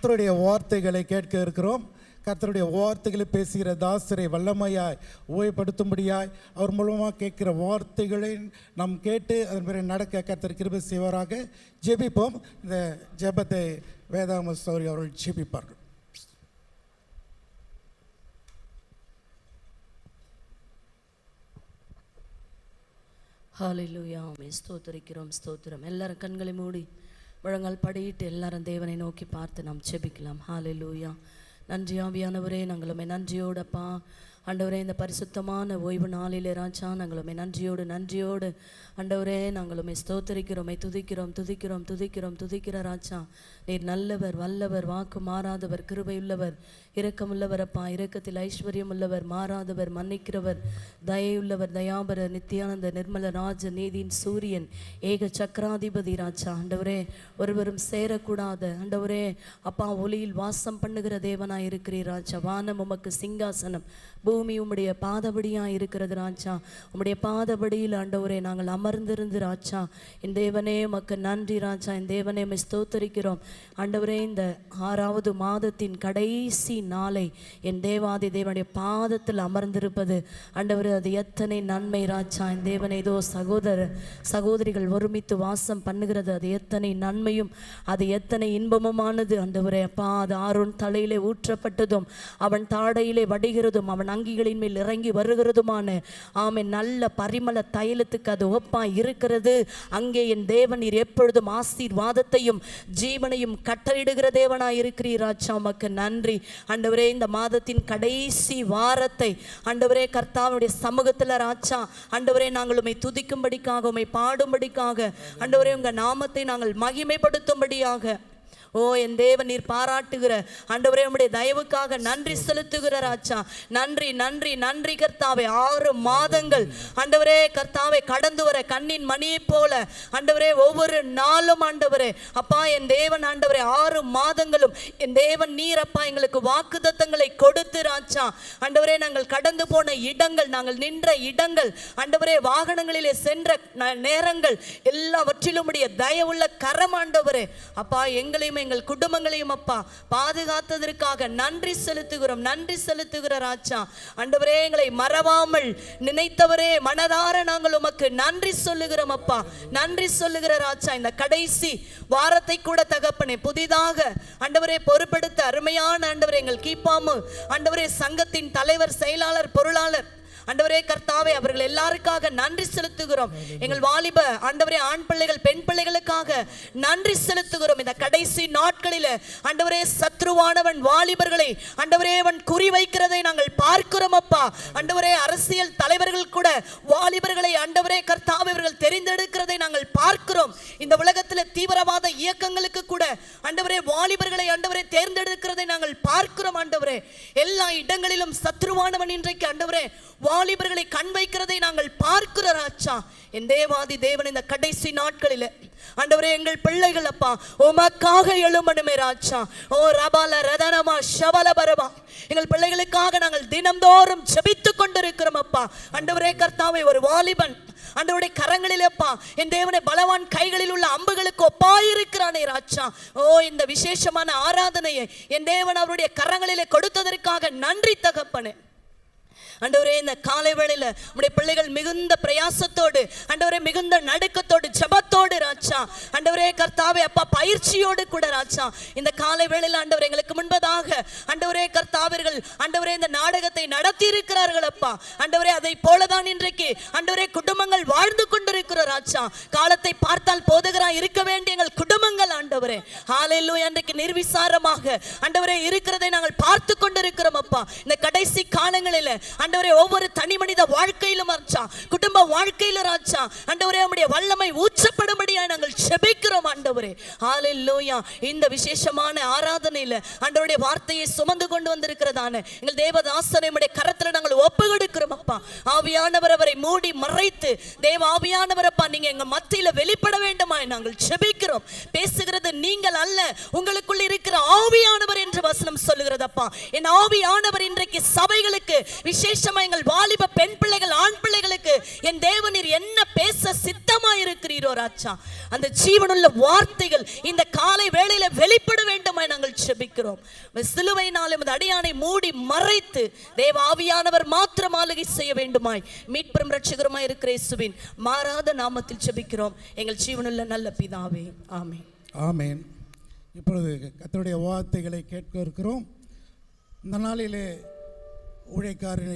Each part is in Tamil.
கர்த்தருடைய வார்த்தைகளை கேட்க இருக்கிறோம். கர்த்தருடைய வார்த்தைகளை பேசுகிற தாசரை வல்லமையாய் ஓய்வுபடுத்தும்படியாய் அவர் மூலமாக கேட்கிற வார்த்தைகளை நாம் கேட்டு அதன் பிறகு நடக்க கர்த்தர் கிருபை செய்வாராக. ஜெபிப்போம். இந்த ஜெபத்தை வேதாம சௌரி அவர்கள் ஜெபிப்பார்கள். ஹல்லேலூயா. ஸ்தோத்திரிக்கிறோம், ஸ்தோத்திரம். எல்லாரும் கண்களை மூடி முழங்கால் படியிட்டு எல்லாரும் தேவனை நோக்கி பார்த்து நாம் ஜெபிக்கலாம். ஹல்லேலூயா. நன்றி ஆவியானவரே, நாங்களுமே நன்றியோடப்பா ஆண்டவரே, இந்த பரிசுத்தமான ஓய்வு நாளிலே ராஜா நாங்களுமே நன்றியோடு ஆண்டவரே நாங்களுமே ஸ்தோத்திரிக்கிறோமே, துதிக்கிற ராஜா. நீர் நல்லவர், வல்லவர், வாக்கு மாறாதவர், கிருபையுள்ளவர், இரக்கமுள்ளவர் அப்பா. இரக்கத்தில் ஐஸ்வர்யம் உள்ளவர், மாறாதவர், மன்னிக்கிறவர், தயையுள்ளவர், தயாபரர், நித்தியானந்த, நிர்மல ராஜ, நீதியின் சூரியன், ஏக சக்கராதிபதி ராஜா. ஆண்டவரே, ஒருவரும் சேரக்கூடாத ஆண்டவரே அப்பா ஒளியில் வாசம் பண்ணுகிற தேவனாய் இருக்கிறீர் ராஜா. வானம் உமக்கு சிங்காசனம், பூமி உம்முடைய பாதபடியாக இருக்கிறது ராஜா. உம்முடைய பாதபடியில் ஆண்டவரே நாங்கள் அமர்ந்திருந்து ராஜா. என் தேவனே உமக்கு நன்றி ராஜா. என் தேவனே உம்மை ஸ்தோத்தரிக்கிறோம் ஆண்டவரே. இந்த 6வது மாதத்தின் கடைசி நாளை என் தேவாதி தேவனுடைய பாதத்தில் அமர்ந்திருப்பது ஆண்டவரே, அது எத்தனை நன்மை ராஜா. என் தேவனே, ஏதோ சகோதரிகள் ஒருமித்து வாசம் பண்ணுகிறது, அது எத்தனை நன்மையும் அது எத்தனை இன்பமுமானது ஆண்டவரே அப்பா. அது ஆரோன் தலையிலே ஊற்றப்பட்டதும் அவன் தாடையிலே வடிகிறதும் அவன் அங்கிகளின் மேல் இறங்கி வருகிறதுமான ஆமென் நல்ல பரிமள தைலத்துக்கு அது ஒப்பா இருக்கிறது. அங்கே என் தேவன் நீர் எப்பொழுதும் ஆசீர்வாதத்தையும் ஜீவனையும் கட்டளையிடுகிற தேவனாய் இருக்கிறீர் ராஜா. உமக்கு நன்றி ஆண்டவரே. இந்த மாதத்தின் கடைசி வாரத்தை ஆண்டவரே கர்த்தாவுடைய சமூகத்தில் ராஜா ஆண்டவரே நாங்கள் உம்மை துதிக்கும்படிக்காக, உம்மை பாடும்படிக்காக ஆண்டவரே உங்க நாமத்தை நாங்கள் மகிமைப்படுத்தும்படியாக ஓ என் தேவன் நீர் பாராட்டுகிற ஆண்டவரே உம்முடைய தயவுக்காக நன்றி செலுத்துகிற ராஜா. நன்றி கர்த்தாவே. 6 மாதங்கள் ஆண்டவரே கர்த்தாவே கடந்து வர கண்ணின் மணியை போல ஆண்டவரே ஒவ்வொரு நாளும் ஆண்டவரே அப்பா என் தேவன் ஆண்டவரே 6 மாதங்களும் என் தேவன் நீர் அப்பா எங்களுக்கு வாக்குத்தத்தங்களை கொடுத்து ராஜா ஆண்டவரே நாங்கள் கடந்து போன இடங்கள், நாங்கள் நின்ற இடங்கள் ஆண்டவரே, வாகனங்களிலே சென்ற நேரங்கள் எல்லாவற்றிலும் உடைய தயவுள்ள கரம் ஆண்டவரே அப்பா எங்களையும் எங்கள் குடும்பங்களையும் அப்பா பாதுகாத்ததற்காக நன்றி செலுத்துகிற ராஜா ஆண்டவரே. எங்களை மறவாமல் நினைத்தவரே, மனதார நாங்கள் உமக்கு நன்றி சொல்லுகிறோம் அப்பா, நன்றி சொல்லுகிற ராஜா. இந்த கடைசி வாரத்தை கூட தகப்பனே புதிதாக ஆண்டவரே பொறுப்பெடுத்த அருமையான ஆண்டவரே எங்கள் கீப்பாமு ஆண்டவரே சங்கத்தின் தலைவர், செயலாளர், பொருளாளர் ஆண்டவரே கர்த்தாவே அவர்கள் எல்லாருக்காக நன்றி செலுத்துகிறோம். எங்கள் வாலிப ஆண்டவரே ஆண் பிள்ளைகள், பெண் பிள்ளைகளுக்காக நன்றி செலுத்துகிறோம். இந்த கடைசி நாட்களில் ஆண்டவரே சத்ருவானவன் வாலிபர்களை ஆண்டவரே அவன் குறிவைக்கிறதை நாங்கள் பார்க்கிறோம் அப்பா. ஆண்டவரே அரசியல் தலைவர்கள் கூட வாலிபர்களை ஆண்டவரே கர்த்தாவே அவர்கள் தெரிந்தெடுக்கிறதை நாங்கள் பார்க்கிறோம். இந்த உலகத்தில் தீவிரவாத இயக்கங்களுக்கு கூட ஆண்டவரே வாலிபர்களை ஆண்டவரே தேர்ந்தெடுக்கிறதை நாங்கள் பார்க்கிறோம் ஆண்டவரே. எல்லா இடங்களிலும் சத்ருவானவன் இன்றைக்கு ஆண்டவரே வாலிபர்களை கண் வைக்கிறதை நாங்கள் பார்க்கிற ராஜா. என் தேவாதி தேவன் இந்த கடைசி நாட்களில் ஆண்டவரே எங்கள் பிள்ளைகள் அப்பா உமக்காக எழுமணுமே ராஜா. ஓ ரபால ரதனமா ஷவலபரமா எங்கள் பிள்ளைகளுக்காக நாங்கள் தினம்தோறும் ஜெபித்துக் கொண்டிருக்கிறோம் அப்பா. ஆண்டவரே கர்த்தாவே ஒரு வாலிபன் ஆண்டவருடைய கரங்களில் அப்பா என் தேவனை பலவான் கைகளில் உள்ள அம்புகளுக்கு ஒப்பாயிருக்கிறானே ராஜா. ஓ இந்த விசேஷமான ஆராதனையை என் தேவன் அவருடைய கரங்களிலே கொடுத்ததற்காக நன்றி தகப்பனே. ஆண்டவரே இந்த காலை வேளையில உம்முடைய பிள்ளைகள் மிகுந்த பிரயாசத்தோடு ஆண்டவரே மிகுந்த நடுக்கத்தோடு ஜெபத்தோடு ராஜா ஆண்டவரே கர்த்தாவே அப்பா பயிற்சியோடு கூட ராஜா இந்த காலை வேளையில ஆண்டவரே எங்களுக்கு முன்பதாக ஆண்டவரே கர்த்தாவர்கள் ஆண்டவரே இந்த நாடகத்தை நடத்தி இருக்கிறார்கள் அப்பா. ஆண்டவரே அதை போலதான் இன்றைக்கு ஆண்டவரே குடும்பங்கள் வாழ்ந்து கொண்டிருக்கிற ராஜா. காலத்தை பார்த்தால் போதுகிறாய் இருக்க வேண்டிய எங்கள் குடும்பங்கள் ஆண்டவரே ஹல்லேலூயா இன்றைக்கு நிர்விசாரமாக ஆண்டவரே இருக்கிறதை நாங்கள் பார்த்து கொண்டிருக்கிறோம் அப்பா. இந்த கடைசி காலங்களில் ஆண்டவரே ஒவ்வொரு தனி மனித வாழ்க்கையிலும் ராஜா, குடும்ப வாழ்க்கையில ராஜா ஆண்டவரே உம்முடைய வல்லமை ஊற்றப்படும்படியாய் நாங்கள் ஜெபிக்கிறோம் ஆண்டவரே ஹல்லேலூயா. இந்த விசேஷமான ஆராதனையில ஆண்டவருடைய வார்த்தையை சுமந்து கொண்டு வந்திருக்கிறதான எங்கள் தேவதாசனை உம்முடைய கரத்துல நாங்கள் ஒப்புக்கொடுக்கிறோம் அப்பா. ஆவியானவர் அவரை மூடி மறைத்து தேவ ஆவியானவர் அப்பா நீங்க எங்க மத்தியில வெளிப்பட வேண்டுமாய் நாங்கள் ஜெபிக்கிறோம். பேசுகிறது நீங்கள் அல்ல, உங்களுக்குள் இருக்கிற ஆவியானவர் என்று வசனம் சொல்லுகிறது அப்பா. என் ஆவியானவர் இன்றைக்கு சபைகளுக்கு விசேஷமா எங்கள் வாலிப பெண் பிள்ளைகள், ஆண் பிள்ளைகளுக்கு என் தேவனீர் என்ன பேச சித்தமா இருக்கிறீர் இருக்கிறீரோ ராஜா, அந்த ஜீவனுள்ள வார்த்தைகள் இந்த காலை வேளையில வெளிப்பட வேண்டுமாய் நாங்கள் ஜெபிக்கிறோம். சிலுவையினாலே அந்த அடியானை மூடி மறைத்து தேவ ஆவியானவர் மாத்திரம் ஆளுகை செய்ய வேண்டுமாய் மீட்பெரும் இரட்சகருமாய் இருக்கிற இயேசுவின் மாறாத நாமத்தில் ஜெபிக்கிறோம் எங்கள் ஜீவனுள்ள நல்ல பிதாவே, ஆமென். ஆமென். இப்பொழுது கர்த்தருடைய வார்த்தைகளை கேட்க இருக்கிறோம். இந்த நாளிலே ஊழியக்காரர்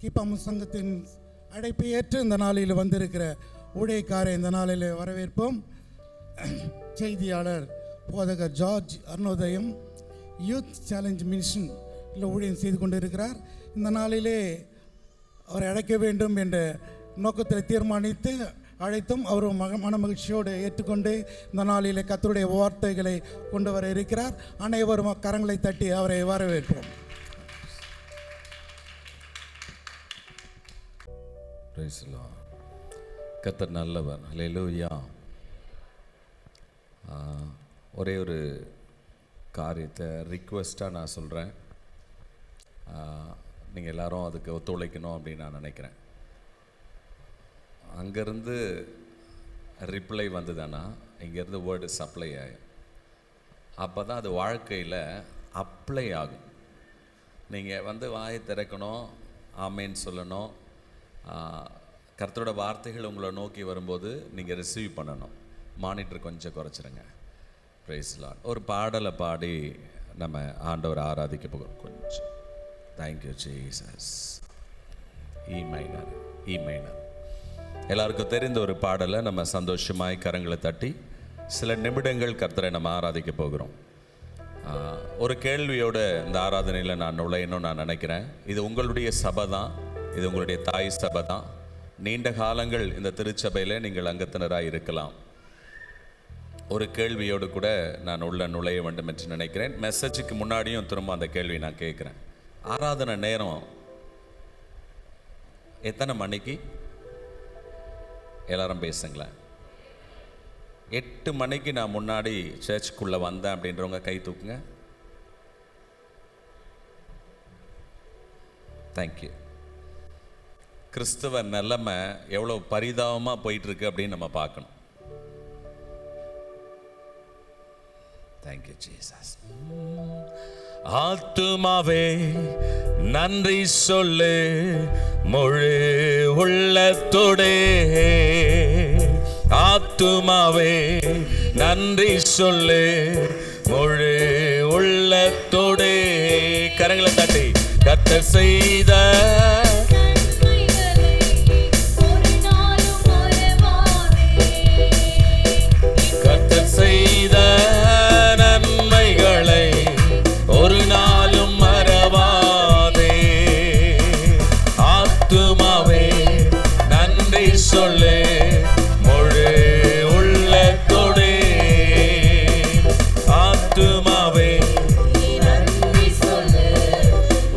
கீப்பாமு சங்கத்தின் அழைப்பை ஏற்று இந்த நாளில் வந்திருக்கிற ஊழியக்காரை இந்த நாளில் வரவேற்போம். செய்தியாளர் போதகர் ஜார்ஜ் அருணோதயம் யூத் சேலஞ்ச் மிஷன் ஊழியம் செய்து கொண்டிருக்கிறார். இந்த நாளிலே அவரை அழைக்க வேண்டும் என்ற நோக்கத்தில் தீர்மானித்து அழைத்தும் அவர் மன மகிழ்ச்சியோடு ஏற்றுக்கொண்டு இந்த நாளிலே கர்த்தருடைய வார்த்தைகளை கொண்டு வர இருக்கிறார். அனைவரும் கரங்களை தட்டி அவரை வரவேற்போம். கர்த்தர் நல்லவர். ஹல்லேலூயா. ஒரே ஒரு காரியத்தை ரிக்வெஸ்ட்டாக நான் சொல்கிறேன். நீங்கள் எல்லாரும் அதுக்கு ஒத்துழைக்கணும் அப்படின்னு நான் நினைக்கிறேன். அங்கேருந்து ரிப்ளை வந்ததுன்னா இங்கேருந்து வேர்டு சப்ளை ஆகும். அப்போ தான் அது வாழ்க்கையில் அப்ளை ஆகும். நீங்கள் வாயை திறக்கணும், ஆமேன்னு சொல்லணும். கர்த்தரோட வார்த்தைகள் உங்களை நோக்கி வரும்போது நீங்கள் ரிசீவ் பண்ணணும். மானிட்டர் கொஞ்சம் குறைச்சிருங்க. Price Lord. ஒரு பாடலை பாடி நம்ம ஆண்டவரை ஆராதிக்க போகிறோம். கொஞ்சம் தேங்க்யூ ஜீசஸ். இ மைனர் எல்லாருக்கும் தெரிந்த ஒரு பாடலை நம்ம சந்தோஷமாய் கரங்களை தட்டி சில நிமிடங்கள் கர்த்தரை நம்ம ஆராதிக்க போகிறோம். ஒரு கேள்வியோடு இந்த ஆராதனையில் நான் நுழையணும்னு நான் நினைக்கிறேன். இது உங்களுடைய சபை தான், இது உங்களுடைய தாய் சபை தான். நீண்ட காலங்கள் இந்த திருச்சபையில் நீங்கள் அங்கத்தினராக இருக்கலாம். ஒரு கேள்வியோடு கூட நான் உள்ள நுழைய வேண்டும் என்று நினைக்கிறேன். மெசேஜுக்கு முன்னாடியும் திரும்ப அந்த கேள்வி நான் கேட்குறேன். ஆராதனை நேரம் எத்தனை மணிக்கு? எல்லாரும் பேசுங்களேன். 8 மணிக்கு நான் முன்னாடி சர்ச்சுக்குள்ளே வந்தேன் அப்படின்றவங்க கை தூக்குங்க. தேங்க்யூ. கிறிஸ்தவ நிலைமை எவ்வளோ பரிதாபமாக போயிட்டுருக்கு அப்படின்னு நம்ம பார்க்கணும். Thank you Jesus. ஆத்துமாவே நன்றி சொல்லு முழு உள்ளத்தோடே. ஆத்துமாவே நன்றி சொல்லு முழு உள்ளத்தோடே. கரங்களை தட்டி கர்த்தர் செய்த செய்த நன்மைகளை ஒரு நாளும் மறவாதே. ஆத்துமாவே நன்றி சொல்லு முழு உள்ளத்தோடே. ஆத்துமாவே நன்றி சொல்லு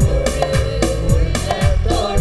முழு உள்ளத்தோடே.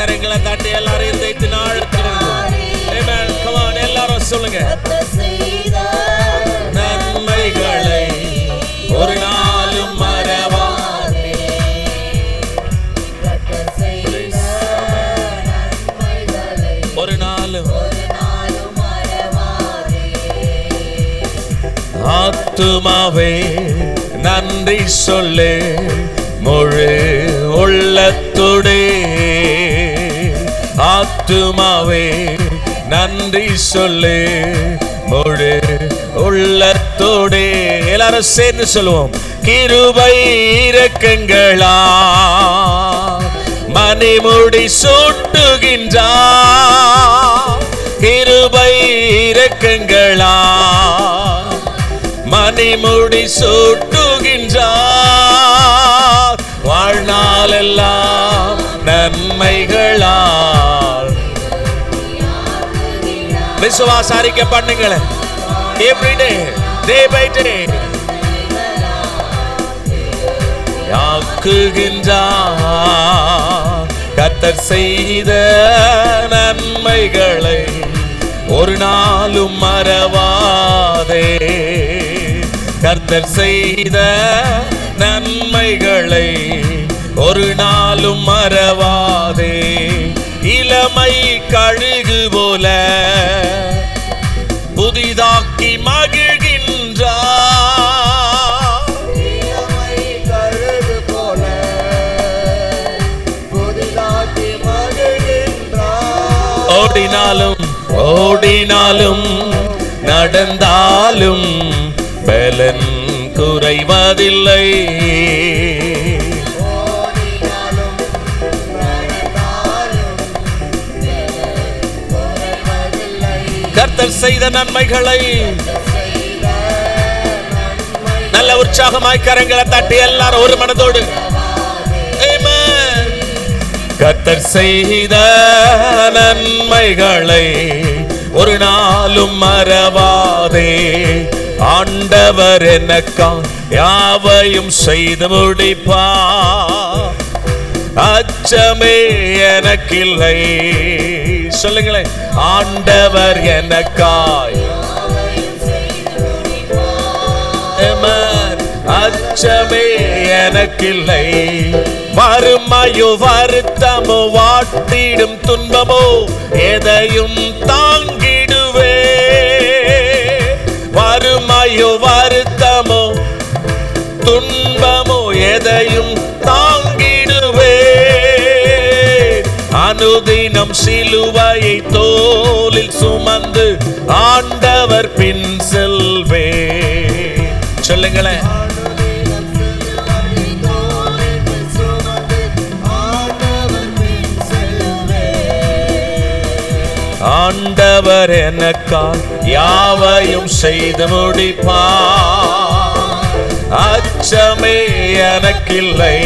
கரங்களை தட்டி எல்லாரும் இருதயத்தின் ஆழத்தில் Amen. Come on, எல்லாரும் சொல்லுங்க. நன்மைகளை ஒரு நாளும் மறவாதே. ஒரு நாளும் ஆத்துமாவே நன்றி சொல்லு முழு உள்ளத்தோடே. ஆத்துமாவே நன்றி சொல்லு முழு உள்ளத்தோடே. எல்லாரும் சேர்ந்து சொல்லுவோம். கிருபை இரக்கங்களா மணிமுடி சூட்டுகின்றார். கிருபை இரக்கங்களா மணிமுடி சூட்டுகின்றார். வாழ்நாள் எல்லாம் நன்மைகளால் விசுவாச அறிக்கை பண்ணுங்களேன். everyday day by day ஆக்குகின்றார். கர்த்தர் செய்த நன்மைகளை ஒரு நாளும் மறவாதே. கர்த்தர் செய்த நன்மைகளை ஒரு நாளும் மறவாதே. இளமை கழுகு போல புதிதாக்கி மகிழ்கின்றார். இளமை கழுகு போல புதிதாக்கி மகிழ்கின்றார். ஓடினாலும் ஓடினாலும் நடந்தாலும் பலன் குறைவதில்லை. கர்த்தர் செய்த நன்மைகளை நல்ல உற்சாகமாய் கரங்களை தட்டி எல்லாரும் ஒரு மனதோடு கர்த்தர் செய்த நன்மைகளை ஒரு நாளும் மறவாதே. ஆண்டவர் எனக்கா யாவையும் செய்து முடிப்பார். அச்சமே எனக்கில்லை. சொல்லுங்களேன். ஆண்டவர் எனக்காய் அச்சமே எனக்கில்லை. வறுமையோ வருத்தமோ வாட்டிடும் துன்பமோ எதையும் தாங்கிடுவே. வறுமையோ வருத்தமோ துன்பமோ எதையும் தாங்கிடுவே. அனுதினம் சிலுவையை தோளில் சுமந்து ஆண்டவர் பின் செல்வே. சொல்லுங்களேன். ஆண்டவர் எனக்காய் யாவையும் செய்து முடிப்பார். அச்சமே எனக்கில்லை.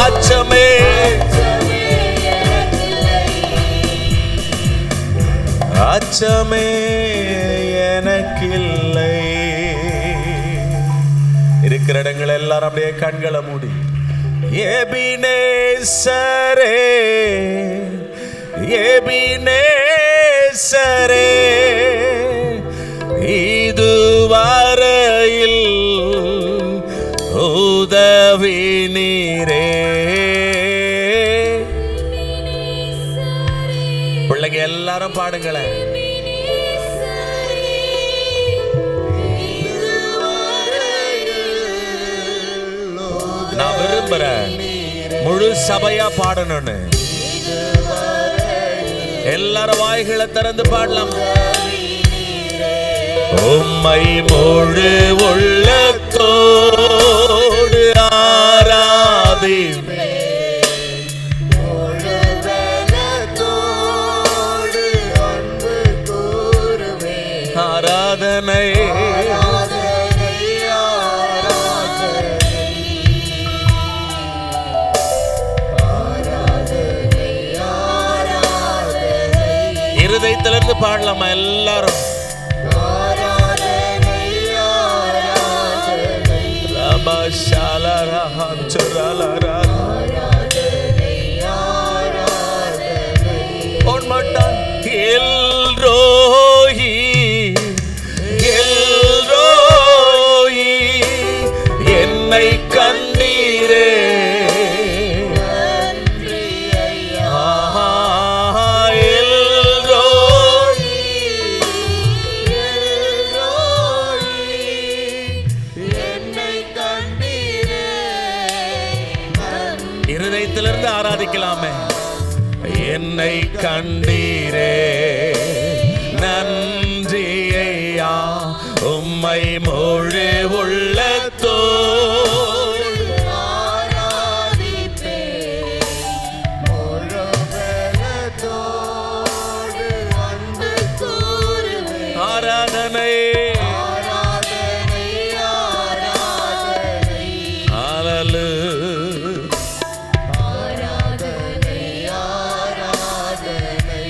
அச்சமே அச்சமே எனக்கில்லை. இருக்கிற இடங்கள் எல்லாரும் அப்படியே கண்களை மூடி எபினேசரே எபினேசரே இதுவரையில் உதவி நீரே. பிள்ளைங்க எல்லாரும் பாடுங்களேன். நான் விரும்புறேன் முழு சபையா பாடணும்னு. எல்லாரும் வாய்களை திறந்து பாடலாம். உம்மை முழு உள்ளத்தோடு ஆராதிப்பேன். ஆராதனை இருதயத்திலிருந்து பாடலாமா எல்லாரும்? One more time. Elrohi, Elrohi, என்னை கண்டீரே. இருதயத்திலிருந்து ஆராதிக்கலாமே. என்னை கண்டீரே, நன்றி ஐயா, உம்மை முழு உள்ளத்தோடு ஆராதனை.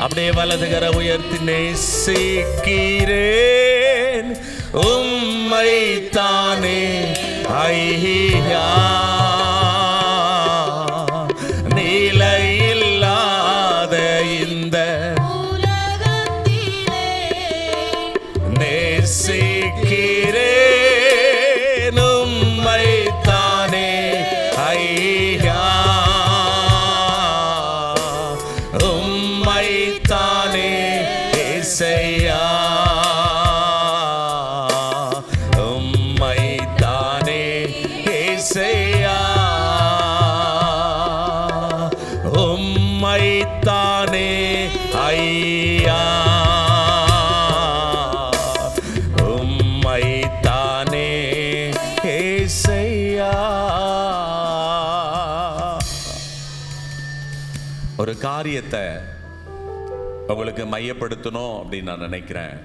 அப்படியே வலதுகர உயர்த்தி நேசிக்கிறேன் உம்மை தானே ஐயா, நிலையில்லாத இந்த நேசிக்கிறேன் உம்மை தானே ஐயா, உம்மை தானே இசையா, உம்மை தானே இசையா, உம்மை தானே ஐயா, உம்மை தானே இசையா. ஒரு காரியத்தை உங்களுக்கு மையப்படுத்தணும் அப்படின்னு நான் நினைக்கிறேன்.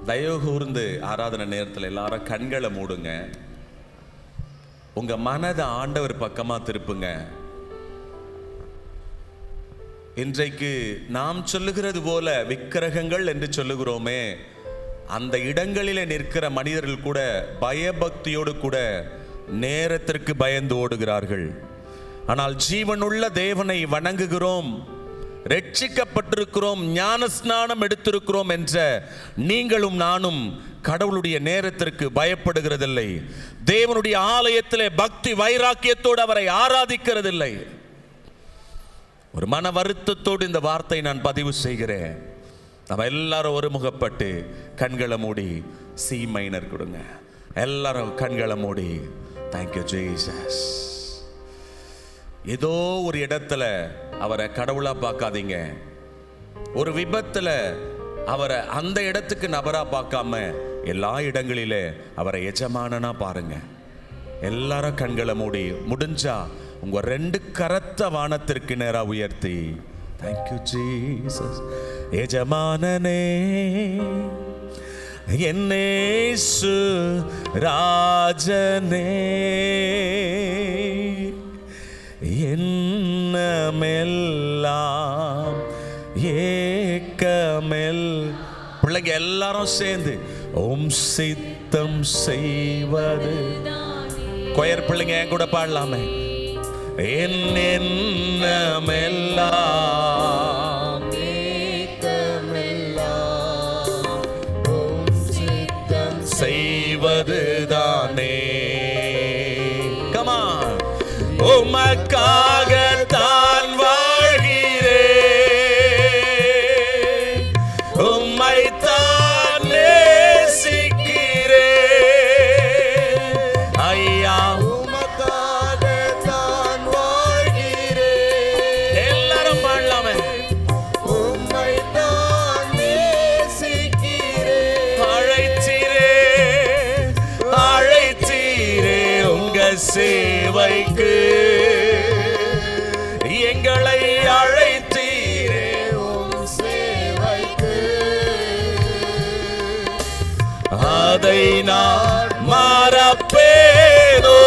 தயவு கூர்ந்து ஆராதனை நேரத்தில் எல்லாரும் கண்களை மூடுங்க. உங்க மனதை ஆண்டவர் பக்கமா திருப்புங்க. இன்றைக்கு நாம் சொல்லுகிறது போல விக்கிரகங்கள் என்று சொல்லுகிறோமே, அந்த இடங்களிலே நிற்கிற மனிதர்கள் கூட பயபக்தியோடு கூட நேரத்திற்கு பயந்து ஓடுகிறார்கள். ஆனால் ஜீவனுள்ள தேவனை வணங்குகிறோம், ரட்சிக்கப்பட்டிருக்கிறோம், ஞான ஸ்நானம் எடுத்திருக்கிறோம் என்ற நீங்களும் நானும் கடவுளுடைய நேரத்திற்கு பயப்படுகிறதில்லை. தேவனுடைய ஆலயத்திலே பக்தி வைராக்கியத்தோடு அவரை ஆராதிக்கிறதில்லை. ஒரு மன வருத்தத்தோடு இந்த வார்த்தை நான் பதிவு செய்கிறேன். நம்ம எல்லாரும் ஒருமுகப்பட்டு கண்களை மூடி சி மைனர் கொடுங்க. எல்லாரும் கண்களை மூடி தேங்க்யூ ஜீசஸ். ஏதோ ஒரு இடத்துல அவரை கடவுளா பார்க்காதீங்க. ஒரு விபத்துல அவரை அந்த இடத்துக்கு நபரா பார்க்காம எல்லா இடங்களிலே அவரை எஜமானனா பாருங்க. எல்லாரும் கண்களை மூடி முடிஞ்சா உங்க ரெண்டு கரத்தை வானத்திற்கு நேரா உயர்த்தி தேங்க்யூ ஜீசஸ். எஜமானனே என்னேசு ராஜனே, என்னமெல்லாம் ஏக்கமெல். பிள்ளைங்க எல்லாரும் சேர்ந்து ஓம் சித்தம் செய்வது. கொயர் பிள்ளைங்க என் கூட பாடலாமே. என்னமெல்லாம் செய்வது தானே. கமா உமக்காக தான் வாழ்கிறேன், உம்மை தான் நேசிக்கிறேன் ஐயா, உமக்காக தான் வாழ்கிறேன். எல்லாரும் பாடலாமே. உம்மை தான் நேசிக்கிறேன். அழைத்தீரே அழைத்தீரே உங்க சேவைக்கு, எங்களை அழைத்தீரே உம் சேவைக்கு. அதை நான் மறப்பேனோ,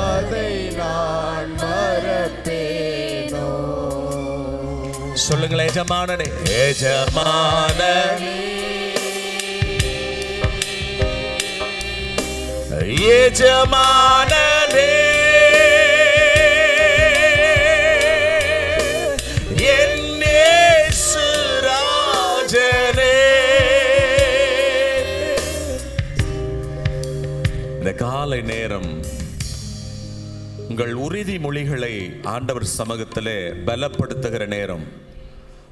அதை நான் மறப்பேனோ. சொல்லுங்களேன். எஜமானனே எஜமானனே எஜமானனே, என் இயேசு ராஜனே. இந்த காலை நேரம் உங்கள் உறுதிமொழிகளை ஆண்டவர் சமூகத்திலே பலப்படுத்துகிற நேரம்.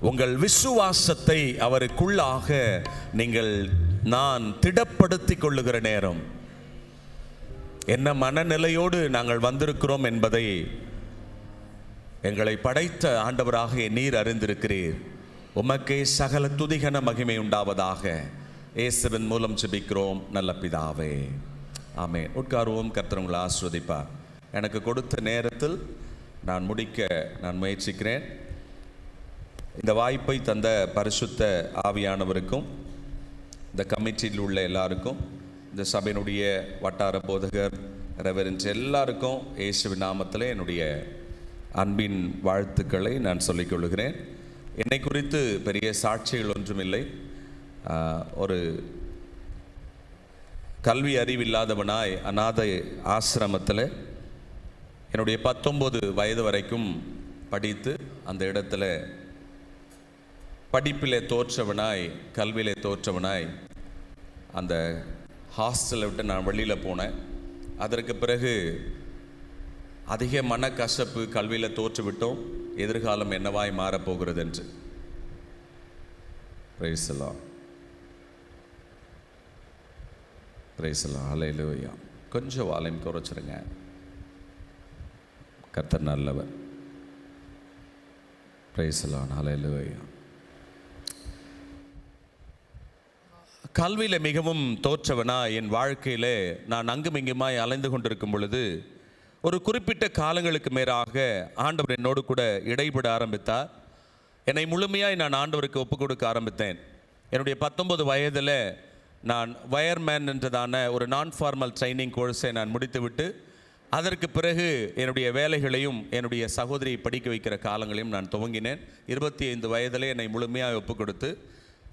உங்கள் விசுவாசத்தை அவருக்குள்ளாக நீங்கள் நான் திடப்படுத்திக் கொள்ளுகிற நேரம். என்ன மனநிலையோடு நாங்கள் வந்திருக்கிறோம் என்பதை எங்களை படைத்த ஆண்டவராகிய நீர் அறிந்திருக்கிறீர். உமக்கே சகல துதிகன மகிமை உண்டாவதாக. இயேசுவின் மூலம் ஜெபிக்கிறோம் நல்ல பிதாவே, ஆமென். உட்காருவோம். கர்த்தர் உங்களை ஆசீர்வதிப்பார். எனக்கு கொடுத்த நேரத்தில் நான் முடிக்க நான் முயற்சிக்கிறேன். இந்த வாய்ப்பை தந்த பரிசுத்த ஆவியானவருக்கும், இந்த கமிட்டியில் உள்ள எல்லாருக்கும், இந்த சபையினுடைய வட்டார போதகர் ரெவரன்ஸ் எல்லாருக்கும் இயேசுவின் நாமத்தில் என்னுடைய அன்பின் வாழ்த்துக்களை நான் சொல்லிக்கொள்கிறேன். என்னை குறித்து பெரிய சாட்சிகள் ஒன்றுமில்லை. ஒரு கல்வி அறிவில்லாதவனாய் அநாதை ஆசிரமத்தில் என்னுடைய 19 வயது வரைக்கும் படித்து அந்த இடத்துல படிப்பிலே தோற்றவனாய், கல்வியிலே தோற்றவனாய் அந்த ஹாஸ்டலை விட்டு நான் வெளியில் போனேன். அதற்கு பிறகு அதிக மனக்கசப்பு, கல்வியில் தோற்றுவிட்டோம், எதிர்காலம் என்னவாய் மாறப்போகிறது என்று. Praise the Lord, praise the Lord, hallelujah. கொஞ்சம் வால்யூம் குறைச்சிருங்க. கர்த்தர் நல்லவர். Praise the Lord, hallelujah. கல்வியில் மிகவும் தோற்றவனா என் வாழ்க்கையில் நான் அங்கும் இங்குமாய் அலைந்து கொண்டிருக்கும் பொழுது ஒரு குறிப்பிட்ட காலங்களுக்கு மேலாக ஆண்டவர் என்னோடு கூட இடைபட ஆரம்பித்தார். என்னை முழுமையாய் நான் ஆண்டவருக்கு ஒப்புக் கொடுக்க ஆரம்பித்தேன். என்னுடைய 19 வயதில் நான் வயர்மேன் என்றதான ஒரு நான் ஃபார்மல் ட்ரைனிங் கோர்ஸை நான் முடித்துவிட்டு அதற்கு பிறகு என்னுடைய வேலைகளையும் என்னுடைய சகோதரியை படிக்க வைக்கிற காலங்களையும் நான் துவங்கினேன். 25 வயதிலே என்னை முழுமையாக ஒப்புக் கொடுத்து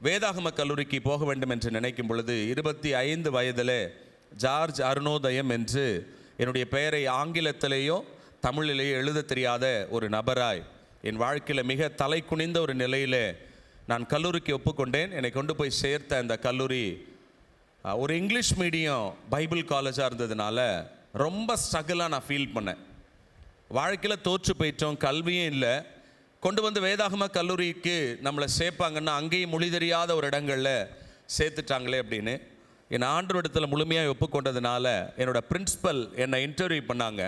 வேதாகம கல்லூரிக்கு போக வேண்டும் என்று நினைக்கும் பொழுது 25 வயதில் ஜார்ஜ் அருணோதயம் என்று என்னுடைய பெயரை ஆங்கிலத்திலேயோ தமிழிலேயோ எழுத தெரியாத ஒரு நபராய் என் வாழ்க்கையில் மிக தலை குனிந்த ஒரு நிலையில் நான் கல்லூரிக்கு ஒப்புக்கொண்டேன். என்னை கொண்டு போய் சேர்த்த அந்த கல்லூரி ஒரு இங்கிலீஷ் மீடியம் பைபிள் காலேஜாக இருந்ததுனால ரொம்ப ஸ்ட்ரகிளாக நான் ஃபீல் பண்ணேன். வாழ்க்கையில் தோற்று போயிட்டோம், கல்வியும் இல்லை. கொண்டு வந்து வேதாகம கல்லூரிக்கு நம்மளை சேர்ப்பாங்கன்னா அங்கேயும் மொழி தெரியாத ஒரு இடங்களில் சேர்த்துட்டாங்களே அப்படின்னு என் ஆண்டவரிடத்தில் முழுமையாக ஒப்புக்கொண்டதுனால என்னோடய பிரின்சிபல் என்னை இன்டர்வியூ பண்ணாங்க.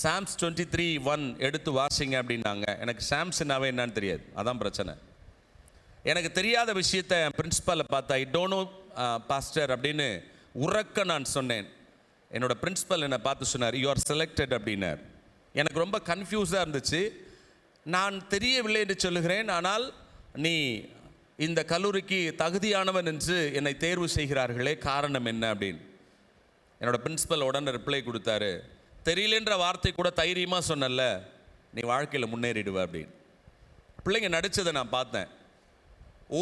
சாம்ஸ் 23:1 எடுத்து வாசிங்க அப்படின்னாங்க. எனக்கு சாம்ஸ்னாவே என்னன்னு தெரியாது, அதான் பிரச்சனை. எனக்கு தெரியாத விஷயத்தை என் பிரின்சிபலை பார்த்தா ஐ டோன்ட் நோ பாஸ்டர் அப்படின்னு உறக்க நான் சொன்னேன். என்னோட பிரின்சிபல் என்னை பார்த்து சொன்னார், யூ ஆர் செலக்டட் அப்படின்னார். எனக்கு ரொம்ப கன்ஃபியூஸாக இருந்துச்சு. நான் தெரியவில்லை என்று சொல்லுகிறேன், ஆனால் நீ இந்த கல்லூரிக்கு தகுதியானவன் என்று என்னை தேர்வு செய்கிறார்களே, காரணம் என்ன அப்படின்னு. என்னோடய பிரின்சிபல் உடனே ரிப்ளை கொடுத்தாரு, தெரியலன்ற வார்த்தை கூட தைரியமாக சொன்னல, நீ வாழ்க்கையில் முன்னேறிடுவ அப்படின்னு. பிள்ளைங்க நடித்ததை நான் பார்த்தேன்.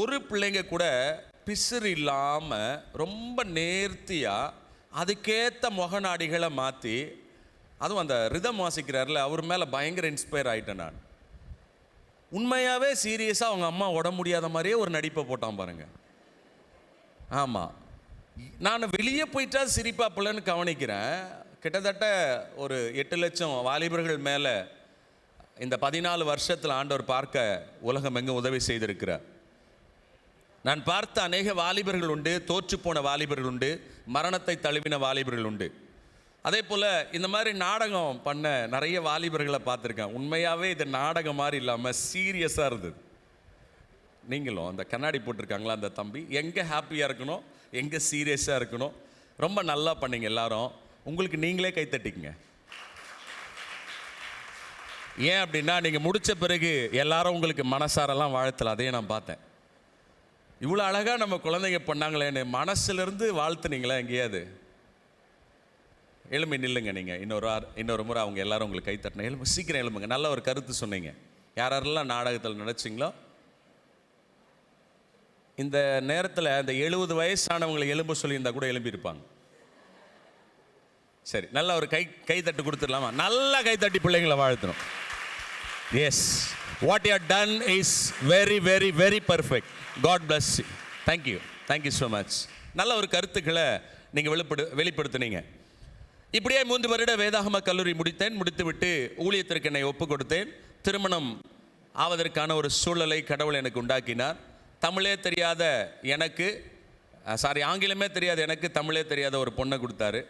ஒரு பிள்ளைங்க கூட பிசுறு இல்லாமல் ரொம்ப நேர்த்தியாக அதுக்கேற்ற முகநாடிகளை மாற்றி, அதுவும் அந்த ரிதம் வாசிக்கிறார்ல, அவர் மேலே பயங்கர இன்ஸ்பயர் ஆகிட்டேன் நான். உண்மையாகவே சீரியஸாக அவங்க அம்மா உட முடியாத மாதிரியே ஒரு நடிப்பை போட்டான் பாருங்க. ஆமாம், நான் வெளியே போயிட்டா சிரிப்பா பிள்ளைன்னு கவனிக்கிறேன். கிட்டத்தட்ட ஒரு 8 லட்சம் வாலிபர்கள் மேலே இந்த 14 வருஷத்தில் ஆண்டவர் பார்க்க உலகம் எங்கும் உதவி செய்திருக்கிறார். நான் பார்த்த அநேக வாலிபர்கள் உண்டு, தோற்று போன வாலிபர்கள் உண்டு, மரணத்தை தழுவின வாலிபர்கள் உண்டு. அதே போல் இந்த மாதிரி நாடகம் பண்ண நிறைய வாலிபர்களை பார்த்துருக்கேன். உண்மையாகவே இது நாடகம் மாதிரி இல்லாமல் சீரியஸாக இருந்தது. நீங்களும் அந்த கண்ணாடி போட்டிருக்காங்களா அந்த தம்பி, எங்கே ஹாப்பியாக இருக்கணும், எங்கே சீரியஸாக இருக்கணும், ரொம்ப நல்லா பண்ணீங்க எல்லாரும். உங்களுக்கு நீங்களே கைத்தட்டிக்குங்க. ஏன் அப்படின்னா நீங்கள் முடித்த பிறகு எல்லாரும் உங்களுக்கு மனசாரெல்லாம் வாழ்த்தல, அதையே நான் பார்த்தேன். இவ்வளோ அழகாக நம்ம குழந்தைங்க பண்ணாங்களேன்னு மனசுலேருந்து வாழ்த்துனீங்களா எங்கேயாவது? எழும்பி நில்லுங்க. நீங்கள் இன்னொரு முறை அவங்க எல்லாரும் உங்களுக்கு கைத்தட்டின எழும்பு, சீக்கிரம் எழும்புங்க. நல்ல ஒரு கருத்து சொன்னீங்க. யாரெல்லாம் நாடகத்தில் நினச்சிங்களோ இந்த நேரத்தில் அந்த 70 வயசானவங்களை எலும்பு சொல்லியிருந்தா கூட எழும்பியிருப்பாங்க. சரி, நல்லா ஒரு கை தட்டு கொடுத்துடலாமா? நல்லா கை தட்டி பிள்ளைங்களை வாழ்த்தணும். Yes, what you have done is very very very perfect. God bless you. Thank you so much. நல்ல ஒரு கருத்துக்களை நீங்கள் வெளிப்படுத்தினீங்க. இப்படியே 3 வருட வேதாகம கல்லூரி முடித்துவிட்டு ஊழியத்திற்கு என்னை ஒப்பு கொடுத்தேன். திருமணம் ஆவதற்கான ஒரு சூழலை கடவுள் எனக்கு உண்டாக்கினார். தமிழே தெரியாத எனக்கு, ஆங்கிலமே தெரியாது எனக்கு, தமிழே தெரியாத ஒரு பொண்ணை கொடுத்தாரு.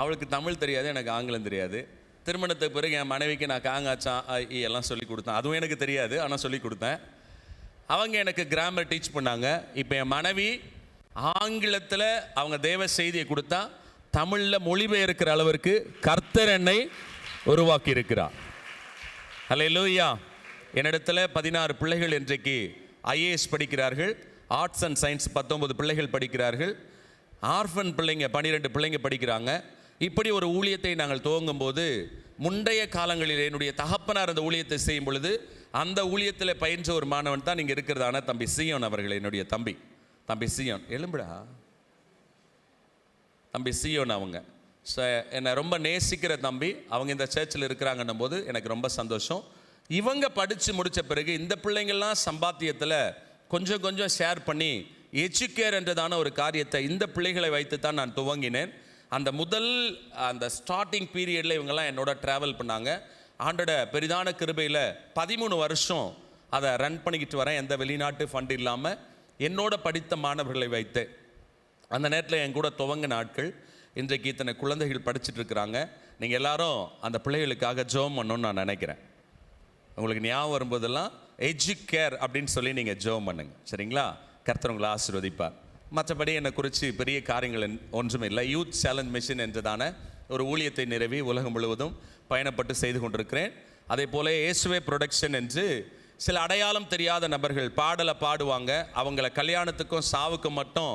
அவளுக்கு தமிழ் தெரியாது, எனக்கு ஆங்கிலம் தெரியாது. திருமணத்துக்கு பிறகு என் மனைவிக்கு நான் காங்காச்சா எல்லாம் சொல்லி கொடுத்தேன். அதுவும் எனக்கு தெரியாது, ஆனால் சொல்லி கொடுத்தேன். அவங்க எனக்கு கிராமர் டீச் பண்ணாங்க. இப்போ என் மனைவி ஆங்கிலத்தில் அவங்க தேவ செய்தியை கொடுத்தா தமிழில் மொழிபெயர்க்கிற அளவிற்கு கர்த்தர் என்னை உருவாக்கி இருக்கிறார். ஹல்லேலூயா. என்னிடத்தில் 16 பிள்ளைகள் இன்றைக்கு IAS படிக்கிறார்கள். ஆர்ட்ஸ் அண்ட் சயின்ஸ் 19 பிள்ளைகள் படிக்கிறார்கள். ஆர்ஃபன் பிள்ளைங்க 12 பிள்ளைங்க படிக்கிறாங்க. இப்படி ஒரு ஊழியத்தை நாங்கள் துவங்கும் போது, முந்தைய காலங்களில் என்னுடைய தகப்பனார் அந்த ஊழியத்தை செய்யும் பொழுது அந்த ஊழியத்தில் பயின்ற ஒரு மாணவன் தான் நீங்கள் இருக்கிறதான தம்பி சியோன் அவர்கள். என்னுடைய தம்பி சியோன், எலும்புடா தம்பி சியோன். அவங்க என்னை ரொம்ப நேசிக்கிற தம்பி. அவங்க இந்த சர்ச்சில் இருக்கிறாங்கன்னும் போது எனக்கு ரொம்ப சந்தோஷம். இவங்க படித்து முடித்த பிறகு இந்த பிள்ளைங்கள்லாம் சம்பாத்தியத்தில் கொஞ்சம் ஷேர் பண்ணி எஜுகேர் என்றதான ஒரு காரியத்தை இந்த பிள்ளைகளை வைத்து தான் நான் துவங்கினேன். அந்த ஸ்டார்டிங் பீரியடில் இவங்கெல்லாம் என்னோட ட்ராவல் பண்ணாங்க. ஆண்டோட பெரிதான கிருபையில் 13 வருஷம் அதை ரன் பண்ணிக்கிட்டு வரேன். எந்த வெளிநாட்டு ஃபண்ட் இல்லாமல் என்னோட படித்த மாணவர்களை வைத்து. அந்த நேரத்தில் என் கூட துவங்கின நாட்கள் இன்றைக்கு இத்தனை குழந்தைகள் படிச்சுட்டு இருக்கிறாங்க. நீங்கள் எல்லாரும் அந்த பிள்ளைகளுக்காக ஜெபம் பண்ணணும்னு நான் நினைக்கிறேன். உங்களுக்கு ஞாபகம் வரும்போதெல்லாம் எஜுகேர் அப்படின்னு சொல்லி நீங்கள் ஜெபம் பண்ணுங்க, சரிங்களா? கர்த்தர் உங்களை ஆசீர்வதிப்பார். மற்றபடி என்னை குறித்து பெரிய காரியங்கள் ஒன்றும் இல்லை. யூத் சேலஞ்ச் மிஷன் என்றதான ஒரு ஊழியத்தை நிறுவி உலகம் முழுவதும் பயணப்பட்டு செய்து கொண்டிருக்கிறேன். அதே போல் இயேசுவே ப்ரொடக்ஷன் என்று சில அடையாளம் தெரியாத நபர்கள் பாடலை பாடுவாங்க. அவங்கள கல்யாணத்துக்கும் சாவுக்கும் மட்டும்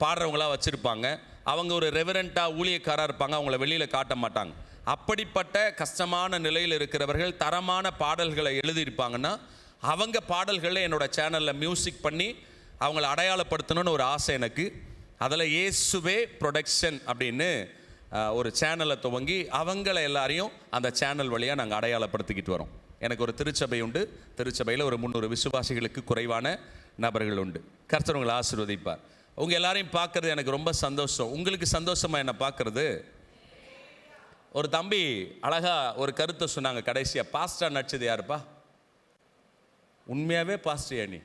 பாடுறவங்களாக வச்சுருப்பாங்க. அவங்க ஒரு ரெவரண்ட்டாக ஊழியக்காராக இருப்பாங்க, அவங்கள வெளியில் காட்ட மாட்டாங்க. அப்படிப்பட்ட கஷ்டமான நிலையில் இருக்கிறவர்கள் தரமான பாடல்களை எழுதியிருப்பாங்கன்னா அவங்க பாடல்களை என்னோடய சேனலில் மியூசிக் பண்ணி அவங்கள அடையாளப்படுத்தணும்னு ஒரு ஆசை எனக்கு. அதில் இயேசுவே ப்ரொடக்ஷன் அப்படின்னு ஒரு சேனலை துவங்கி அவங்கள எல்லாரையும் அந்த சேனல் வழியாக நாங்கள் அடையாளப்படுத்திக்கிட்டு வரோம். எனக்கு ஒரு திருச்சபை உண்டு. திருச்சபையில் ஒரு 300 விசுவாசிகளுக்கு குறைவான நபர்கள் உண்டு. கர்த்தர் உங்களை ஆசீர்வதிப்பார். உங்கள் எல்லாரையும் பார்க்குறது எனக்கு ரொம்ப சந்தோஷம். உங்களுக்கு சந்தோஷமாக என்னை பார்க்குறது? ஒரு தம்பி அழகாக ஒரு கருத்தை சொன்னாங்க கடைசியாக. பாஸ்டா நடிச்சது யாருப்பா? உண்மையாகவே பாஸ்டர் நீ?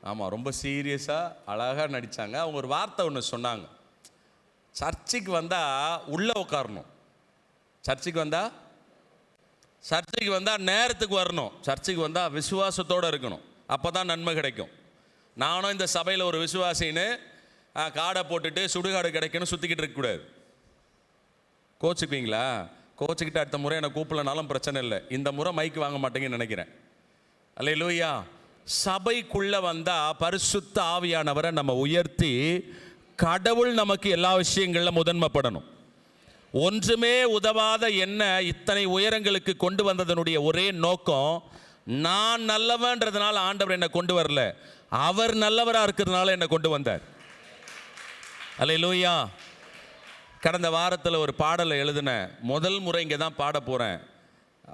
ஆமாம், ரொம்ப சீரியஸாக அழகாக நடித்தாங்க. அவங்க ஒரு வார்த்தை ஒன்று சொன்னாங்க. சர்ச்சுக்கு வந்தால் உள்ளே உட்காரணும், சர்ச்சுக்கு வந்தால் நேரத்துக்கு வரணும், சர்ச்சுக்கு வந்தால் விசுவாசத்தோடு இருக்கணும், அப்போ தான் நன்மை கிடைக்கும். நானும் இந்த சபையில் ஒரு விசுவாசின்னு காடை போட்டுட்டு சுடுகாடு கிடைக்கணும் சுற்றிக்கிட்டு இருக்கக்கூடாது. கோச்சுக்குவீங்களா? கோச்சுக்கிட்டு அடுத்த முறை என்னை கூப்பிடலனாலும் பிரச்சனை இல்லை. இந்த முறை மைக்கு வாங்க மாட்டேங்கன்னு நினைக்கிறேன். அல்லேலூயா. சபைக்குள்ளே வந்தால் பரிசுத்த ஆவியானவரை நம்ம உயர்த்தி கடவுள் நமக்கு எல்லா விஷயங்களில் முதன்மைப்படணும். ஒன்றுமே உதவாத என்ன இத்தனை உயரங்களுக்கு கொண்டு வந்ததனுடைய ஒரே நோக்கம், நான் நல்லவன்றதுனால ஆண்டவர் என்னை கொண்டு வரல, அவர் நல்லவராக இருக்கிறதுனால என்னை கொண்டு வந்தார். அல்லேலூயா. கடந்த வாரத்தில் ஒரு பாடலை எழுதினேன். முதல் முறை இங்கே தான் பாட போகிறேன்.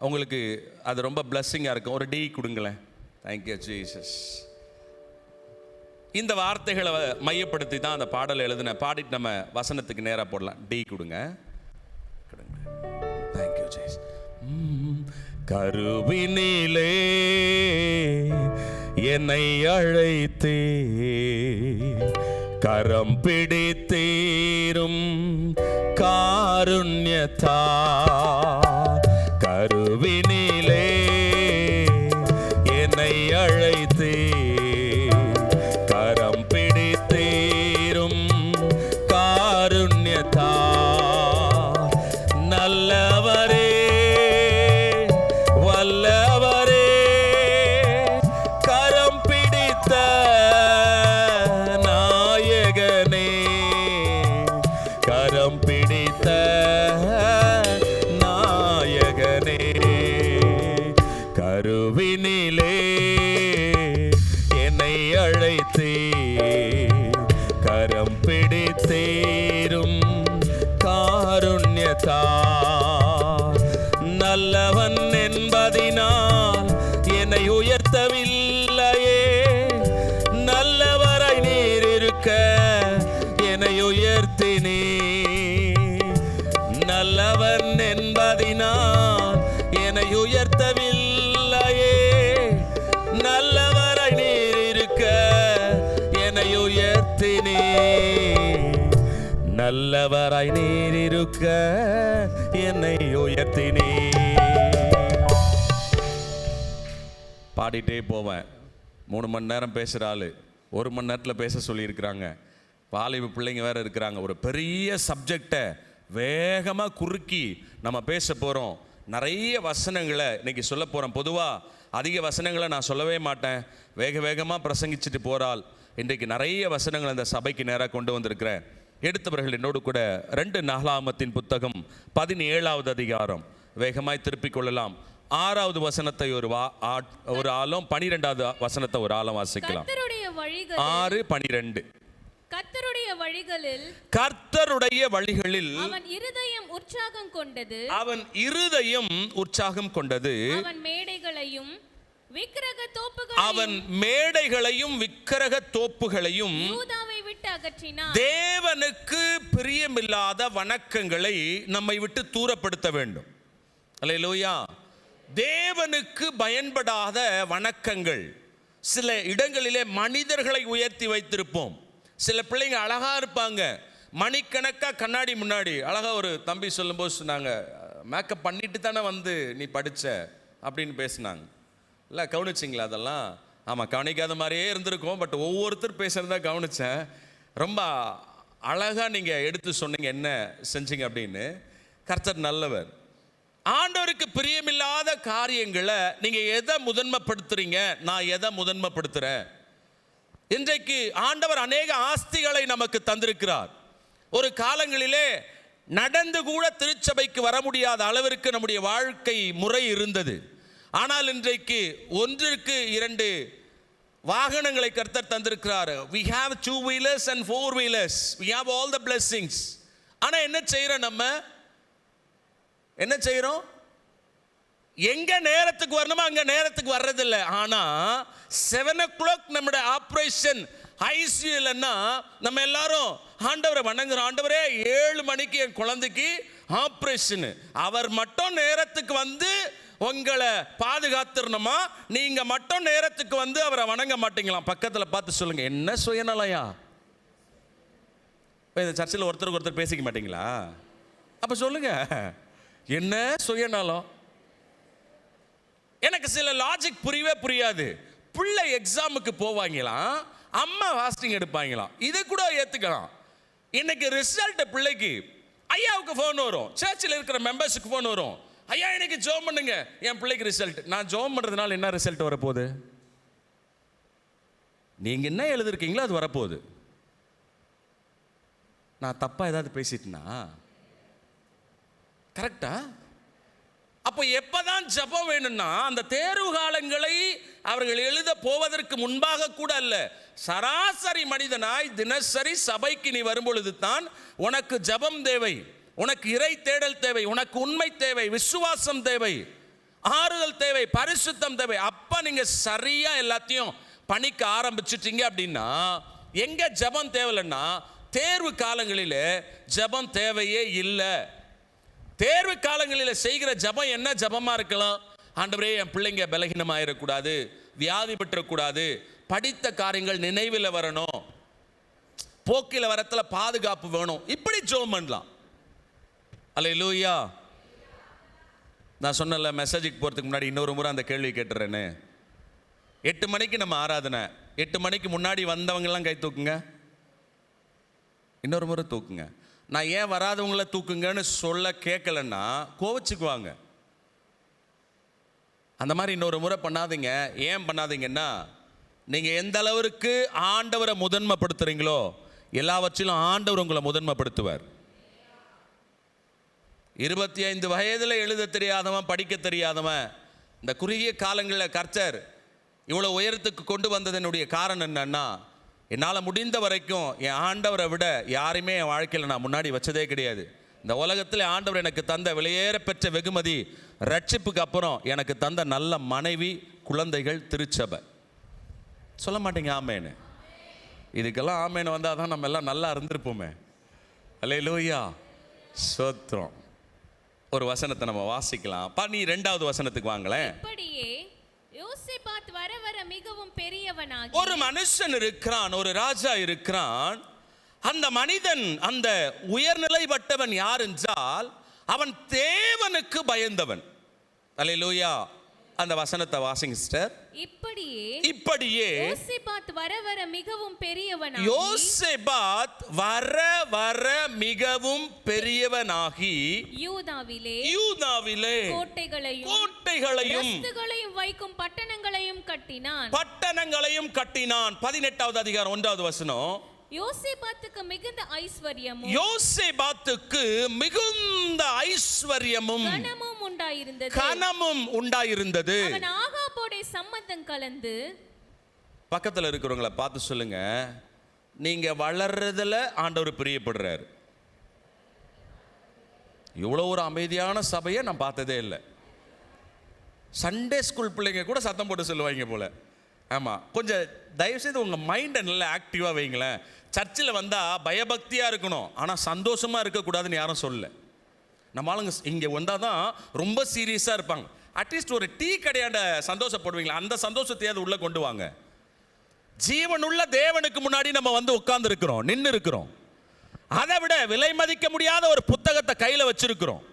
உங்களுக்கு அது ரொம்ப பிளஸ்ஸிங்காக இருக்கும். ஒரு டீ கொடுங்களேன். Thank you Jesus. இந்த வார்த்தைகளை மையப்படுத்தி தான் அந்த பாடலை எழுதினேன். பாடிட்டு நம்ம வசனத்துக்கு நேராக போடலாம். டீ கொடுங்க. Thank you Jesus. கருவினிலே என்னை அழைத்தே கரம் பிடித்தீரும் காருண்யத்தா. கருவினிலே என்னை அழைத்தே கரம் பிடித்தீரும் காருண்யத்தா. நல்லவரே வல்லவரே கரம் பிடித்த நாயகனே, கரம் பிடித்த நாயகனே. கருவினிலே என்னை அழைத்தே கரம் பிடித்தேரும் காருண்யத்தா. நல்லவராய் நீர் இருக்க என்னை உயர்த்தினே. பாடிட்டே போவேன். 3 மணி நேரம் பேசுகிற ஆள் 1 மணி நேரத்தில் பேச சொல்லியிருக்கிறாங்க. வாலிப பிள்ளைங்க வேறு இருக்கிறாங்க. ஒரு பெரிய சப்ஜெக்டை வேகமாக குறுக்கி நம்ம பேச போகிறோம். நிறைய வசனங்களை இன்னைக்கு சொல்ல போகிறோம். பொதுவாக அதிக வசனங்களை நான் சொல்லவே மாட்டேன். வேகமாக பிரசங்கிச்சுட்டு போகிறாள். இன்றைக்கு நிறைய வசனங்கள் அந்த சபைக்கு நேராக கொண்டு வந்திருக்கிறேன். எடுத்தவர்கள் என்னோடு கூட 2 நாளாகமத்தின் புத்தகம் 17வது அதிகாரம் வேகமாய் திருப்பிக் கொள்ளலாம். 6வது வசனத்தை ஒரு ஆளும் 12வது வசனத்தை ஒரு ஆளும் வாசிக்கலாம். 6:12. கர்த்தருடைய வழிகளில் அவன் இருதயம் உற்சாகம் கொண்டது. அவன் மேடைகளையும் விக்கிரக தோப்புகளையும் யூதாவை விட்டு அகற்றினான். தேவனுக்கு பிரியமில்லாத வணக்கங்களை நம்மை விட்டு தூரப்படுத்த வேண்டும். அல்லேலூயா. தேவனுக்கு பயன்படாத வணக்கங்கள். சில இடங்களிலே மனிதர்களை உயர்த்தி வைத்திருப்போம். சில பிள்ளைங்க அழகா இருப்பாங்க, மணிக்கணக்காக கண்ணாடி முன்னாடி அழகா. ஒரு தம்பி சொல்லும்போது சொன்னாங்க, மேக்கப் பண்ணிட்டு தானே வந்து நீ படித்த அப்படின்னு பேசினாங்க. இல்லை கவனிச்சிங்களா அதெல்லாம்? ஆமாம், கவனிக்காத மாதிரியே இருந்திருக்கும். பட் ஒவ்வொருத்தர் பேசுகிறதா கவனித்தேன். ரொம்ப அழகாக நீங்கள் எடுத்து சொன்னீங்க என்ன செஞ்சீங்க அப்படின்னு. கர்த்தர் நல்லவர். ஆண்டவருக்கு பிரியமில்லாத காரியங்களை நீங்கள் எதை முதன்மைப்படுத்துறீங்க? நான் எதை முதன்மைப்படுத்துகிறேன்? இன்றைக்கு ஆண்டவர் அநேக ஆஸ்திகளை நமக்கு தந்திருக்கிறார். ஒரு காலங்களிலே நடந்து கூட திருச்சபைக்கு வர முடியாத அளவிற்கு நம்முடைய வாழ்க்கை முறை இருந்தது. ஆனால் இன்றைக்கு 1க்கு 2 வாகனங்களை கர்த்தர் தந்திருக்கிறார். we have 2 wheelers and 4 wheelers. we have all the blessings. ஆனால் என்ன செய்கிறோம்? எங்க நேரத்துக்கு வரணுமோ அங்க நேரத்துக்கு வர்றதில்லை. ஆனா 7 o'clock நம்முடைய ஆபரேஷன் ஐசியூலன்னா நம்ம எல்லாரும் ஆண்டவரை வணங்குறோம். ஆண்டவரே 7 மணிக்கு என் குழந்தைக்கு ஆபரேஷன். அவர் மட்டும் நேரத்துக்கு வந்து உங்களை பாதுகாத்துறணுமா? நீங்க மட்டும் நேரத்துக்கு வந்து அவரை வணங்க மாட்டீங்களாம். பக்கத்தில் பார்த்து சொல்லுங்க, என்ன சுயநலையா? இந்த சர்ச்சில் ஒருத்தருக்கு ஒருத்தர் பேசிக்க மாட்டீங்களா? அப்ப சொல்லுங்க, என்ன சுயநலம்? எனக்கு சில லாஜிக் புரியாது. பிள்ளை எக்ஸாமுக்கு போவாங்களாம், அம்மா ஃபாஸ்டிங் எடுப்பாங்களாம். இதை கூட ஏற்றுக்கலாம். இன்னைக்கு ரிசல்ட் பிள்ளைக்கு ஐயாவுக்கு ஃபோன் வரும், சர்ச்சில் இருக்கிற மெம்பர்ஸுக்கு ஃபோன் வரும், ஐயா எனக்கு ஜோம் பண்ணுங்க என் பிள்ளைக்கு ரிசல்ட். நான் ஜோம் பண்ணுறதுனால என்ன ரிசல்ட் வரப்போகுது? நீங்கள் என்ன எழுதிருக்கீங்களோ அது வரப்போகுது. நான் தப்பாக ஏதாவது பேசிட்டேனா? கரெக்டா? அப்போ எப்பதான் ஜபம் வேணும்னா அந்த தேர்வு காலங்களை அவர்கள் எழுத போவதற்கு முன்பாக கூட அல்ல. சராசரி மனிதனாய் தினசரி சபைக்கு நீ வரும்பொழுது தான் உனக்கு ஜபம் தேவை, உனக்கு இறை தேடல் தேவை, உனக்கு உண்மை தேவை, விசுவாசம் தேவை, ஆறுதல் தேவை, பரிசுத்தம் தேவை. அப்ப நீங்க சரியா எல்லாத்தையும் பணிக்க ஆரம்பிச்சிட்டீங்க அப்படின்னா எங்க ஜபம் தேவையில்லைன்னா தேர்வு காலங்களிலே ஜபம் தேவையே இல்லை. தேர்வு காலங்களில் செய்கிற ஜபம் என்ன ஜபமா இருக்கலாம்? ஆண்டவரே என் பிள்ளைங்க பலகீனமாயிடக்கூடாது, வியாதி பெற்றக்கூடாது, படித்த காரியங்கள் நினைவில் வரணும், போக்கில் வரத்துல பாதுகாப்பு வேணும், இப்படி ஜெபம் பண்ணலாம். அல்லேலூயா. நான் சொன்னல மெசேஜுக்கு போகிறதுக்கு முன்னாடி இன்னொரு முறை அந்த கேள்வி கேட்டுறேன்னு. 8 மணிக்கு நம்ம ஆராதனை, 8 மணிக்கு முன்னாடி வந்தவங்கெல்லாம் கை தூக்குங்க, இன்னொரு முறை தூக்குங்க. நான் ஏன் வராதவங்கள தூக்குங்கன்னு சொல்ல கேட்கலன்னா கோவச்சுக்குவாங்க. அந்த மாதிரி இன்னொரு முறை பண்ணாதீங்க. ஏன் பண்ணாதீங்கன்னா நீங்கள் எந்த அளவிற்கு ஆண்டவரை முதன்மைப்படுத்துறீங்களோ எல்லாவற்றிலும் ஆண்டவர் உங்களை முதன்மைப்படுத்துவார். 25 வயதில் எழுத தெரியாதவன், படிக்க தெரியாதவன், இந்த குறுகிய காலங்களில் கர்த்தர் இவ்வளோ உயரத்துக்கு கொண்டு வந்ததனுடைய காரணம் என்னன்னா, என்னால் முடிந்த வரைக்கும் என் ஆண்டவரை விட யாரையுமே என் வாழ்க்கையில் நான் முன்னாடி வச்சதே கிடையாது. இந்த உலகத்தில் ஆண்டவர் எனக்கு தந்த விலையேற பெற்ற வெகுமதி ரட்சிப்புக்கு அப்புறம் எனக்கு தந்த நல்ல மனைவி, குழந்தைகள், திருச்சபை. சொல்ல மாட்டீங்க ஆமேன்னு? இதுக்கெல்லாம் ஆமேன்னு வந்தால் தான் நம்ம எல்லாம் நல்லா இருந்திருப்போமே. அல்லேலூயா, ஸ்தோத்திரம். ஒரு வசனத்தை நம்ம வாசிக்கலாம். 12வது வசனத்துக்கு வாங்களேன். யோசேபாத் வர வர மிகவும் பெரியவனாகி, ஒரு மனுஷன் இருக்கிறான், ஒரு ராஜா இருக்கிறான். அந்த மனிதன், அந்த உயர்நிலைப்பட்டவன் யார் என்றால் அவன் தேவனுக்கு பயந்தவன். அல்லேலூயா. அந்த வசனத்தை வாசிங்க சிஸ்டர். இப்படியே யோசேபாத் வர வர மிகவும் பெரியவனாகி, யோசேபாத் வர வர மிகவும் பெரியவனாகி யூதாவிலே கோட்டைகளையும் ரஸ்துகளையும் வைக்கும் பட்டணங்களையும் கட்டினான். 18வது அதிகாரம் 1வது வசனம். யோசேபாத்துக்கு மிகுந்த ஐஸ்வர்யமும் கனமும் உண்டாயிருந்தது. அவன் ஆகாபோடே சம்பந்தம் கலந்து. பக்கத்துல இருக்கிறவங்களை பார்த்து சொல்லுங்க, நீங்க வளர்றதுல ஆண்டவர் பிரியப்படுறாரு. இவ்வளவு ஒரு அமைதியான சபையை நான் பார்த்ததே இல்லை. சண்டே ஸ்கூல் பிள்ளைங்க கூட சத்தம் போட்டு சொல்லுவாங்க போல. ஆமாம், கொஞ்சம் தயவுசெய்து உங்கள் மைண்டை நல்லா ஆக்டிவாக வைங்களேன். சர்ச்சில் வந்தால் பயபக்தியாக இருக்கணும், ஆனால் சந்தோஷமாக இருக்கக்கூடாதுன்னு யாரும் சொல்லலை. நம்ம ஆளுங்க இங்கே வந்தால் தான் ரொம்ப சீரியஸாக இருப்பாங்க. அட்லீஸ்ட் ஒரு டீ கடையாண்ட சந்தோஷப்படுவீங்களா, அந்த சந்தோஷத்தையாவது உள்ளே கொண்டு வாங்க. ஜீவனுள்ள தேவனுக்கு முன்னாடி நம்ம வந்து உட்கார்ந்து இருக்கிறோம், நின்று இருக்கிறோம். அதை விட விலை மதிக்க முடியாத ஒரு புத்தகத்தை கையில் வச்சிருக்கிறோம்.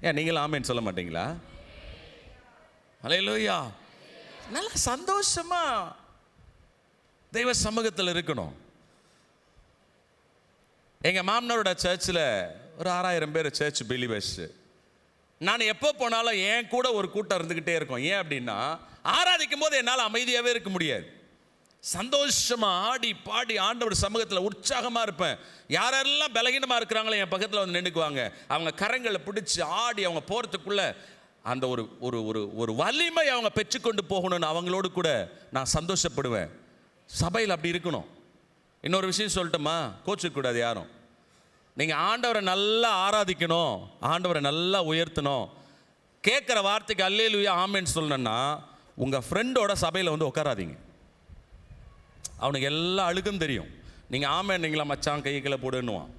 ஏன் நீங்களும் ஆமேன்னு சொல்ல மாட்டீங்களா? அல்லேலூயா. நல்ல சந்தோஷமா தெய்வ சமூகத்தில் இருக்கணும். எங்க மாமனாரோட சர்ச்சில் ஒரு 6000 பேர் சர்ச் பிலீவர்ஸ். நான் எப்போ போனாலும் என் கூட ஒரு கூட்டம் இருந்துக்கிட்டே இருக்கும். ஏன் அப்படின்னா, ஆராதிக்கும் போது என்னால் அமைதியாகவே இருக்க முடியாது. சந்தோஷமா ஆடி பாடி ஆண்டவர் சமூகத்தில் உற்சாகமா இருப்பேன். யாரெல்லாம் பலகீனமா இருக்கிறாங்களோ என் பக்கத்தில் வந்து நின்றுக்குவாங்க. அவங்க கரங்களை பிடிச்சி ஆடி அவங்க போகிறதுக்குள்ள அந்த ஒரு ஒரு ஒரு ஒரு வலிமை அவங்க பெற்றுக்கொண்டு போகணும்னு அவங்களோடு கூட நான் சந்தோஷப்படுவேன். சபையில் அப்படி இருக்கணும். இன்னொரு விஷயம் சொல்லட்டுமா, கோச்சிக்கூடாது யாரும். நீங்கள் ஆண்டவரை நல்லா ஆராதிக்கணும், ஆண்டவரை நல்லா உயர்த்தணும், கேட்குற வார்த்தைக்கு அல்லேலூயா ஆமேன்னு சொல்லணும்னா உங்கள் ஃப்ரெண்டோட சபையில் வந்து உட்காராதீங்க. அவனுக்கு எல்லா அழுக்கும் தெரியும். நீங்கள் ஆமேன் நீங்களா மச்சான் கைகளை போடுன்னுவான்.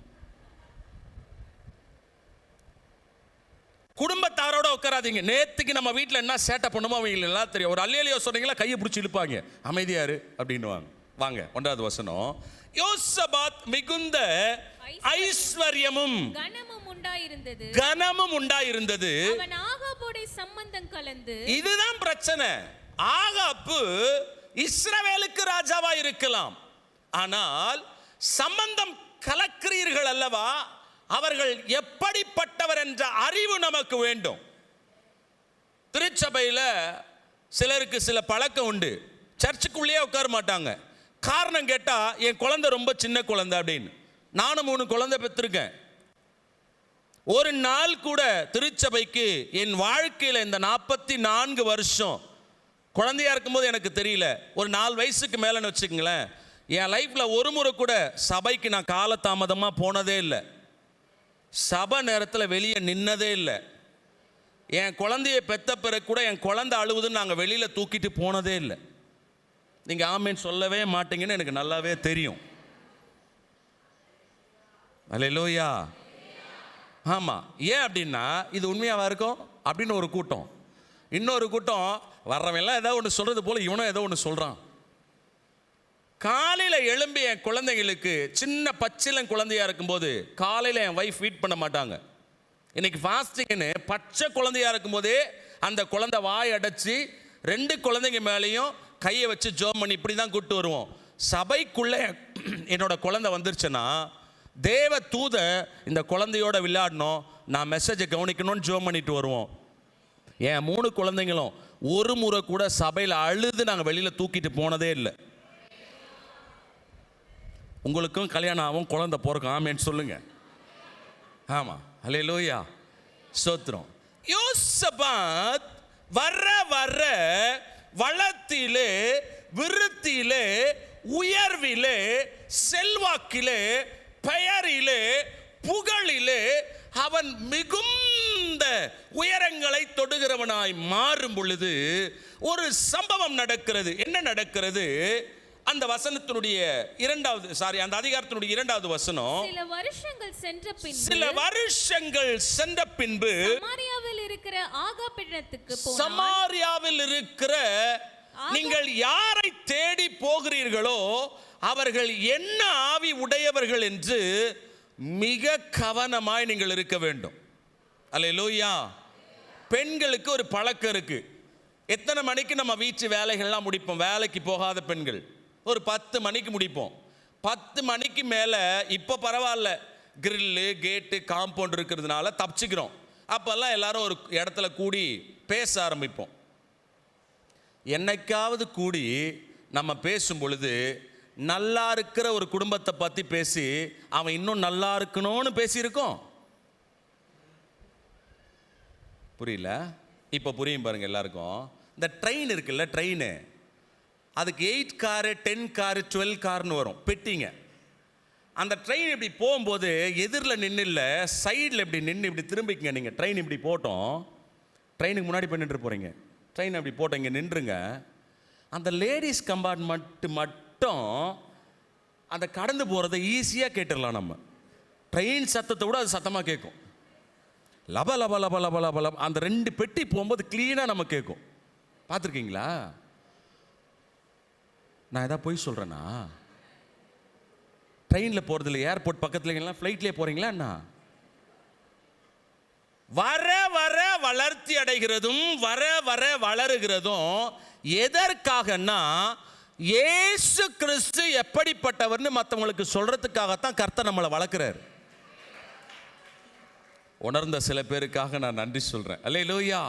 குடும்பத்தாரோட உட்காராதீங்க. நேற்றுக்கு நம்ம வீட்டில் என்ன சேட்டை பண்ணுமோ அவங்களுக்கு எல்லாம் தெரியும். ஒரு அல்லேலியோ சொன்னீங்களா கையை பிடிச்சி இழுப்பாங்க, அமைதியாரு அப்படின்னுவாங்க. வாங்க 1வது வசனம். யோசபாத் மிகுந்த ஐஸ்வர்யமும் கனமும் உண்டாயிருந்தது. அவன் ஆகாபோடே சம்பந்தம் கலந்து. இதுதான் பிரச்சனை. ஆகாப்பு இஸ்ரவேலுக்கு ராஜாவா இருக்கலாம், ஆனால் சம்பந்தம் கலக்கிறீர்கள் அல்லவா, அவர்கள் எப்படிப்பட்டவர் என்ற அறிவு நமக்கு வேண்டும். திருச்சபையில் சிலருக்கு சில பழக்கம் உண்டு. சர்ச்சுக்குள்ளேயே உட்கார மாட்டாங்க. காரணம் கேட்டால் என் குழந்தை ரொம்ப சின்ன குழந்தை அப்படின்னு. நானும் 3 குழந்தை பெற்றிருக்கேன். ஒரு நாள் கூட திருச்சபைக்கு என் வாழ்க்கையில் இந்த 44 வருஷம் குழந்தையா இருக்கும்போது எனக்கு தெரியல. ஒரு 4 வயசுக்கு மேலேன்னு வச்சுக்கங்களேன், என் லைஃப்பில் ஒரு முறை கூட சபைக்கு நான் காலதாமதமாக போனதே இல்லை. சபை நேரத்தில் வெளியே நின்னதே இல்லை. என் குழந்தைய பெற்ற பிறகு கூட என் குழந்தை அழுவுதுன்னு நாங்கள் வெளியில் தூக்கிட்டு போனதே இல்லை. நீங்கள் ஆமேன்னு சொல்லவே மாட்டீங்கன்னு எனக்கு நல்லாவே தெரியும். அல்லேலூயா. ஆமாம். ஏன் அப்படின்னா, இது உண்மையாக இருக்கும் அப்படின்னு ஒரு கூட்டம். இன்னொரு கூட்டம் வர்றவெல்லாம் ஏதோ ஒன்று சொல்கிறது போல் இவனும் ஏதோ ஒன்று சொல்கிறான். காலையில் எழும்பி என் குழந்தைங்களுக்கு, சின்ன பச்சிலம் குழந்தையாக இருக்கும்போது காலையில் என் ஒய்ஃப் ஃபீட் பண்ண மாட்டாங்க. இன்னைக்கு ஃபாஸ்டிங்னு பச்சை குழந்தையாக இருக்கும்போதே அந்த குழந்தை வாய் அடைச்சி 2 குழந்தைங்க மேலேயும் கையை வச்சு ஜோம் பண்ணி இப்படி தான் கூப்பிட்டு வருவோம். சபைக்குள்ளே என்னோட குழந்தை வந்துருச்சுன்னா தேவ தூத இந்த குழந்தையோட விளையாடணும், நான் மெசேஜை கவனிக்கணும்னு ஜோம் பண்ணிட்டு வருவோம். என் 3 குழந்தைங்களும் ஒரு முறை கூட சபையில் அழுது நாங்கள் வெளியில் தூக்கிட்டு போனதே இல்லை. உங்களுக்கும் கல்யாணம் ஆகும், குழந்தை பிறக்கும், ஆமேன்னு சொல்லுங்க. ஆமாம், அல்லேலூயா, ஸ்தோத்திரம். யோசபாத் வர வர வளத்திலே, விருத்தியிலே, உயர்விலே, செல்வாக்கிலே, பெயரிலே, புகழிலே அவன் மிகுந்த உயரங்களை தொடுகிறவனாய் மாறும் பொழுது ஒரு சம்பவம் நடக்கிறது. என்ன நடக்கிறது? அந்த வசனத்தினுடைய அந்த அதிகாரத்தினுடைய 2வது வசனம். சில வருஷங்கள் சென்ற பின்பு சமாரியாவில் இருக்கிற ஆகாபிடத்துக்கு போனான். சமாரியாவில் இருக்கிற நீங்கள் யாரை தேடி போகிறீர்களோ அவர்கள் என்ன ஆவி உடையவர்கள் என்று மிக கவனமாய் நீங்கள் இருக்க வேண்டும். அல்லேலூயா. பெண்களுக்கு ஒரு பழக்கம் இருக்கு. எத்தனை மணிக்கு நம்ம வீட்டு வேலைகள்லாம் முடிப்போம்? வேலைக்கு போகாத பெண்கள் ஒரு 10 மணிக்கு முடிப்போம். 10 மணிக்கு மேலே இப்போ பரவாயில்ல, கிரில்லு கேட்டு காம்பவுண்ட் இருக்கிறதுனால தப்பிச்சுக்கிறோம். அப்போல்லாம் எல்லாரும் ஒரு இடத்துல கூடி பேச ஆரம்பிப்போம். என்னைக்காவது கூடி நம்ம பேசும் பொழுது நல்லா இருக்கிற ஒரு குடும்பத்தை பற்றி பேசி அவன் இன்னும் நல்லா இருக்கணும்னு பேசியிருக்கோம். புரியல? இப்போ புரியும் பாருங்க எல்லாருக்கும். இந்த ட்ரெயின் இருக்குல்ல, ட்ரெயின், அதுக்கு 8 காரு 10 காரு 12 கார்னு வரும் பெட்டிங்க. அந்த ட்ரெயின் இப்படி போகும்போது எதிரில் நின்று இல்லை, சைடில் இப்படி நின்று இப்படி திரும்பிக்குங்க. நீங்கள் ட்ரெயின் இப்படி போட்டோம், ட்ரெயினுக்கு முன்னாடி போய் நின்று போகிறீங்க, ட்ரெயின் அப்படி போட்டோம், இங்கே நின்றுங்க. அந்த லேடிஸ் கம்பார்ட்மெண்ட்டு மட்டும் அந்த கடந்து போகிறத ஈஸியாக கேட்டுடலாம். நம்ம ட்ரெயின் சத்தத்தை விட அது சத்தமாக கேட்கும். லப லப லப லப லப லப அந்த 2 பெட்டி போகும்போது க்ளீனாக நம்ம கேட்கும். பார்த்துருக்கீங்களா? நான் எதாவது போய் சொல்கிறேன்னா? ட்ரெயினில் போகிறது இல்லை, ஏர்போர்ட் பக்கத்துல ஃப்ளைட்லேயே போகிறீங்களா என்ன? வர வர வளர்ச்சி அடைகிறதும் வர வர வளருகிறதும் எதற்காகன்னா, இயேசு கிறிஸ்து எப்படிப்பட்டவர்னு மற்றவங்களுக்கு சொல்றதுக்காகத்தான் கர்த்தர் நம்மளை வளர்க்கிறார். உணர்ந்த சில பேருக்காக நான் நன்றி சொல்றேன். அல்லேலூயா.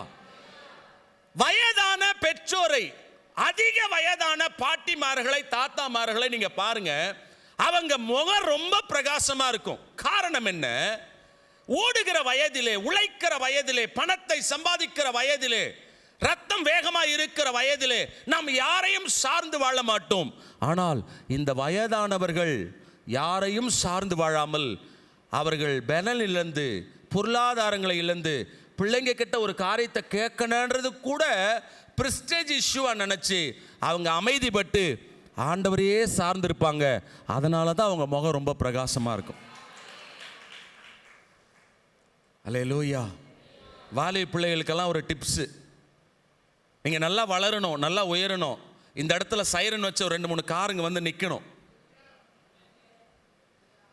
வயதான பெற்றோரை, அதிக வயதான பாட்டிமார்களை தாத்தாமார்களை நீங்க பாருங்க, அவங்க முகம் ரொம்ப பிரகாசமா இருக்கும். காரணம் என்ன? ஓடுகிற வயதிலே, உழைக்கிற வயதிலே, பணத்தை சம்பாதிக்கிற வயதிலே, ரத்தம் வேகமா இருக்கிற வயதிலே நாம் யாரையும் சார்ந்து வாழ மாட்டோம். ஆனால் இந்த வயதானவர்கள் யாரையும் சார்ந்து வாழாமல் அவர்கள் பலன் இழந்து, பொருளாதாரங்களை இழந்து, பிள்ளைங்க கிட்ட ஒரு காரியத்தை கேட்கணுன்றது கூட பிரெஸ்டேஜ் இஷ்யூவா நினைச்சு அவங்க அமைதிப்பட்டு ஆண்டவரையே சார்ந்திருப்பாங்க. அதனால தான் அவங்க முகம் ரொம்ப பிரகாசமா இருக்கும். அல்லேலூயா. வாலிப பிள்ளைகளுக்கெல்லாம் ஒரு டிப்ஸு, நீங்கள் நல்லா வளரணும், நல்லா உயரணும், இந்த இடத்துல சைரன் வச்ச ஒரு 2-3 காருங்க வந்து நிற்கணும்.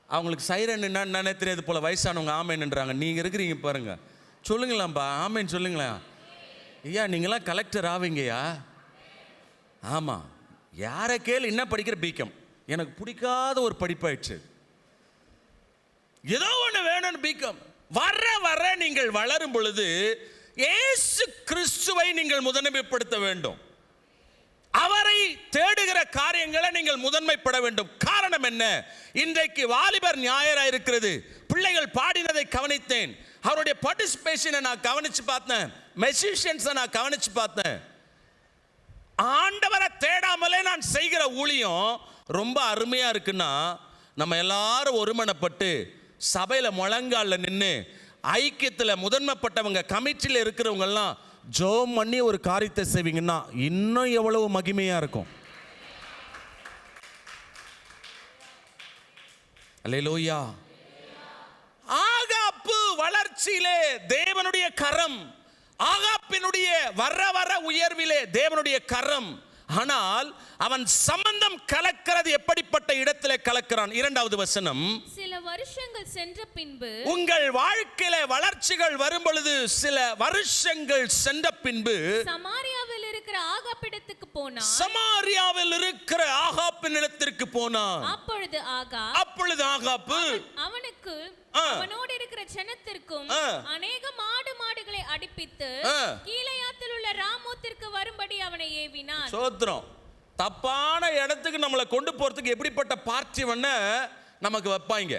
அவங்களுக்கு சைரன் என்னன்னு தெரியாது போல, வயசானவங்க ஆமேன்ன்றாங்க. நீங்கள் இருக்கிறீங்க பாருங்க, சொல்லுங்களாம்பா ஆமேன்னு சொல்லுங்களேன். ஐயா நீங்களாம் கலெக்டர் ஆவீங்கய்யா. ஆமாம், யாரை கேள் என்ன படிக்கிற? பிகாம். எனக்கு பிடிக்காத ஒரு படிப்பாயிடுச்சு, ஏதோ ஒன்று வேணும்னு பிகாம். வர வர நீங்கள் வளரும் பொழுது இயேசு கிறிஸ்துவை நீங்கள் முதன்மைப்படுத்த வேண்டும். அவரை தேடுகிற காரியங்களை நீங்கள் முதன்மைப்பட வேண்டும். காரணம் என்ன? இன்றைக்கு வாலிபர் ஞாயிறாக இருக்கிறது. பிள்ளைகள் பாடினதை கவனித்தேன், அவருடைய பார்ட்டிசிபேஷனை நான் கவனிச்சு பார்த்தேன், மெசிஷியன்ஸை நான் கவனிச்சு பார்த்தேன். ஆண்டவரை தேடாமலே நான் செய்கிற ஊழியம் ரொம்ப அருமையா இருக்குன்னா, நம்ம எல்லாரும் ஒருமனப்பட்டு சபையில் முழங்கால நின்று ஐக்கியத்தில் முதன்மைப்பட்டவங்க, கமிட்டியில் இருக்கிறவங்க எல்லாம் ஜோம் பண்ணி ஒரு காரியத்தை செய்வீங்கன்னா இன்னும் எவ்வளவு மகிமையா இருக்கும். அல்லேலூயா. ஆகாப்பு வளர்ச்சியிலே தேவனுடைய கரம், ஆகாப்பினுடைய வர வர உயர்விலே தேவனுடைய கரம். ஆனால் அவன் சம்பந்தம் கலக்கிறது எப்படிப்பட்ட இடத்திலே கலக்கிறான்? 2வது வசனம், சில வருஷங்கள் சென்ற பின்பு, உங்கள் வாழ்க்கையில வளர்ச்சிகள் வரும் பொழுது சில வருஷங்கள் சென்ற பின்பு சமாரியாவில் இருக்கிற ஆகாப்பிடத்துக்கு போனான். சமாரியாவில் இருக்கிற ஆகாப்பினிடத்திற்கு போனான். அப்பொழுது ஆகாப்பு அவனுக்கு அவனோடு இருக்கிற ஜனத்திற்கும் அநேக மாடுகளை அடிப்பித்து கீலேயாத்தில் உள்ள ராமோத்திற்கு வரும்படி அவனை ஏவினான். சோத்திரம். தப்பான இடத்துக்கு நம்மளை கொண்டு போறதுக்கு எப்படிப்பட்ட பார்ட்டி வேண நமக்கு வைப்பாங்க,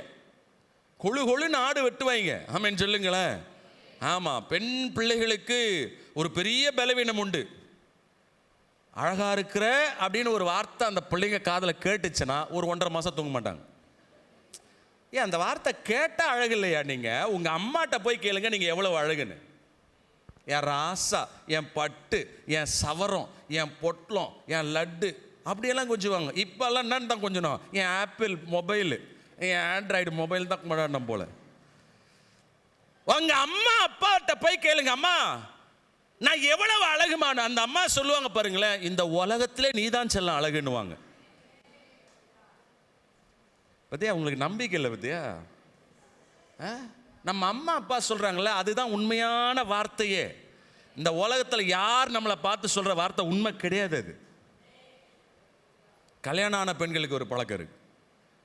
கொழு கொழுன்னு ஆடு வெட்டுவாங்க. ஆமென் சொல்லுங்களேன். ஆமா, பெண் பிள்ளைகளுக்கு ஒரு பெரிய பலவீனம் உண்டு. அழகா இருக்கிற அப்படின்னு ஒரு வார்த்தை அந்த பிள்ளைங்க காதல கேட்டுச்சுன்னா ஒரு 1.5 மாசம் தூங்க மாட்டாங்க. ஏன் அந்த வார்த்தை கேட்டால் அழகு இல்லையா? நீங்கள் உங்கள் அம்மாட்ட போய் கேளுங்க நீங்கள் எவ்வளோ அழகுன்னு. என் ராசா, என் பட்டு, என் சவரம், என் பொட்டலம், என் லட்டு அப்படியெல்லாம் கொஞ்சுவாங்க. இப்போல்லாம் என்னன்னு தான் கொஞ்சணும், என் ஆப்பிள் மொபைலு, என் ஆண்ட்ராய்டு மொபைல் தான் கொண்டாடணும் போல. உங்கள் அம்மா அப்பாட்ட போய் கேளுங்க, அம்மா நான் எவ்வளவு அழகுமான. அந்த அம்மா சொல்லுவாங்க பாருங்களேன், இந்த உலகத்திலே நீ தான் செல்லம் அழகுன்னுவாங்க. பத்தியா உங்களுக்கு நம்பிக்கை இல்லை பத்தியா? நம்ம அம்மா அப்பா சொல்றாங்களே அதுதான் உண்மையான வார்த்தையே. இந்த உலகத்தில் யார் நம்மளை பார்த்து சொல்ற வார்த்தை உண்மை கிடையாது. அது கல்யாணம் ஆன பெண்களுக்கு ஒரு பழக்கம் இருக்கு.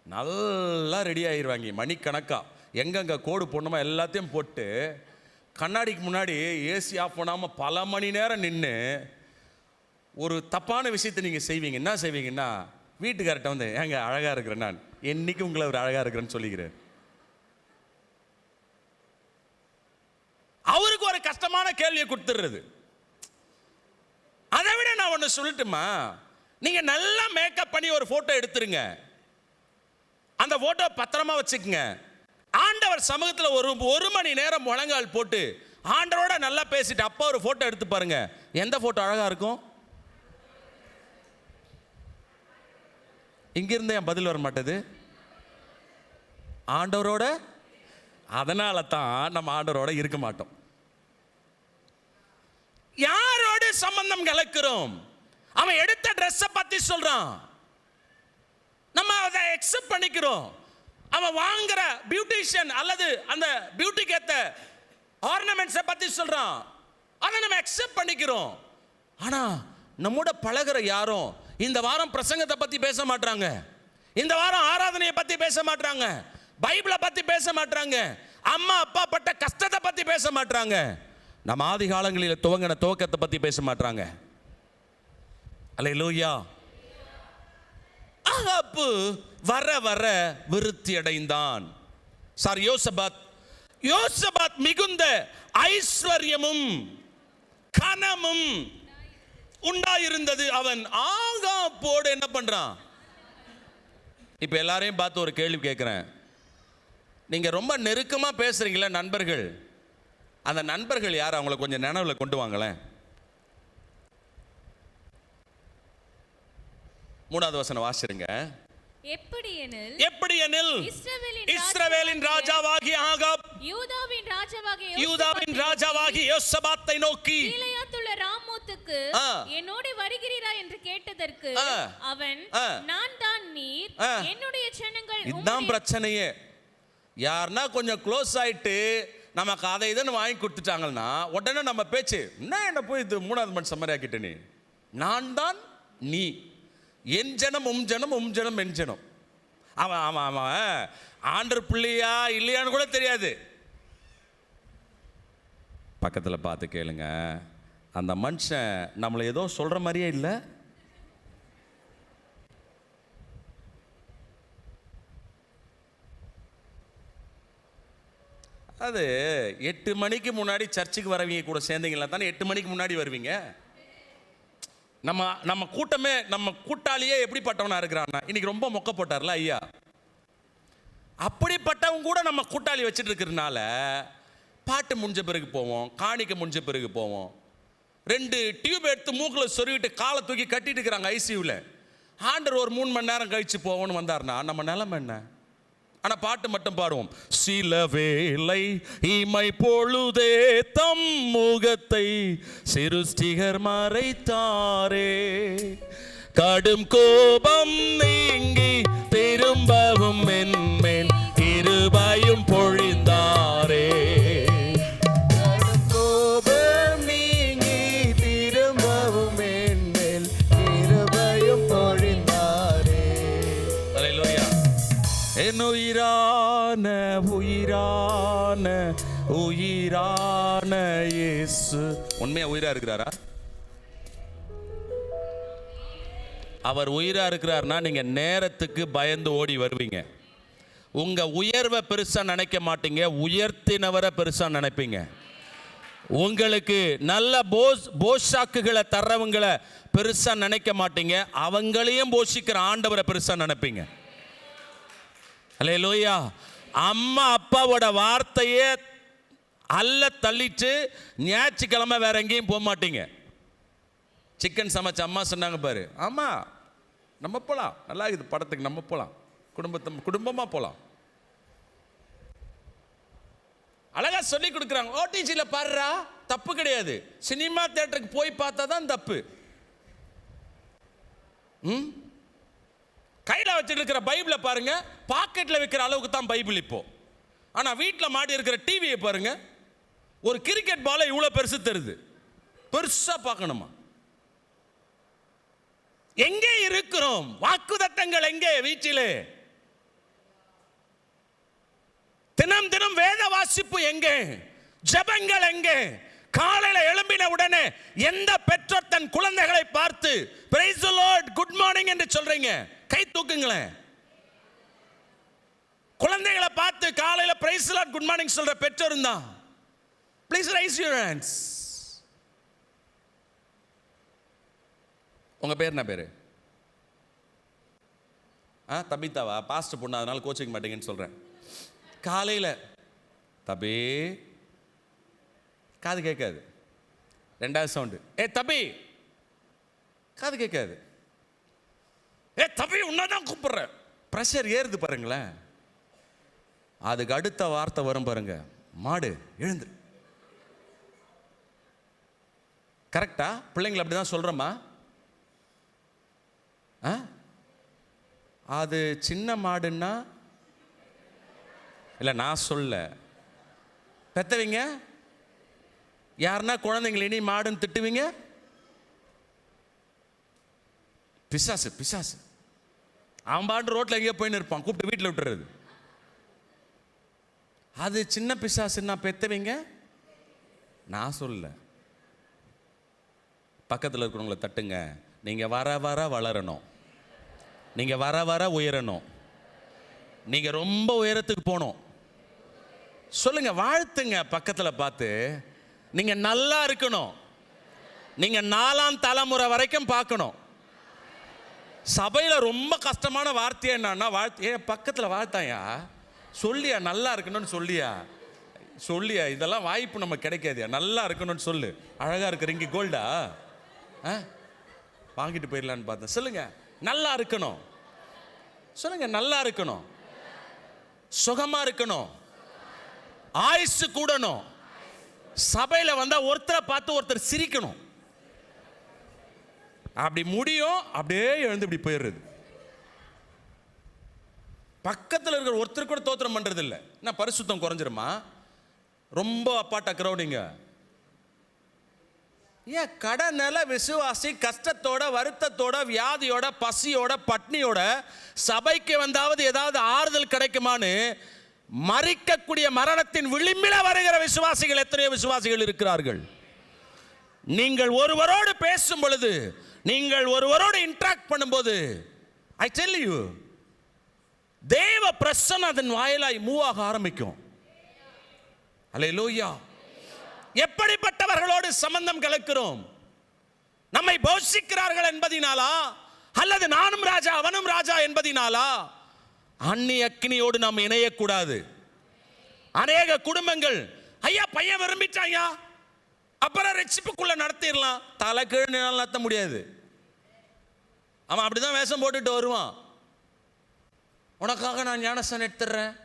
நல்லா ரெடி ஆகிடுவாங்க மணிக்கணக்கா, எங்கெங்க கோடு போடணுமோ எல்லாத்தையும் போட்டு கண்ணாடிக்கு முன்னாடி ஏசி ஆஃப் பண்ணாமல் பல மணி நேரம் நின்று ஒரு தப்பான விஷயத்தை நீங்கள் செய்வீங்க. என்ன செய்வீங்கன்னா, வீட்டுக்கார்ட்ட வந்து ஏங்க அழகாக இருக்கிறேன், நான் என்னைக்கு உங்களை ஒரு அழகாக இருக்கிறேன்னு சொல்லிக்கிறேன். அவருக்கு ஒரு கஷ்டமான கேள்வியை கொடுத்துடுறது. அதை விட நான் ஒன்று சொல்லட்டுமா, நீங்கள் நல்லா மேக்கப் பண்ணி ஒரு ஃபோட்டோ எடுத்துருங்க, அந்த ஃபோட்டோ பத்திரமா வச்சுக்கோங்க. ஆண்டவர் சமூகத்தில் ஒரு மணி நேரம் முழங்கால் போட்டு ஆண்டவரோட நல்லா பேசிட்டு அப்போ ஒரு ஃபோட்டோ எடுத்து பாருங்க. எந்த ஃபோட்டோ அழகாக இருக்கும்? இங்கிருந்து என் பதில் வர மாட்டேது. ஆண்டவரோட. அதனால தான் நம்ம ஆண்டவரோட இருக்க மாட்டோம். யாரோடு சம்பந்தம் கலக்கிறோம்? அவன் எடுத்த ட்ரெஸ்ஸை பத்தி சொல்றான், நம்ம அதை அக்செப்ட் பண்ணிக்கிறோம். அவன் வாங்குற பியூட்டிஷியன் அல்லது அந்த பியூட்டிக்கு ஏத்த ஆர்னமெண்ட்ஸை பத்தி சொல்றான், அதை நம்ம அக்செப்ட் பண்ணிக்கிறோம். ஆனா நம்மோட பழகுற யாரும் இந்த வாரம் பிரசங்கத்தை பத்தி பேச மாட்டாங்க, இந்த வாரம் ஆராதனையை பத்தி பேச மாட்டாங்க, பைபிளை பத்தி பேச மாட்டாங்க, அம்மா அப்பா பட்ட கஷ்டத்தை பத்தி பேச மாட்டாங்க, நம்ம ஆதி காலங்களில் துவங்கின துவக்கத்தை பத்தி பேச மாட்டாங்க. அல்லேலூயா. ஆகாப்பு வர வர விருத்தி அடைந்தான். யோசபாத் மிகுந்த ஐஸ்வர்யமும் கனமும் உண்டாயிருந்தது. அவன் ஆகாப்போடு என்ன பண்றான்? இப்ப எல்லாரையும் பார்த்து ஒரு கேள்வி கேட்கிறேன். நீங்க ரொம்ப நெருக்கமா பேசுறீங்களா நண்பர்கள், அந்த நண்பர்கள் யார்? அவங்கள கொஞ்சம் நினைவுல கொண்டு வாங்களேன். 3வது வசனம் வாசிருங்க. எப்படியெனில் இஸ்ரவேலின் ராஜாவாகிய ஆகாப் யூதாவின் ராஜாவாகிய யோசபாத்தை நோக்கி கீலேயாத்துள்ள ராமோத்துக்கு என்னோடு வருகிறீரா என்று கேட்டதற்கு அவன், நான் தான் நீர், என்னுடைய ஜனங்கள். இதுதான் பிரச்சனையே. யாருன்னா கொஞ்சம் க்ளோஸ் ஆயிட்டு நமக்கு அதை இதுன்னு வாங்கி கொடுத்துட்டாங்கன்னா உடனே நம்ம பேச்சு என்ன போய் இது 3வது மனுஷன் மாதிரி ஆக்கிட்ட, நீ நான் தான் நீ, என் ஜனம் உம் ஜனம் உம் ஜனம் என் ஜனம். அவன் அவன் அவன் ஆண்டர் பிள்ளையா இல்லையான்னு கூட தெரியாது. பக்கத்தில் பார்த்து கேளுங்க, அந்த மனுஷன் நம்மளை ஏதோ சொல்ற மாதிரியே இல்லை. அது 8 மணிக்கு முன்னாடி சர்ச்சுக்கு வரவங்க கூட சேர்ந்தீங்களா தானே 8 மணிக்கு முன்னாடி வருவீங்க. நம்ம கூட்டமே, நம்ம கூட்டாளியே எப்படிப்பட்டவனா இருக்கிறான்னா, இன்னைக்கு ரொம்ப மொக்க போட்டார்ல ஐயா, அப்படிப்பட்டவங்க கூட நம்ம கூட்டாளி வச்சுட்டு இருக்கிறதுனால பாட்டு முடிஞ்ச பிறகு போவோம், காணிக்க முடிஞ்ச பிறகு போவோம், 2 டியூப் எடுத்து மூக்கில் சொருவிட்டு காலை தூக்கி கட்டிட்டு இருக்கிறாங்க ஐசியூவில். ஆண்டர் ஒரு 3 மணி நேரம் கழிச்சு போவோம்னு வந்தார்னா நம்ம நிலைமை என்ன? ஆனா பாட்டு மட்டும் பாடுவோம். சில வேளை இமை பொழுதே தம் முகத்தை சிருஷ்டிகர் மறைத்தாரே, கடும் கோபம் நீங்கி திரும்பவும் மென்மேல் கிருபையும் பொழிந்தாரே. கோபம் நீங்கி திரும்பவும் மென்மேல் கிருபையும் பொழிந்தாரே. அல்லேலூயா. என் உயிரான உயிரான உயிரான இயேசு உண்மையா உயிரா இருக்கிறாரா? அவர் உயிரா இருக்கிறார்னா நீங்க நேரத்துக்கு பயந்து ஓடி வருவீங்க. உங்க உயர்வை பெருசா நினைக்க மாட்டீங்க, உயர்த்தினவரை பெருசா நினைப்பீங்க. உங்களுக்கு நல்ல போஷாக்குகளை தர்றவங்களை பெருசா நினைக்க மாட்டீங்க, அவங்களையும் போஷிக்கிற ஆண்டவரை பெருசா நினைப்பீங்க. அல்லேலூயா. அம்மா அப்பாவோட வார்த்தையே அல்ல தள்ளிட்டு ஞாயிற்றுக்கிழமை வேற எங்கேயும் போக மாட்டீங்க. சிக்கன் சமைச்ச அம்மா சொன்னாங்க பாரு, ஆமா நம்ம போகலாம், நல்லா இருக்குது படத்துக்கு, நம்ம போகலாம், குடும்பமா போகலாம், அழகா சொல்லி கொடுக்குறாங்க. ஓடிஜியில் பாருடா, தப்பு கிடையாது. சினிமா தியேட்டருக்கு போய் பார்த்தா தான் தப்பு. கையில் வச்சுட்டு இருக்கிற பைபிளை பாருங்க, பாக்கெட்ல வைக்கிற அளவுக்கு தான் பைபிள் இப்போ. ஆனா வீட்டில் மாட்டி இருக்கிற டிவியை பாருங்க, ஒரு கிரிக்கெட் பாலை இவ்வளவு பெருசு தருது, பெருசா பார்க்கணுமா? எங்கே இருக்கிறோம்? வாக்குத்தத்தங்கள் எங்கே? வீட்டிலே தினம் தினம் வேத வாசிப்பு எங்கே? ஜெபங்கள் எங்கே? காலையில எழும்பின உடனே எந்த பெற்றோர் தன் குழந்தைகளை பார்த்து price the Lord, good morning என்று சொல்றீங்க? கை தூக்குங்களேன். குழந்தைகளை பார்த்து காலையில price the Lord, good morning சொல்ற பெற்றோர் இருந்தா ப்ளீஸ் ரைஸ் யுவர் ஹேண்ட்ஸ். உங்க பேர் என்ன பேரு? தபிதாவா? பாஸ்டர் பொண்ணு, அதனால கோச்சிக்க மாட்டீங்கன்னு சொல்றேன். காலையில தபி, காது கேட்காது. ரெண்டாவது சவுண்டு, ஏ தபி, காது கேட்காது. ஏ தபி, உன்னதான் கூப்பிடுற. ப்ரெஷர் ஏறுது பாருங்களேன். அதுக்கு அடுத்த வார்த்தை வரும் பாருங்க, மாடு எழுந்துரு. கரெக்டா? பிள்ளைங்களை அப்படிதான் சொல்றோமா? அது சின்ன மாடுன்னா இல்லை, நான் சொல்ல. பெத்தவங்க யாருன்னா குழந்தைங்களை இனி மாடுன்னு திட்டுவீங்க? பிசாசு பிசாசு. அவன் பாட்டு ரோட்டில் எங்கேயோ போயின்னு இருப்பான், கூப்பிட்டு வீட்டில் விட்டுறது. அது சின்ன பிசாசுன்னா பெத்தவங்க நான் சொல்ல. பக்கத்தில் இருக்கிறவங்கள தட்டுங்க. நீங்கள் வர வர வளரணும், நீங்கள் வர வர உயரணும், நீங்கள் ரொம்ப உயரத்துக்கு போகணும். சொல்லுங்க, வாழ்த்துங்க பக்கத்தில் பார்த்து. நீங்க நல்லா இருக்கணும், நீங்க 4ஆம் தலைமுறை வரைக்கும் பார்க்கணும். சபையில ரொம்ப கஷ்டமான வார்த்தை என்னன்னா, பக்கத்தில் வாழ்த்தாயா, சொல்லியா நல்லா இருக்கணும்னு சொல்லியா, இதெல்லாம் வாய்ப்பு நம்ம கிடைக்காதியா. நல்லா இருக்கணும்னு சொல்லு. அழகா இருக்கிற இங்கே கோல்டா வாங்கிட்டு போயிடலான்னு பார்த்தேன். சொல்லுங்க, நல்லா இருக்கணும். சொல்லுங்க, நல்லா இருக்கணும், சுகமா இருக்கணும், ஆயுசு கூடணும். சபையில் வந்தா ஒருத்தரை பார்த்து ஒருத்தர் சிரிக்கணும். அப்படி முடியும், அப்படியே எழுந்து இப்படி போயிடுறது. பக்கத்தில் இருக்கிற ஒருத்தர் கூட தோத்திரம் பண்றது இல்லை. என்ன பரிசுத்தம் குறைஞ்சிருமா? ரொம்ப அப்பாட்ட கிரௌடிங்க. ஏன் கடனால விசுவாசி கஷ்டத்தோட, வருத்தத்தோட, வியாதியோட, பசியோட, பட்னியோட சபைக்கு வந்தாவது ஏதாவது ஆறுதல் கிடைக்குமான்னு மறிக்கக்கூடிய மரணத்தின் விளிம்பில வருகிற விசுவாசிகள் எத்தனையோ விசுவாசிகள் இருக்கிறார்கள். நீங்கள் ஒருவரோடு பேசும் பொழுது, நீங்கள் ஒருவரோடு இன்டராக்ட் பண்ணும்போது, ஐ டெல் யூ, தேவ பிரசன்னம் அதன் வாயிலாய் மூவ் ஆக ஆரம்பிக்கும். அல்லேலூயா. எப்படிப்பட்டவர்களோடு சம்பந்தம் கலக்கிறோம்? நம்மை போஷிக்கிறார்கள் என்பதினாலா, அல்லது நானும் ராஜா அவனும் ராஜா என்பதினாலா? அந்நிய அக்கினியோடு நாம் இணையக்கூடாது. அநேக குடும்பங்கள், ஐயா பையன் விரும்பிட்டாயா, அப்புறம் ரட்சிப்புக்குள்ள நடத்திடலாம். தலை கீழ் நடத்த முடியாது. அவன் அப்படிதான் வேஷம் போட்டுட்டு வருவான். உனக்காக நான் ஞானஸ்தானம் எடுத்துடுறேன்,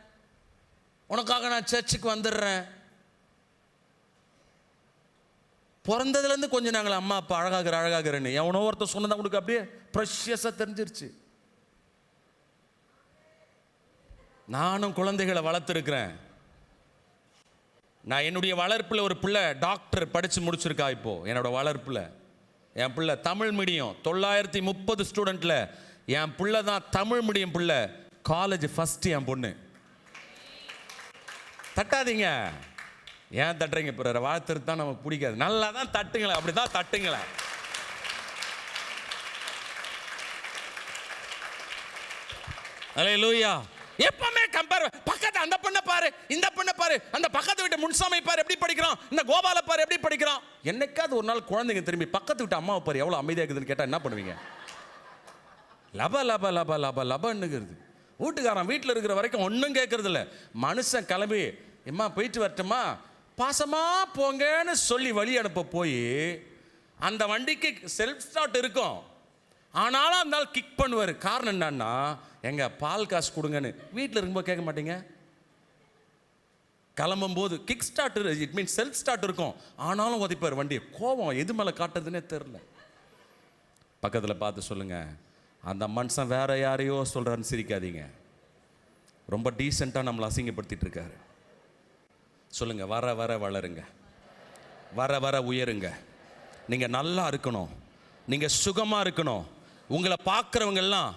உனக்காக நான் சர்ச்சுக்கு வந்துடுறேன். பிறந்ததுலேருந்து கொஞ்சம் நாங்கள் அம்மா அப்பா அழகாகிறேன்னு எவனோ ஒருத்தர் சொன்னதான் உங்களுக்கு அப்படியே ப்ரெஷியஸாக தெரிஞ்சிருச்சு. நானும் குழந்தைகளை வளர்த்துருக்கிறேன். நான் என்னுடைய வளர்ப்பில் ஒரு பிள்ளை டாக்டர் படித்து முடிச்சிருக்கா. இப்போ என்னோட வளர்ப்பில் என் பிள்ளை தமிழ் மீடியம் 930 ஸ்டூடெண்ட்டில் என் பிள்ளை தான் தமிழ் மீடியம் பிள்ளை. காலேஜ் ஃபஸ்ட்டு என் பொண்ணு. தட்டாதீங்க. ஏன் தட்டுறீங்க? பிறரை வாழ்த்துறது தான் நமக்கு பிடிக்காது. நல்லா தான் தட்டுங்களேன், அப்படி தான் தட்டுங்களேன். அல்லேலூயா. எப்பவுமே கம்பேர், பக்கத்து அந்த பொண்ணை பாரு, இந்த பொண்ணை பாரு, அந்த பக்கத்து வீட்டு முன்சாமி பாரு எப்படி படிக்கிறான், இந்த கோபால பாரு எப்படி படிக்கிறான். என்னைக்காவது ஒரு நாள் குழந்தைங்க திரும்பி பக்கத்து வீட்டு அம்மாவை பாரு எவ்வளோ அமைதியாக இருக்குதுன்னு கேட்டால் என்ன பண்ணுவீங்க? லப லப லப லப லபன்னுங்கிறது. வீட்டுக்காரன் வீட்டில் இருக்கிற வரைக்கும் ஒன்றும் கேட்கறது இல்லை. மனுஷன் கிளம்பி எம்மா போயிட்டு வரட்டுமா, பாசமா போங்கன்னு சொல்லி வழி அனுப்ப போய் அந்த வண்டிக்கு செல்ஃப் ஸ்டார்ட் இருக்கும், ஆனாலும் அந்த ஆள் கிக் பண்ணுவார். காரணம் என்னன்னா, எங்க பால் காசு கொடுங்கன்னு. வீட்டில் இருக்கும்போது கேட்க மாட்டீங்க, கிளம்பும் போது kick start, it means self start இருக்கும், ஆனாலும் உதைப்பார் வண்டியை. கோபம் எது மேலே காட்டுறதுன்னே தெரில. பக்கத்தில் பார்த்து சொல்லுங்க, அந்த மனுஷன் வேற யாரையோ சொல்கிறான்னு சிரிக்காதீங்க. ரொம்ப டீசெண்டாக நம்மளை அசிங்கப்படுத்திட்டு இருக்காரு. சொல்லுங்கள், வர வர வளருங்க, வர வர உயருங்க. நீங்கள் நல்லா இருக்கணும், நீங்கள் சுகமாக இருக்கணும். உங்களை பார்க்குறவங்கெல்லாம்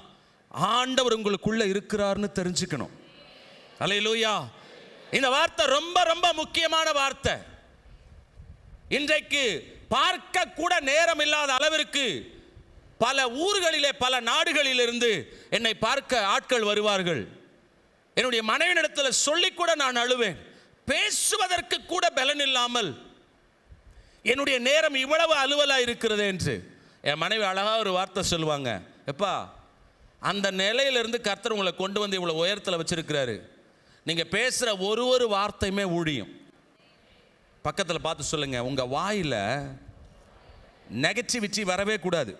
ஆண்டவர் உங்களுக்குள்ளே இருக்கிறாருன்னு தெரிஞ்சுக்கணும். அல்லேலூயா. இந்த வார்த்தை ரொம்ப ரொம்ப முக்கியமான வார்த்தை. இன்றைக்கு பார்க்க கூட நேரம் இல்லாத அளவிற்கு பல ஊர்களிலே பல நாடுகளிலிருந்து என்னை பார்க்க ஆட்கள் வருவார்கள். என்னுடைய மனைவியிடத்தில் சொல்லிக்கூட நான் அழுவேன். பேசுவதற்கு கூட பலன் இல்லாமல் என்னுடைய நேரம் இவ்வளவு அலுவலாக இருக்கிறது என்று. என் மனைவி அழகாக ஒரு வார்த்தை சொல்லுவாங்க, எப்பா அந்த நிலையிலிருந்து கர்த்தர் உங்களை கொண்டு வந்து இவ்வளோ உயரத்தில் வச்சிருக்கிறாரு. நீங்கள் பேசுகிற ஒரு வார்த்தையுமே ஊழியம். பக்கத்தில் பார்த்து சொல்லுங்கள், உங்கள் வாயில் நெகட்டிவிட்டி வரவே கூடாது.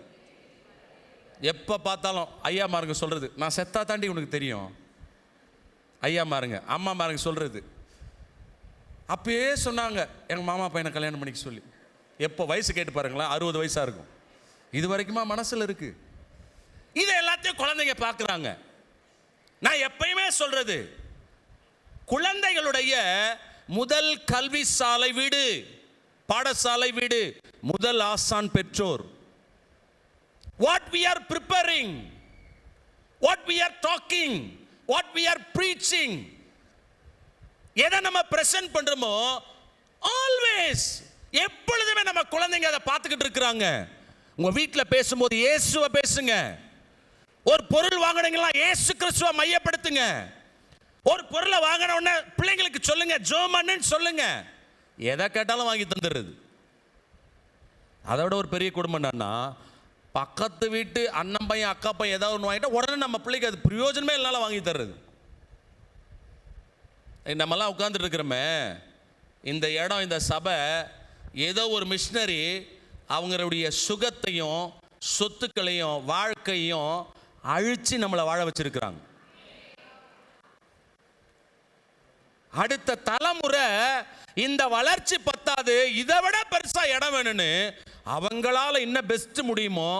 எப்போ பார்த்தாலும் ஐயா மாருங்க சொல்கிறது, நான் செத்தா தாண்டி உனக்கு தெரியும். ஐயா மாருங்க அம்மா மாருங்க சொல்கிறது. அப்பயே சொன்னாங்க எங்கள் மாமா பையனை கல்யாணம் பண்ணிக்க சொல்லி. எப்போ வயசு கேட்டு பாருங்களேன், 60 வயசாக இருக்கும். இது வரைக்குமா மனசில் இருக்குது. இதை எல்லாத்தையும் குழந்தைங்க பார்க்குறாங்க. நான் எப்பயுமே சொல்கிறது, குழந்தைகளுடைய முதல் கல்வி சாலை வீடு, பாடசாலை வீடு, முதல் ஆசான் பெற்றோர். What we are preparing, what we are talking, what we are preaching, எதை நம்ம பிரசன்ட் பண்றோமோ ஆல்வேஸ் எப்பொழுதுமே நம்ம குழந்தைங்க அதை பார்த்துக்கிட்டு இருக்கிறாங்க. உங்க வீட்டில் பேசும்போது இயேசுவை பேசுங்க. ஒரு பொருள் வாங்கினீங்களா இயேசு கிறிஸ்துவை மையப்படுத்துங்க. ஒரு பொருளை வாங்கின உடனே பிள்ளைங்களுக்கு சொல்லுங்க ஜோமன்னு சொல்லுங்க. எதை கேட்டாலும் வாங்கி தந்துடுறது. அதோட ஒரு பெரிய குடும்பம் என்னன்னா, பக்கத்து வீட்டு அண்ணன் பையன் அக்கா பையன் ஏதாவது ஒன்று வாங்கிட்டா உடனே நம்ம பிள்ளைக்கு அது பிரயோஜனமே இல்லைனால வாங்கி தர்றது. நம்மலாம் உட்காந்துட்டு இருக்கிறோமே, இந்த இடம் இந்த சபை ஏதோ ஒரு மிஷினரி அவங்களுடைய சுகத்தையும் சொத்துக்களையும் வாழ்க்கையும் அழிச்சு நம்மளை வாழ வச்சிருக்கிறாங்க. அடுத்த தலைமுறை இந்த வளர்ச்சி பத்தாது, இதை விட பெருசா இடம் வேணும்னு அவங்களால என்ன பெஸ்ட் முடியுமோ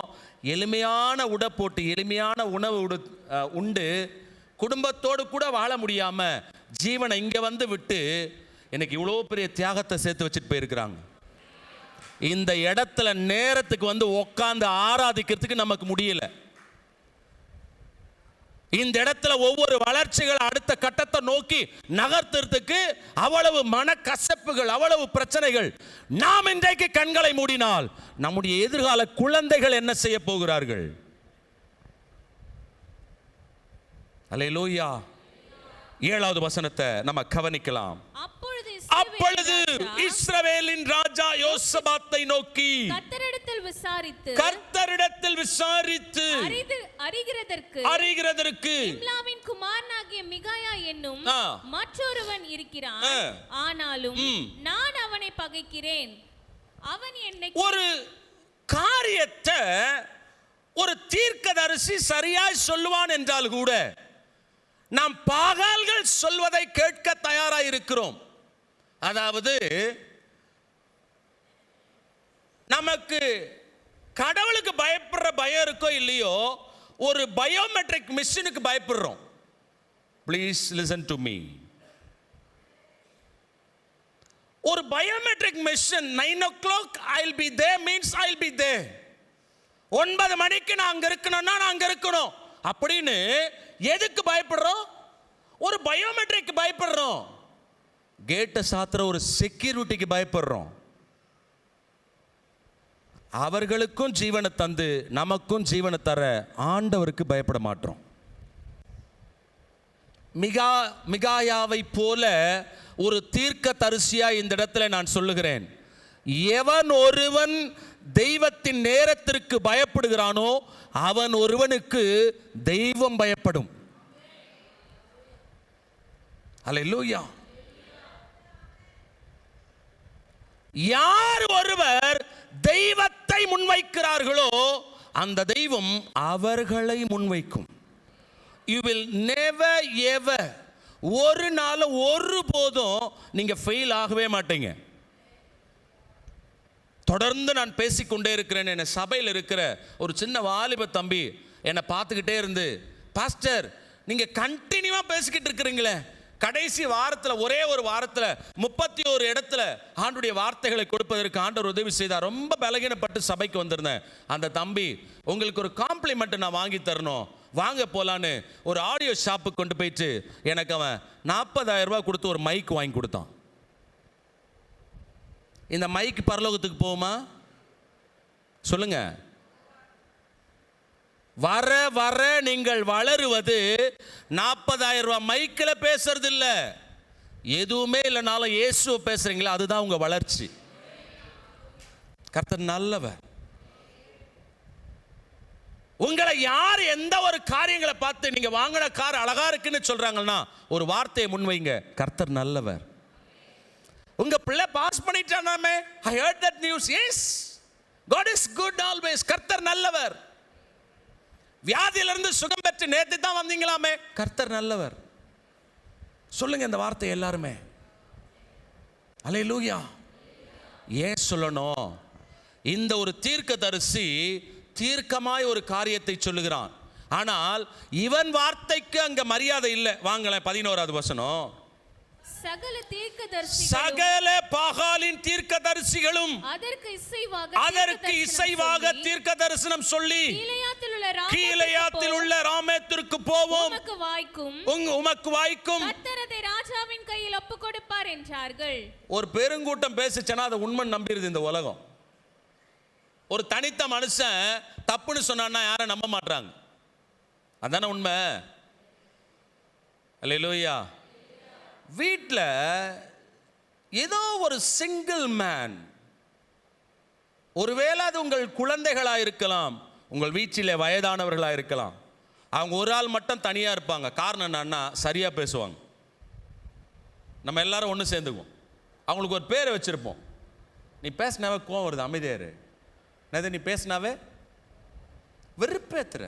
எளிமையான உடை போட்டு எளிமையான உணவு உண்டு குடும்பத்தோடு கூட வாழ முடியாம ஜீவனை இங்க வந்து விட்டு எனக்கு இவ்வளோ பெரிய தியாகத்தை சேர்த்து வச்சுட்டு போயிருக்கிறாங்க. இந்த இடத்துல நேரத்துக்கு வந்து உட்காந்து ஆராதிக்கிறதுக்கு நமக்கு முடியல. இந்த இடத்துல ஒவ்வொரு வளர்ச்சிகள் அடுத்த கட்டத்தை நோக்கி நகர்த்துறதுக்கு அவ்வளவு மனக்கசப்புகள், அவ்வளவு பிரச்சனைகள். நாம் இன்றைக்கு கண்களை மூடினால் நம்முடைய எதிர்கால குழந்தைகள் என்ன செய்ய போகிறார்கள்? அல்லேலூயா. 7வது வசனத்தை நம்ம கவனிக்கலாம். அப்பொழுது இஸ்ரவேலின் ராஜா யோசபாத்தை நோக்கி கர்த்தரிடத்தில் விசாரித்து அறிகிறதற்கு இம்லாவின் குமாரனாகிய மிகாயா என்னும் மற்றொருவன் இருக்கிறான், ஆனாலும் நான் அவனை பகைக்கிறேன். அவன் என்னை ஒரு காரியத்தை ஒரு தீர்க்கதரிசி சரியாய் சொல்லுவான் என்றால் கூட நாம் பாகால்கள் சொல்வதை கேட்க தயாராக இருக்கிறோம். அதாவது நமக்கு கடவுளுக்கு பயப்படுற பயம் இருக்கோ இல்லையோ, ஒரு பயோமெட்ரிக் மிஷினுக்கு பயப்படுறோம். Please listen to me. ஒரு biometric machine 9 o'clock I'll be there means I'll be there. 9 மணிக்கு நான் அங்க இருக்கணும்னா நான் அங்க இருக்கணும் அப்படின்னு எதுக்கு பயப்படுறோம்? ஒரு பயோமெட்ரிக் பயப்படுறோம். கேட்டை சாத்துற ஒரு செக்யூரிட்டிக்கு பயப்படுறோம். அவர்களுக்கும் ஜீவனை தந்து நமக்கும் ஜீவனை தர ஆண்டவருக்கு பயப்பட மாட்டோம். மிகாயாவை போல ஒரு தீர்க்க தரிசியா இந்த இடத்துல நான் சொல்லுகிறேன், எவன் ஒருவன் தெய்வத்தின் நேரத்திற்கு பயப்படுகிறானோ அவன் ஒருவனுக்கு தெய்வம் பயப்படும். அல்லேலூயா. யார் ஒருவர் தெய்வத்தை முன்வைக்கிறார்களோ அந்த தெய்வம் அவர்களை முன்வைக்கும். You will never ever, ஒரு நாள் ஒரு போதும் நீங்க ஃபெயில் ஆகவே மாட்டீங்க. தொடர்ந்து நான் பேசிக்கொண்டே இருக்கிறேன். என் சபையில் இருக்கிற ஒரு சின்ன வாலிப தம்பி என்னை பார்த்துக்கிட்டே இருந்து, பாஸ்டர் நீங்கள் கண்டினியூவாக பேசிக்கிட்டு இருக்கிறீங்களே, கடைசி வாரத்தில் ஒரே ஒரு வாரத்தில் 31 இடத்துல ஆண்டுடைய வார்த்தைகளை கொடுப்பதற்கு ஆண்டவர் உதவி செய்தார். ரொம்ப பலகீனப்பட்டு சபைக்கு வந்திருந்தேன். அந்த தம்பி, உங்களுக்கு ஒரு காம்ப்ளிமெண்ட் நான் வாங்கி தரணும், வாங்க போலான்னு ஒரு ஆடியோ ஷாப்புக்கு கொண்டு போயிட்டு எனக்கு அவன் 40,000 ரூபாய் கொடுத்து ஒரு மைக் வாங்கி கொடுத்தான். இந்த மைக் பரலோகத்துக்கு போகுமா சொல்லுங்க? வர வர நீங்கள் வளருவது 40,000 ரூபாய் மைக்கில் பேசுறது இல்ல, எதுவுமே இல்லைனாலும் இயேசுவை பேசுறீங்களா, அதுதான் உங்க வளர்ச்சி. கர்த்தர் நல்லவர். உங்களை யார் எந்த ஒரு காரியங்களை பார்த்து நீங்க வாங்கின கார் அழகா இருக்குன்னு சொல்றாங்கன்னா ஒரு வார்த்தையை முன்வைங்க, கர்த்தர் நல்லவர். உங்க பிள்ளை pass பண்ணிட்டானாமே, I heard that news. Yes, God is good always. கர்த்தர் நல்லவர். வியாதியிலிருந்து சுகம் பெற்று நேத்து தான் வந்தீங்களாமே, கர்த்தர் நல்லவர். சொல்லுங்க இந்த வார்த்தை எல்லாருமே. அல்லேலூயா. ஏன் சொல்லணும்? இந்த ஒரு தீர்க்கதரிசி தீர்க்கமாய் ஒரு காரியத்தை சொல்லுகிறான். ஆனால் இவன் வார்த்தைக்கு அங்க மரியாதை இல்லை. வாங்களேன் 11வது வசனம். சகல பாகாலின் தீர்க்கதரிசிகளும் அதற்கு இசைவாக தீர்க்க தரிசனம் சொல்லி கீலேயாத்தில் உள்ள ராமேத்திற்கு போவோம், உமக்கு வாய்க்கும் ராஜாவின் கையில் ஒப்பு கொடுப்பார் என்றார்கள். ஒரு பெருங்கூட்டம் பேசிச்சனா அதை உண்மை நம்பிடுது இந்த உலகம். ஒரு தனித்த மனுஷன் தப்புன்னு சொன்னான்னா யாரும் நம்ப மாட்டாங்க. அதானே உண்மை. அல்லேலூயா. வீட்டில் ஏதோ ஒரு சிங்கிள் மேன், ஒருவேளை அது உங்கள் குழந்தைகளாக இருக்கலாம், உங்கள் வீட்டில் வயதானவர்களாக இருக்கலாம், அவங்க ஒரு ஆள் மட்டும் தனியாக இருப்பாங்க. காரணம் என்னன்னா சரியாக பேசுவாங்க. நம்ம எல்லாரும் ஒன்று சேர்ந்துக்குவோம். அவங்களுக்கு ஒரு பேரை வச்சுருப்போம். நீ பேசினாவே கோவம் வருது, அமைதியாரு. நீ பேசினாவே வெறுப்பேத்துற.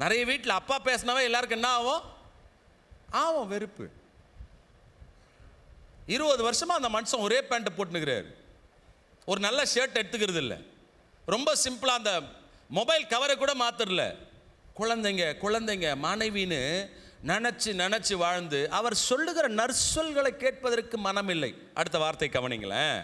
நிறைய வீட்டில் அப்பா பேசினாவே எல்லாருக்கும் என்ன ஆகும்? ஆமாம், வெறுப்பு. 20 வருஷமா அந்த மனுஷன் ஒரே பேண்ட் போட்டுனுக்கிறாரு, ஒரு நல்ல ஷர்ட் எடுத்துக்கிறது இல்லை, ரொம்ப சிம்பிளா அந்த மொபைல் கவரை கூட மாத்திரல. குழந்தைங்க குழந்தைங்க மனைவின்னு நினைச்சு நினைச்சு வாழ்ந்து அவர் சொல்லுகிற நற்சொல்களை கேட்பதற்கு மனமில்லை. அடுத்த வார்த்தை கவனிங்களேன்.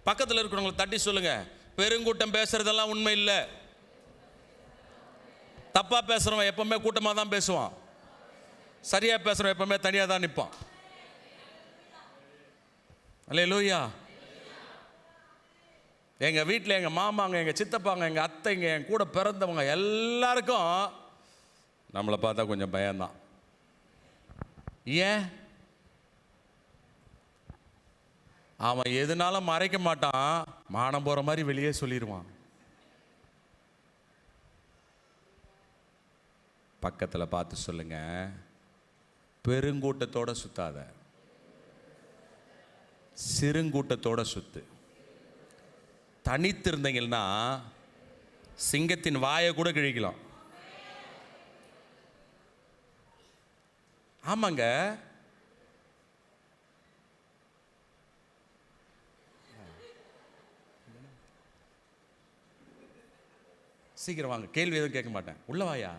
பக்கத்தில் இருக்கிறவங்களை தட்டி சொல்லுங்க, பெருங்கூட்டம் பேசுறதெல்லாம் உண்மை இல்லை. தப்பா பேசுறவன் எப்பவுமே கூட்டமாக தான் பேசுவான், சரியா பேசுறவன் எப்பவுமே தனியாக தான் நிற்பான். அல்லேலூயா. எங்க வீட்டில் எங்க மாமாங்க, எங்க சித்தப்பாங்க, எங்க அத்தைங்க, என் கூட பிறந்தவங்க எல்லாருக்கும் நம்மளை பார்த்தா கொஞ்சம் பயம்தான். ஏன்? அவன் எதுனாலும் மறைக்க மாட்டான், மானம் போற மாதிரி வெளியே சொல்லிடுவான். பக்கத்தில் பார்த்து சொல்லுங்க, பெருங்கூட்டத்தோட சுத்தாத, சிறுங்கூட்டத்தோட சுத்து. தனித்து இருந்தீங்கன்னா சிங்கத்தின் வாயை கூட கிழிக்கலாம். ஆமாங்க. சீக்கிரம் வாங்க, கேள்வி எதுவும் கேட்க மாட்டேன். உள்ள வாயா,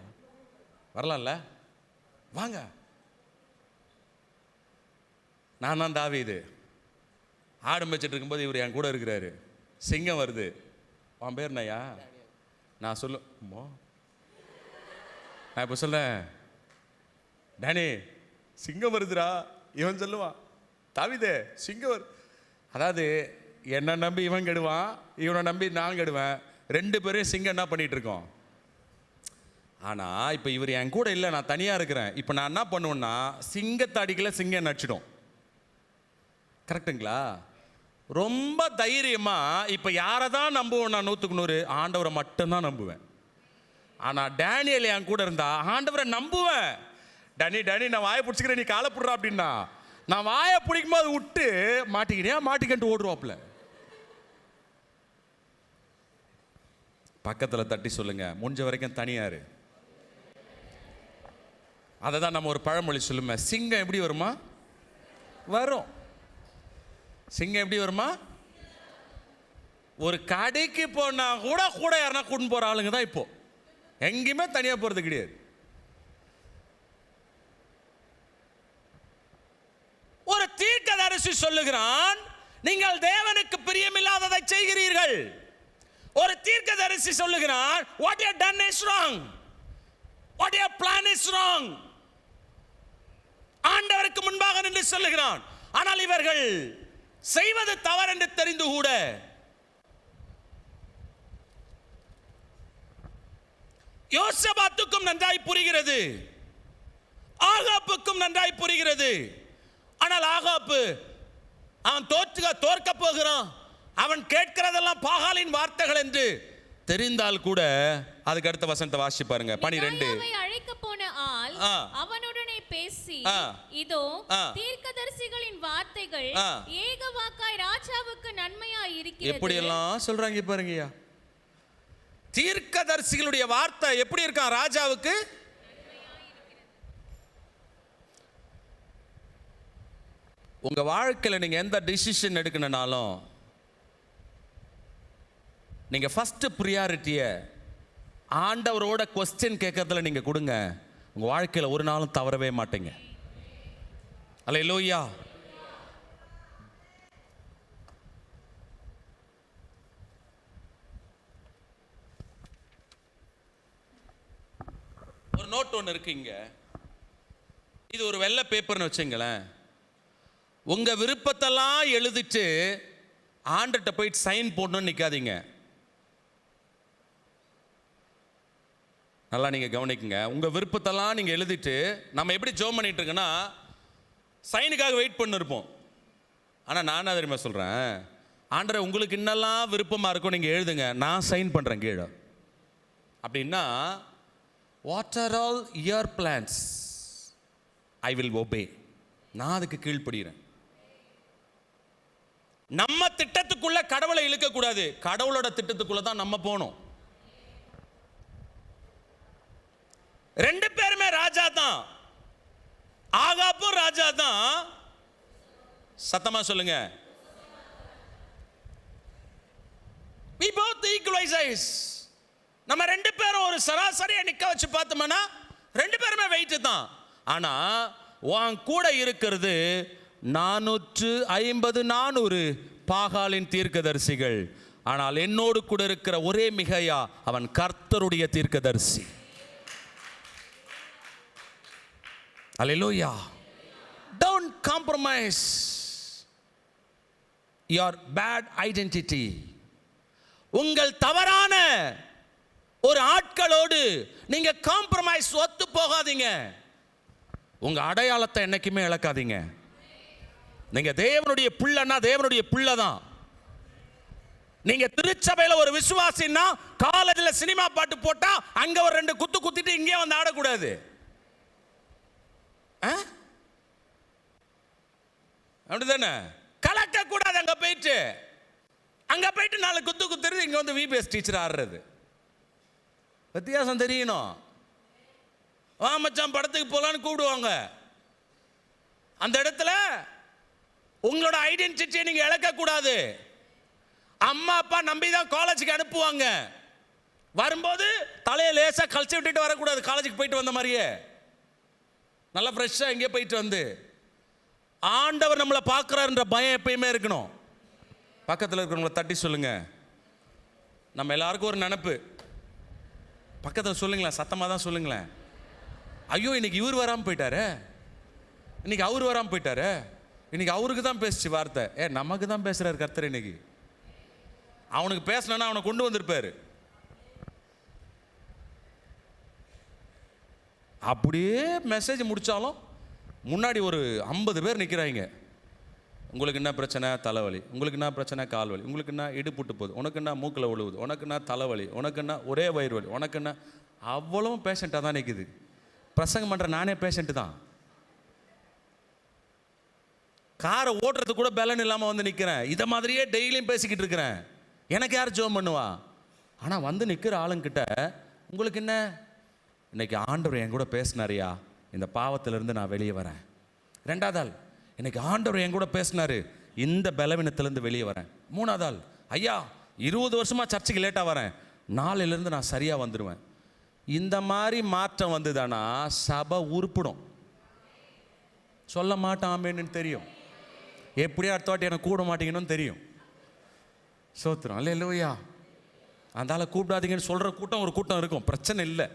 வரலாம்ல, வாங்க. நான் தான் தாவீது. ஆடு மேய்ச்சிட்டு இருக்கும்போது இவர் என் கூட இருக்கிறாரு. சிங்கம் வருது. உன் பேர் என்னய்யா? நான் சொல்லுமோ, நான் இப்போ சொல்லேன், டேனி சிங்கம் வருதுடா. இவன் சொல்லுவான், தாவீதே சிங்கம் வருது. அதாவது என்னை நம்பி இவன் கெடுவான், இவனை நம்பி நான் கெடுவேன். 2 பேரும் சிங்கம் என்ன பண்ணிட்டு இருக்கோம். ஆனால் இப்போ இவர் என் கூட இல்லை, நான் தனியாக இருக்கிறேன். இப்போ நான் என்ன பண்ணுவேன்னா, சிங்கத்தை அடிக்கல, சிங்கம் நடிச்சிடும். கரெக்டுங்களா? ரொம்ப தைரியமாக இப்போ யாரை தான் நம்புவேன்? நான் 100க்கு 100 ஆண்டவரை மட்டும்தான் நம்புவேன். ஆனால் டேனியல் என் கூட இருந்தா ஆண்டவரை நம்புவேன். டேனி நான் வாயை பிடிச்சிக்கிறேன், நீ காலை பிடுறா அப்படின்னா நான் வாயை பிடிக்கும் போது விட்டு மாட்டிக்கிட்டு ஓடுவாப்புல. பக்கத்தில் தட்டி சொல்லுங்க, முடிஞ்ச வரைக்கும் தனியாரு. அதை தான் நம்ம ஒரு பழமொழி சொல்லுமே, சிங்கம் எப்படி வருமா? வரும். சிங்கம் எப்படி வருமா? ஒரு கடைக்கு போனா கூட கூட யாருன்னா கூட்டின்னு போற ஆளுங்க தான் இப்போ. எங்கேயுமே தனியாக போறது கிடையாது. ஒரு தீர்க்கதரிசி சொல்லுகிறான், நீங்கள் தேவனுக்கு பிரியமில்லாததை செய்கிறீர்கள். ஒரு தீர்க்கதரிசி சொல்லுகிறான், what you have done is wrong, what your plan is wrong. ஆண்டவருக்கு முன்பாக நின்று சொல்லுகிறான். ஆனால் இவர்கள் செய்வது தவறு என்று தெரிந்து கூட யோசபாத்துக்கும் நன்றாய் புரிகிறது, ஆகாப்புக்கும் நன்றாய் புரிகிறது. ஆனால் ஆகாப்பு அவன் தோற்க போகிறான், அவன் கேட்கிறதெல்லாம் பாகாலின் வார்த்தைகள் என்று தெரிந்தால் கூட, அதுக்கு அடுத்த வசனத்தை வாசி பாருங்க. 12. அழைக்க போன ஆள் அவனுடனே பேசி, இதோ தீர்க்கதரிசிகளின் வார்த்தைகள் ஏக வாக்காய் ராஜாவுக்கு நன்மையாய் இருக்கிறது. எப்படி எல்லாம் சொல்றாங்க பாருங்கய்யா. தீர்க்கதரிசிகளுடைய வார்த்தை எப்படி இருக்கா ராஜாவுக்கு? உங்க வாழ்க்கையில் நீங்க எந்த டிசிஷன் எடுக்கணும்னாலும் நீங்க ஃபர்ஸ்ட் ப்ரியாரிட்டியை ஆண்டவரோட கொஸ்டின் கேட்கறதுல நீங்க கொடுங்க. உங்க வாழ்க்கையில் ஒரு நாளும் தவறவே மாட்டீங்க. அல்லேலூயா. ஒரு நோட் ஒன்று இருக்குங்க, இது ஒரு வெள்ளை பேப்பர்னு வச்சுங்களேன். உங்க விருப்பத்தெல்லாம் எழுதிட்டு ஆண்டர்கிட்ட போயிட்டு சைன் போடணும்னு நிற்காதீங்க. நல்லா நீங்க கவனிக்குங்க. உங்க விருப்பத்தெல்லாம் நீங்க எழுதிட்டு, நம்ம எப்படி ஜோம் பண்ணிட்டு இருக்கோன்னா சைனுக்காக வெயிட் பண்ணிருப்போம். ஆனால் நான் என்ன தெரியுமா சொல்றேன், ஆண்டரை உங்களுக்கு இன்னெல்லாம் விருப்பமா இருக்கும் நீங்க எழுதுங்க, நான் சைன் பண்றேன் கீழே. அப்படின்னா what are all your plans I will obey. நான் அதுக்கு கீழ்ப்படுகிறேன். நம்ம திட்டத்துக்குள்ள கடவுளை இழுக்க கூடாது, கடவுளோட திட்டத்துக்குள்ள தான் நம்ம போகணும். ரெண்டு பேருமே ராஜா தான், ஆகாப்பும் ராஜா தான். சத்தமா சொல்லுங்க. we both equalize eyes. நம்ம ரெண்டு பேரும் ஒரு சராசரியா நிக்க வச்சு பார்த்தோம்னா ரெண்டு பேருமே வெயிட் தான். ஆனா உன் கூட இருக்கிறது 450-400 பாகாலின் தீர்க்கதரிசிகள். ஆனால் என்னோடு கூட இருக்கிற ஒரே மிகையா, அவன் கர்த்தருடைய தீர்க்கதரிசி. அல்லேலூயா. Don't compromise your bad identity. உங்கள் தவறான ஒரு ஆட்களோடு நீங்க காம்ப்ரமைஸ் ஒத்து போகாதீங்க. உங்க அடையாளத்தை என்னைக்குமே இழக்காதீங்க. நீங்க தேவனுடைய பிள்ளைன்னா தேவனுடைய பிள்ளை தான். நீங்க திருச்சபையில் ஒரு விசுவாசின்னா காலேஜில் சினிமா பாட்டு போட்டா அங்க ஒரு 2 குத்து குத்திட்டு இங்கே வந்து ஆடக்கூடாது. அப்படிதானே? கலக்க கூடாது. அங்க போயிட்டு 4 குத்து குத்துறது, இங்க வந்து விபிஎஸ் டீச்சர் ஆடுறது. வித்தியாசம் தெரியணும். வா மச்சான் படத்துக்கு போலான்னு கூப்பிடுவாங்க. அந்த இடத்துல உங்களோட ஐடென்டிட்டியை நீங்க இழக்க கூடாது. அம்மா அப்பா நம்பி தான் காலேஜுக்கு அனுப்புவாங்க. வரும்போது தலையை லேசா கழிச்சு விட்டுட்டு வரக்கூடாது. காலேஜுக்கு போயிட்டு வந்த மாதிரியே நல்லா ஃப்ரெஷ்ஷாக எங்கேயே போயிட்டு வந்து ஆண்டவர் நம்மளை பார்க்குறாருன்ற பயம் எப்பயுமே இருக்கணும். பக்கத்தில் இருக்கிறவங்கள தட்டி சொல்லுங்க. நம்ம எல்லாருக்கும் ஒரு நினப்பு. பக்கத்தில் சொல்லுங்களேன், சத்தமாக தான் சொல்லுங்களேன். ஐயோ இன்னைக்கு இவர் வராமல் போயிட்டாரு, இன்னைக்கு அவர் வராமல் போயிட்டாரு, இன்னைக்கு அவருக்கு தான் பேசிச்சு வார்த்தை. நமக்கு தான் பேசுறாரு கர்த்தர். இன்னைக்கு அவனுக்கு பேசணும்னா அவனை கொண்டு வந்திருப்பாரு. அப்படியே மெசேஜ் முடித்தாலும் முன்னாடி ஒரு 50 பேர் நிற்கிறாங்க. உங்களுக்கு என்ன பிரச்சனை? தலைவலி. உங்களுக்கு என்ன பிரச்சனை? கால்வலி. உங்களுக்கு என்ன இடுப்புட்டு போகுது, உனக்கு என்ன மூக்கில் விழுவுது, உனக்கு என்ன தலைவலி, உனக்கு என்ன ஒரே வயிறு வலி, உனக்கு என்ன. அவ்வளவும் பேஷண்ட்டாக தான் நிற்குது. பிரசங்கம் பண்ணுற நானே பேஷண்ட்டு தான். காரை ஓட்டுறதுக்கு கூட பலன் இல்லாமல் வந்து நிற்கிறேன். இதை மாதிரியே டெய்லியும் பேசிக்கிட்டு இருக்கிறேன். எனக்கு யார் ஜோம் பண்ணுவா? ஆனால் வந்து நிற்கிற ஆளுங்கிட்ட உங்களுக்கு என்ன, இன்னைக்கு ஆண்டவர் என் கூட பேசினாரியா, இந்த பாவத்திலிருந்து நான் வெளியே வரேன். ரெண்டாவது ஆள், இன்னைக்கு ஆண்டவர் என் கூட பேசினாரு, இந்த பலவீனத்திலேருந்து வெளியே வரேன். மூணாவது ஆள், ஐயா 20 வருஷமாக சர்ச்சுக்கு லேட்டாக வரேன், நாளையிலேருந்து நான் சரியாக வந்துடுவேன். இந்த மாதிரி மாற்றம் வந்துதானா சபை உருப்பிடும். சொல்ல மாட்டான் ஆமேன்னு தெரியும், எப்படியா அடுத்த வாட்டி எனக்கு கூட மாட்டீங்கன்னு தெரியும். சோத்திரம் அல்லேலூயா. அந்த ஆளை கூப்பிடாதீங்கன்னு சொல்கிற கூட்டம் ஒரு கூட்டம் இருக்கும், பிரச்சனை இல்லை.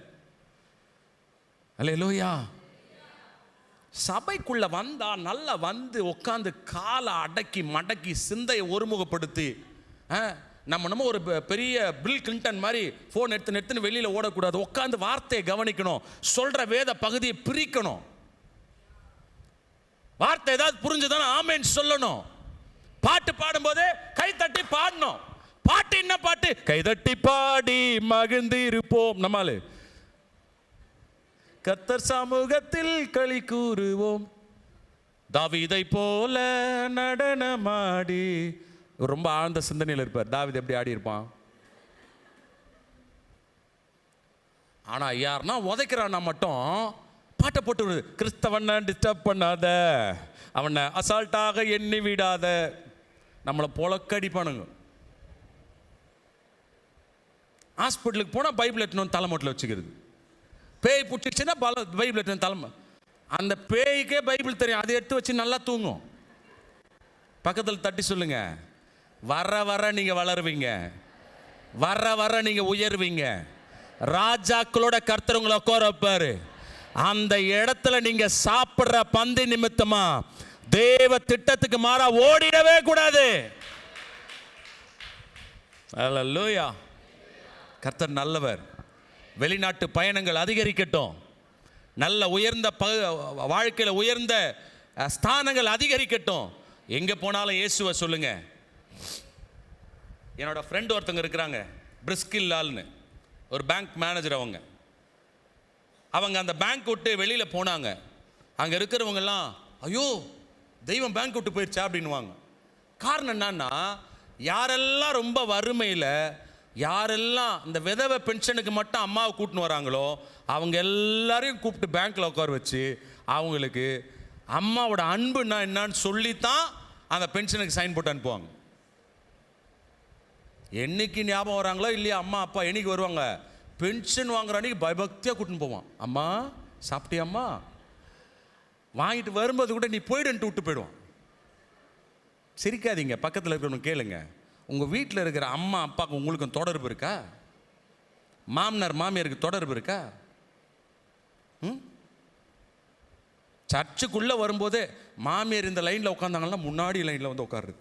அல்லேலூயா. சபைக்குள்ள வந்தா நல்லா வந்து உட்காந்து காலை அடக்கி மடக்கி சிந்தையை ஒருமுகப்படுத்தி, நம்ம ஒரு பெரிய பில் கிளின்டன் மாதிரி ஃபோன் எடுத்துன்னு வெளியில் ஓடக்கூடாது. உட்காந்து வார்த்தையை கவனிக்கணும், சொல்ற வேத பகுதியை பிரிக்கணும். வார்த்தை ஏதாவது புரிஞ்சுதானே ஆமேன் சொல்லணும். பாட்டு பாடும்போது கைத்தட்டி பாடணும். பாட்டு என்ன பாட்டு? கைதட்டி பாடி மகிழ்ந்திருப்போம். நம்மால கர்த்தர் சமூகத்தில் களி கூறுவோம், தாவீதை போல நடனமாடி. ரொம்ப ஆழ்ந்த சிந்தனையில் இருப்பார். தாவீது எப்படி ஆடி இருப்பான்? ஆனா யாருன்னா உதைக்கிறான்னா மட்டும் பாட்டை போட்டு, கிறிஸ்தவனை டிஸ்டர்ப் பண்ணாத, அவனை அசால்ட்டாக எண்ணி விடாத, நம்மளை பொழக்கடிப்பானுங்க. ஹாஸ்பிட்டலுக்கு போனால் பைபிள் எட்டணும் தலைமட்டில் வச்சுக்கிறது. பேய் பிடிச்சிச்சுன்னா பைபிள் எட்டணும் தலைமை. அந்த பேய்க்கே பைபிள் தெரியும், அதை எடுத்து வச்சு நல்லா தூங்கும். பக்கத்தில் தட்டி சொல்லுங்க, வர வர நீங்க வளருவீங்க, வர வர நீங்க உயர்வீங்க. ராஜாக்களோட கர்த்தர் உங்களை உட்கார வைப்பாரு. அந்த இடத்துல நீங்க சாப்பிடுற பந்தி நிமித்தமா தேவ திட்டத்துக்கு மாறா ஓடிடவே கூடாது. அல்லேலூயா. கர்த்தர் நல்லவர். வெளிநாட்டு பயணங்கள் அதிகரிக்கட்டும், நல்ல உயர்ந்த வாழ்க்கையில் உயர்ந்த ஸ்தானங்கள் அதிகரிக்கட்டும். எங்க போனாலும் இயேசுவை சொல்லுங்க. என்னோட ஃப்ரெண்ட் ஒருத்தங்க இருக்கிறாங்க, பிரிஸ்கில் லால்னு ஒரு பேங்க் மேனேஜர். அவங்க அந்த பேங்க் விட்டு வெளியில் போனாங்க. அங்கே இருக்கிறவங்கெல்லாம், ஐயோ தெய்வம் பேங்க் விட்டு போயிடுச்சா அப்படின்வாங்க. காரணம் என்னன்னா, யாரெல்லாம் ரொம்ப வறுமையில், யாரெல்லாம் இந்த விதவை பென்ஷனுக்கு மட்டும் அம்மாவை கூட்டின்னு வராங்களோ அவங்க எல்லாரையும் கூப்பிட்டு பேங்க்கில் உட்கார வச்சு அவங்களுக்கு அம்மாவோட அன்புன்னா என்னான்னு சொல்லித்தான் அந்த பென்ஷனுக்கு சைன் போட்டு அனுப்புவாங்க. என்னைக்கு ஞாபகம் வராங்களோ இல்லையா, அம்மா அப்பா என்னைக்கு வருவாங்க, பென்ஷன் வாங்குற அன்னைக்கு பயபக்தியாக கூட்டின்னு போவான். அம்மா சாப்பிட்டியம்மா, வாங்கிட்டு வரும்போது கூட நீ போயிடுன்ட்டு விட்டு போயிடுவான். சிரிக்காதீங்க, பக்கத்தில் இருக்கிறவங்க கேளுங்க. உங்கள் வீட்டில் இருக்கிற அம்மா அப்பாவுக்கு உங்களுக்கும் தொடர்பு இருக்கா? மாமனார் மாமியாருக்கு தொடர்பு இருக்கா? சர்ச்சுக்குள்ளே வரும்போதே மாமியார் இந்த லைனில் உட்காந்தாங்கன்னா முன்னாடி லைனில் வந்து உட்காருது.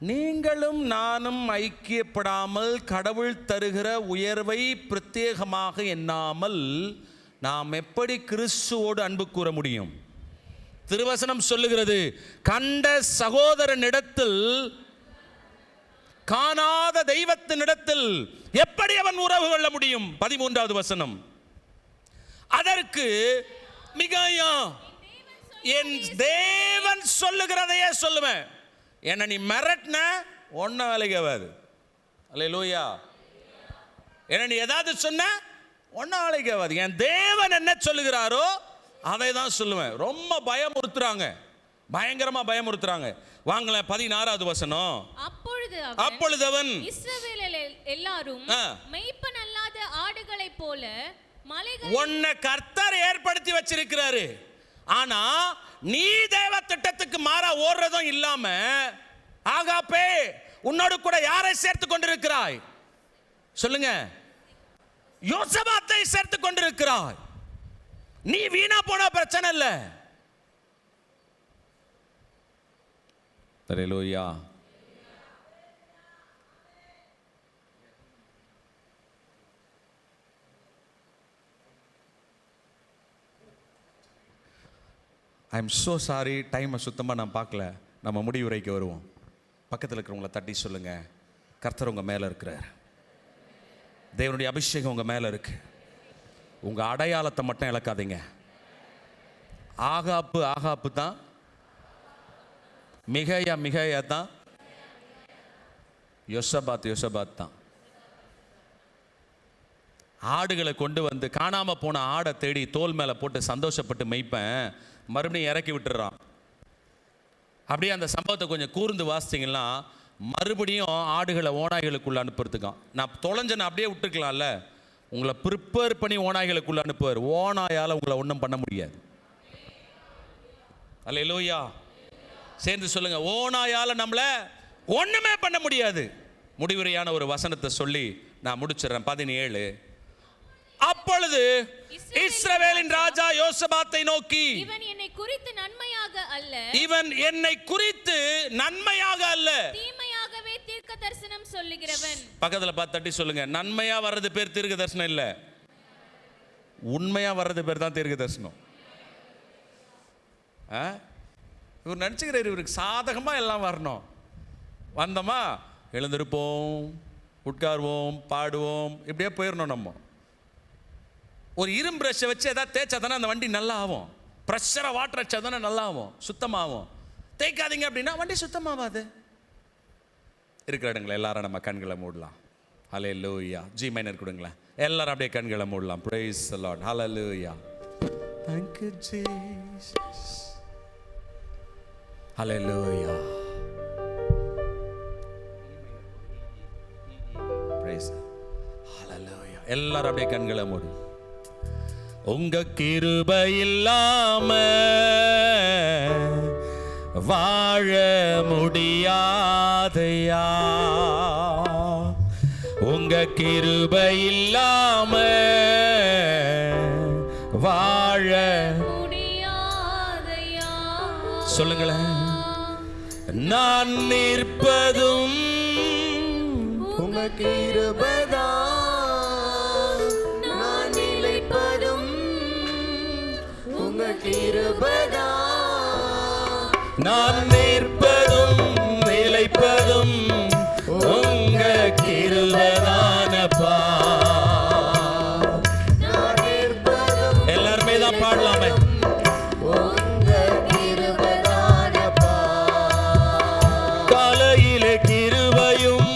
நீங்களும் நானும் ஐக்கியப்படாமல் கடவுள் தருகிற உயர்வை பிரத்யேகமாக எண்ணாமல் நாம் எப்படி கிறிஸ்துவோடு அன்பு கூற முடியும்? திருவசனம் சொல்லுகிறது, கண்ட சகோதரனிடத்தில் காணாத தெய்வத்தினிடத்தில் எப்படி அவன் உறவு கொள்ள முடியும்? 13வது வசனம். அதற்கு மிகாயா, என் தேவன் சொல்லுகிறதையே சொல்லுவேன். என்ன நீ மிரட்டின ஒன்னும் வேலைக்கு ஆகாது. அல்லேலூயா. என்ன நீ ஏதாவது சொன்ன ஒன்னும் வேலைக்கு ஆகாது. என் தேவன் என்ன சொல்லுகிறாரோ அதை தான் சொல்லுவேன். ரொம்ப பயமுறுத்துறாங்க, பயங்கரமா பயமுறுத்துறாங்க. வாங்களேன் 16வது வசனம். அப்பொழுது அவன், இஸ்ரவேலர் எல்லாரும் மேய்ப்பன் அல்லாத ஆடுகளைப் போல மலைகள், உன்னை கர்த்தர் ஏற்படுத்தி வச்சிருக்கிறாரு. ஆனா நீ தேவ திட்டத்துக்கு மாறா ஓடுறதும் இல்லாம, ஆகாப்பே உன்னோடு கூட யாரை சேர்த்து கொண்டிருக்கிறாய்? சொல்லுங்க. யோசபாத்தை சேர்த்து கொண்டிருக்கிறாய். நீ வீணா போனா பிரச்சனை இல்லை. அல்லேலூயா. ஐ எம் ஸோ சாரி, டைமை சுத்தமாக நான் பார்க்கல. நம்ம முடிவுரைக்கு வருவோம். பக்கத்தில் இருக்கிறவங்கள தட்டி சொல்லுங்க, கர்த்தர் உங்கள் மேலே இருக்கிறார். தேவனுடைய அபிஷேகம் உங்கள் மேலே இருக்கு. உங்கள் அடையாளத்தை மட்டும் இழக்காதீங்க. ஆகாப்பு தான், மிகையா தான், யோசபாத் தான். ஆடுகளை கொண்டு வந்து காணாமல் போன ஆடை தேடி தோல் மேலே போட்டு சந்தோஷப்பட்டு மேய்ப்பேன், மறுபடியும் இறக்கி விட்டுறான். அப்படியே அந்த சம்பவத்தை கொஞ்சம் கூர்ந்து வாசிச்சிங்கன்னா மறுபடியும் ஆடுகளை ஓநாய்களுக்குள்ள அனுப்புறதுக்கான். நான் தொலைஞ்சனை அப்படியே விட்டுருக்கலாம்ல, உங்களை ப்ரிப்பேர் பண்ணி ஓநாய்களுக்குள்ள அனுப்புவார். ஓநாயால் உங்களை ஒன்றும் பண்ண முடியாது. அல்லேலூயா. சேர்ந்து சொல்லுங்க, ஓநாயால் நம்மளை ஒன்றுமே பண்ண முடியாது. முடிவுரையான ஒரு வசனத்தை சொல்லி நான் முடிச்சிடறேன். 17. அப்பொழுது இஸ்ரவேலின் ராஜா யோசபாத்தை நோக்கி, இவன் என்னை குறித்து நன்மையாக அல்ல, இவன் என்னை குறித்து நன்மையாக அல்ல, தீமையாகவே தீர்க்க தரிசனம் சொல்லுகிறவன். பக்கத்துல பார்த்து தட்டி சொல்லுங்க, நன்மையா வர்றது பேர் தீர்க்க தரிசனம் இல்ல, உண்மையா வர்றது பேர் தான் தீர்க்க தரிசனம். இவர் நினச்சிக்கிறார் இவருக்கு சாதகமா எல்லாம் வரணும். வந்தோமா எழுந்திருப்போம், உட்காருவோம், பாடுவோம், இப்படியே போயிடணும். நம்ம ஒரு இரும்பு ப்ரஷை வச்சு எதாவது தேய்ச்சா தானே அந்த வண்டி நல்லா ஆகும். ப்ரெஷரை வாட்டர் வச்சா தானே நல்லா ஆகும், சுத்தமாகும். தேய்க்காதீங்க அப்படின்னா வண்டி சுத்தமாகாது. இருக்கிற இடங்களை எல்லாரும் நம்ம கண்களை மூடலாம். ஹல்லேலூயா. ஜி மைனர் கொடுங்களேன், எல்லாரும் அப்படியே கண்களை மூடலாம். Praise the Lord. Hallelujah. Thank you Jesus. Hallelujah. Praise. Hallelujah. எல்லாரும் அப்படியே கண்களை மூடு. உங்க கிருபை இல்லாம வாழ முடியாதையா, உங்க கிருபை இல்லாம வாழ முடியாதையா. சொல்லுங்களேன். நான் நிற்பதும் உங்க கிருபைதான், நான் நிலைப்பதும் உங்க கிருபைதான், நான் நிற்பதும் நிலைப்பதும் உங்க கிருபைதானப்பா. நான் நிற்பதும் எல்லாருமே தான் பாடலாமே. உங்க கிருபைதானப்பா. காலையிலே கிருபையும்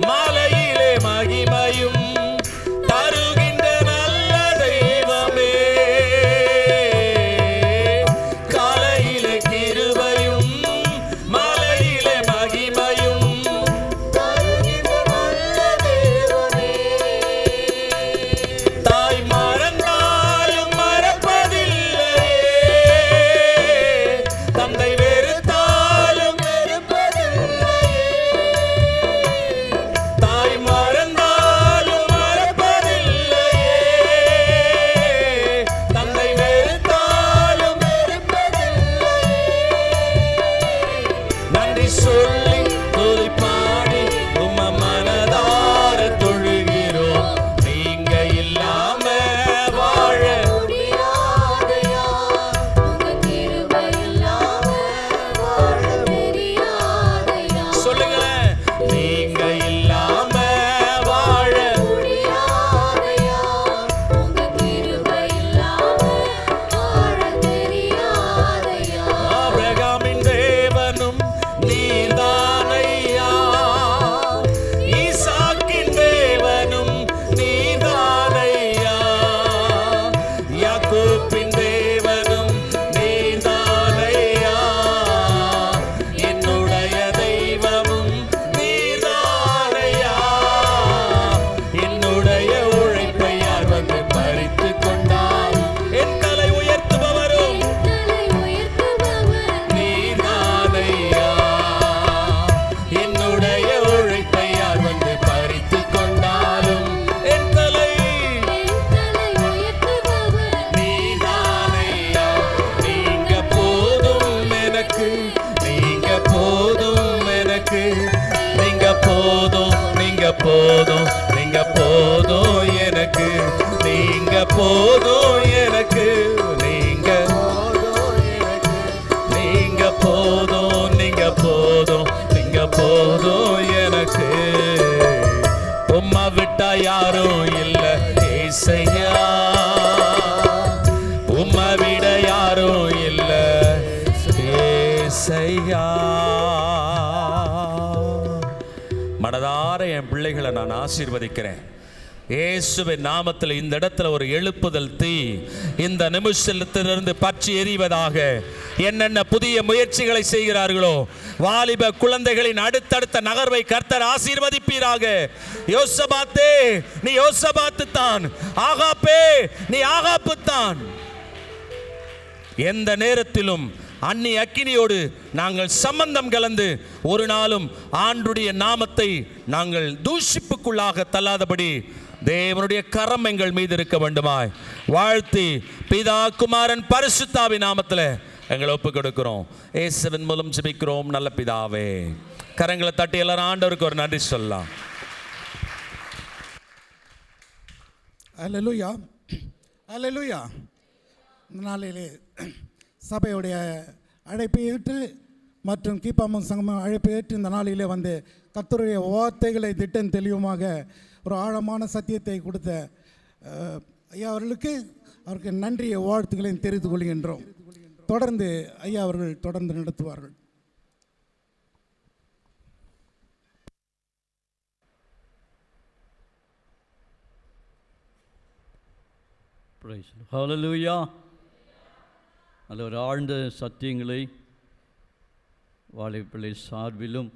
மாலையிலே மகிமையும் தருகின்ற நல்ல தெய்வமே. காலையிலே கிருபையும் மாலையிலே மகிமையும் தருகின்ற நல்ல தேவனே. தாய் மறந்தாலும் மறப்பதில்லையே, தந்தை வெறுத்தாலும் வெறுப்பதில்லையே. தாய் மறந்தாலும் மறப்பதில்லையே, தந்தை வெறுத்தாலும் நன்றி சொல்லி துதி பாடி உம்ம மனதார தொழுகிறோம். நீங்க இல்லாம வாழ முடியாதையா, உங்க கிருபை இல்லாம வாழ முடியாதையா. சொல்லுங்களேன். நீங்க இல்லாம வாழ முடியாதையா, உங்க கிருபை இல்லாம வாழ தெரியாதையா. ஆபிரகாமின் தேவனும் நீர்தானையா, ஈசாக்கின் தேவனும் நீர்தானையா, யாக்கோபின் தேவனும் நீர்தானையா, என்னுடைய தெய்வமும் நீர்தானையா. என்னுடைய உழைப்பை யார் வந்து பறித்துக் கொண்டாலும் என் தலை உயர்த்துபவரும் தலை உயர்த்துபவர் நீதானையா. என்னுடைய உழைப்பை யார் வந்து பறித்துக் கொண்டாலும் என் தலை உயர்த்துபவர் நீதானையா. நீங்க போதும் எனக்கு, நீங்க போதும் எனக்கு, நீங்க போதும், நீங்க போதும், நீங்க போதும் எனக்கு, நீங்க போதும் எனக்கு, நீங்க நீங்க போதும், நீங்க போதும், நீங்க போதும் எனக்கு. உம்மை விட்டா யாரும் இல்ல ஏசையா, உம்மை விட யாரும் இல்ல ஏசையா. மனதார என் பிள்ளைகளை நான் ஆசீர்வதிக்கிறேன். இயேசுவின் நாமத்தில் இந்த இடத்துல ஒரு எழுப்புதல் தீ இந்த நிமிஷத்திலிருந்து பற்றி எரிவதாக. என்னென்ன புதிய முயற்சிகளை செய்கிறார்களோ வாலிப குழந்தைகளின் அடுத்தடுத்த நகர்வை கர்த்தர் ஆசீர்வதிப்பீராக. யோசபாத்தே நீ யோசபாத்து தான், ஆகாப்பே நீ ஆகாப்பு தான். எந்த நேரத்திலும் அந்நி அக்கினியோடு நாங்கள் சம்பந்தம் கலந்து ஒரு நாளும் ஆண்டுடைய நாமத்தை நாங்கள் தூஷிப்புக்குள்ளாக தள்ளாதபடி தேவனுடைய கரம் எங்கள் மீது இருக்க வேண்டுமாய் வாழ்த்தி பிதா குமாரன் பரிசுத்தாவின் நாமத்தில் எங்களை ஒப்பு கொடுக்கிறோம். இயேசுவின் மூலம் ஜெபிக்கிறோம் நல்ல பிதாவே. கரங்களை தட்டி எல்லாரும் ஆண்டவருக்கு ஒரு நன்றி சொல்லலாம். அல்லேலூயா, அல்லேலூயா. இந்த நாளிலே சபையுடைய அழைப்பை ஏற்று மற்றும் கீப்பாமன் சங்கமம் அழைப்பை ஏற்று இந்த நாளிலே வந்து கர்த்தருடைய வார்த்தைகளை திட்டம் தெளிவுமாக ஒரு ஆழமான சத்தியத்தை கொடுத்த ஐயா அவருக்கு நன்றியை வாழ்த்துக்களையும் தெரிவித்துக் கொள்கின்றோம். தொடர்ந்து ஐயா அவர்கள் தொடர்ந்து நடத்துவார்கள். ஹல்லேலூயா. நல்ல ஒரு ஆழ்ந்த சத்தியங்களை வாழைப்பிள்ளை சார்பிலும்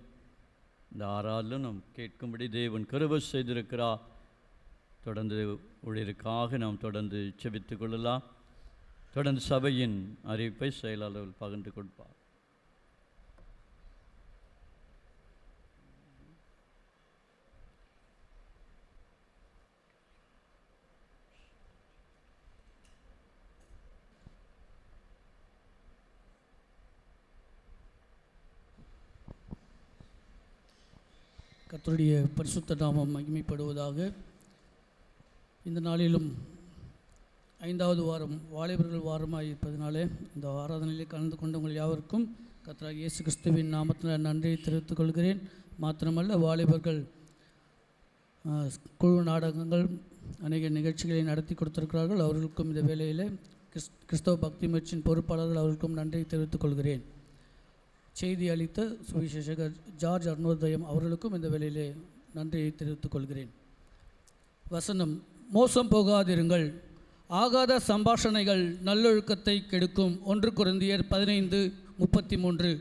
இந்த ஆறாலும் நாம் கேட்கும்படி தேவன் கிருபை செய்திருக்கிறார். தொடர்ந்து ஊழியருக்காக நாம் தொடர்ந்து செபித்துக் கொள்ளலாம். தொடர்ந்து சபையின் அறிவிப்பை செயலாளர்கள் பகிர்ந்து கொடுப்பார். கர்த்தருடைய பரிசுத்த நாமம் மகிமைப்படுவதாக. இந்த நாளிலும் 5வது வாரம் வாலிபர்கள் வாரமாக இருப்பதனாலே இந்த ஆராதனையிலே கலந்து கொண்ட உங்கள் யாவருக்கும் கர்த்தராகிய இயேசு கிறிஸ்துவின் நாமத்தில் நன்றியை தெரிவித்துக் கொள்கிறேன். மாத்திரமல்ல, வாலிபர்கள் குழு நாடகங்கள் அநேக நிகழ்ச்சிகளை நடத்தி கொடுத்திருக்கிறார்கள். அவர்களுக்கும் இந்த வேளையில் கிறிஸ்தவ பக்தி முயற்சியின் பொறுப்பாளர்கள் அவர்களுக்கும் நன்றியை தெரிவித்துக் கொள்கிறேன். செய்தி அளித்த சுவிசேஷகர் ஜார்ஜ் அருணோதயம் அவர்களுக்கும் இந்த வேளையிலே நன்றியை தெரிவித்துக் கொள்கிறேன். வசனம்: மோசம் போகாதிருங்கள். ஆகாத சம்பாஷணைகள் நல்லொழுக்கத்தை கெடுக்கும். 1 கொரிந்தியர் 15:33.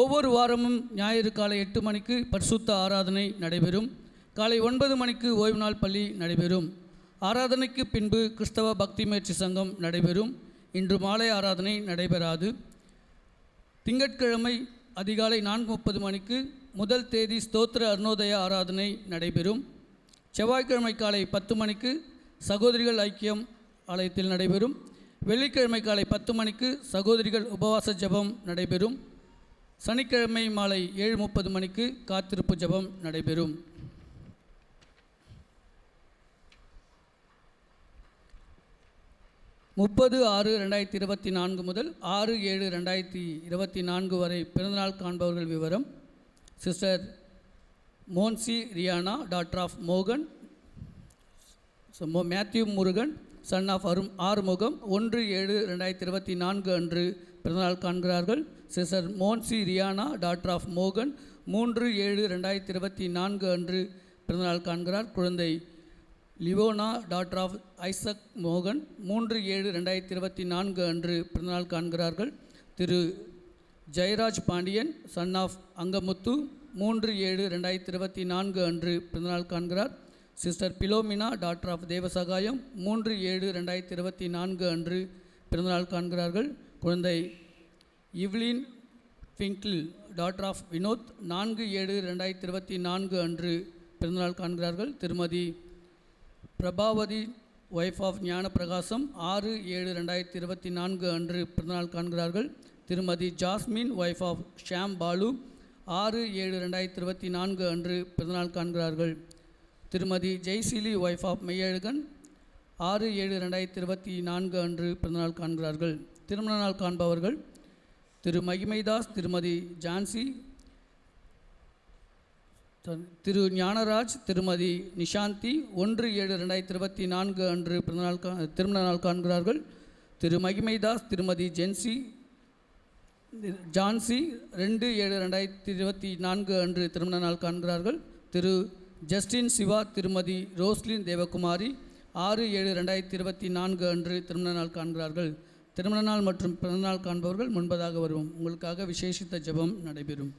ஒவ்வொரு வாரமும் ஞாயிறு காலை 8 மணிக்கு பரிசுத்த ஆராதனை நடைபெறும். காலை 9 மணிக்கு ஓய்வு நாள் பள்ளி நடைபெறும். ஆராதனைக்கு பின்பு கிறிஸ்தவ பக்தி முயற்சி சங்கம் நடைபெறும். இன்று மாலை ஆராதனை நடைபெறாது. திங்கட்கிழமை அதிகாலை 4:30 மணிக்கு முதல் தேதி ஸ்தோத்திர அருணோதய ஆராதனை நடைபெறும். செவ்வாய்க்கிழமை காலை 10 மணிக்கு சகோதரிகள் ஐக்கியம் ஆலயத்தில் நடைபெறும். வெள்ளிக்கிழமை காலை 10 மணிக்கு சகோதரிகள் உபவாச ஜெபம் நடைபெறும். சனிக்கிழமை மாலை 7:30 மணிக்கு காத்திருப்பு ஜெபம் நடைபெறும். முப்பது 6/2024 முதல் 6/7/2024 வரை பிறந்தநாள் காண்பவர்கள் விவரம்: sister Monsi Riana, daughter of மோகன், Matthew Murugan, son of Arumugam 1/7/2024 அன்று பிறந்தநாள் காண்கிறார்கள். Sister Monsi Riana, daughter of மோகன் 3/7/2024 அன்று பிறந்தநாள் காண்கிறார். குழந்தை லிவோனா, டாக்டர் ஆஃப் ஐசக் மோகன் 3/7/2024 அன்று பிறந்தநாள் காண்கிறார்கள். திரு ஜெயராஜ் பாண்டியன், சன் ஆஃப் அங்கமுத்து 3/7/2024 அன்று பிறந்தநாள் காண்கிறார். Sister Philomena, daughter of Devasahayam 3/7/2024 அன்று பிறந்தநாள் காண்கிறார்கள். குழந்தை இவ்லின் ஃபிங்கிள், டாக்டர் ஆஃப் வினோத் 4/7/2024 அன்று பிறந்தநாள் காண்கிறார்கள். திருமதி பிரபாவதி, ஒய்ஃப் ஆஃப் ஞான பிரகாசம் 6/7/2024 அன்று பிறந்தநாள் காண்கிறார்கள். Thirumathi Jasmine, wife of Sham Balu 6/7/2024 அன்று பிறந்தநாள் காண்கிறார்கள். திருமதி ஜெய்சிலி, ஒய்ஃப் ஆஃப் மெய்யழகன் 6/7/2024 அன்று பிறந்தநாள் காண்கிறார்கள். திருமண நாள் காண்பவர்கள்: திரு மகிமைதாஸ், திருமதி ஜான்சி, திரு ஞானராஜ், திருமதி நிஷாந்தி 1/7/2024 அன்று திருமண நாள் காண்கிறார்கள். திரு மகிமைதாஸ், திருமதி ஜான்சி 2/7/2024 அன்று திருமண நாள் காண்கிறார்கள். திரு ஜஸ்டின் சிவா திருமதி ரோஸ்லின் தேவகுமாரி 6/7/2024 அன்று திருமண நாள் காண்கிறார்கள். திருமண நாள் மற்றும் பிறந்தநாள் காண்பவர்கள் முன்பதாக வருவோம். உங்களுக்காக விசேஷித்த ஜெபம் நடைபெறும்.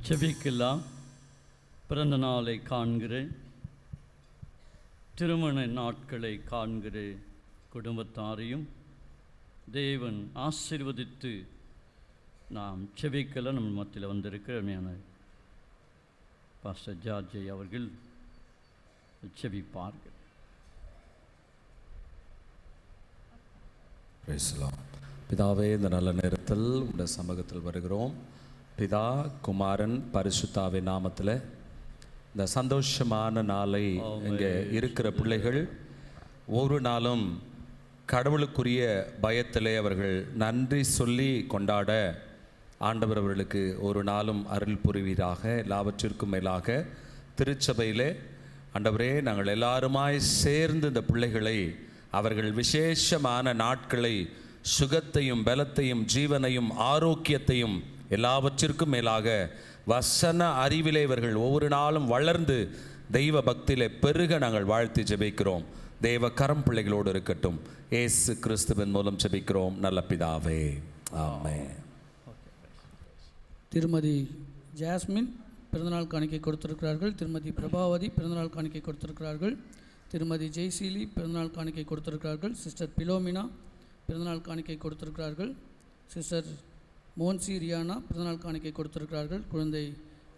ஜெபிக்கலாம். பிறந்த நாளை காண்கிற, திருமண நாட்களை காண்கிற குடும்பத்தாரையும் தேவன் ஆசீர்வதித்து நாம் ஜெபிக்கலாம். நம்ம மத்தியில் வந்திருக்கிற பாஸ்டர் ஜார்ஜை அவர்கள் ஜெபிப்பார்கள். பிதாவே, இந்த நல்ல நேரத்தில் உடைய சமூகத்தில் வருகிறோம். பிதா, குமாரன், பரிசுத்தாவே நாமத்தில் இந்த சந்தோஷமான நாளை இங்கே இருக்கிற பிள்ளைகள் ஒரு நாளும் கடவுளுக்குரிய பயத்திலே அவர்கள் நன்றி சொல்லி கொண்டாட ஆண்டவர் அவர்களுக்கு ஒரு நாளும் அருள் புரிவீராக. எல்லாவற்றிற்கும் மேலாக திருச்சபையிலே ஆண்டவரே, நாங்கள் எல்லாருமாய் சேர்ந்து இந்த பிள்ளைகளை அவர்கள் விசேஷமான நாட்களை சுகத்தையும் பலத்தையும் ஜீவனையும் ஆரோக்கியத்தையும் எல்லாவற்றிற்கும் மேலாக வசன அறிவிலே இவர்கள் ஒவ்வொரு நாளும் வளர்ந்து தெய்வ பக்தியிலே பெருக நாங்கள் வாழ்த்தி ஜெபிக்கிறோம். தெய்வ கரம் பிள்ளைகளோடு இருக்கட்டும். இயேசு கிறிஸ்துவின் மூலம் ஜெபிக்கிறோம் நல்ல பிதாவே, ஆமென். திருமதி ஜாஸ்மின் பிறந்தநாள் காணிக்கை கொடுத்திருக்கிறார்கள். திருமதி பிரபாவதி பிறந்தநாள் காணிக்கை கொடுத்திருக்கிறார்கள். திருமதி ஜெய்சீலி பிறந்தநாள் காணிக்கை கொடுத்திருக்கிறார்கள். சிஸ்டர் பிலோமினா பிறந்தநாள் காணிக்கை கொடுத்திருக்கிறார்கள். சிஸ்டர் மோன்சி ரியானா பிறந்தநாள் காணிக்கை கொடுத்திருக்கிறார்கள். குழந்தை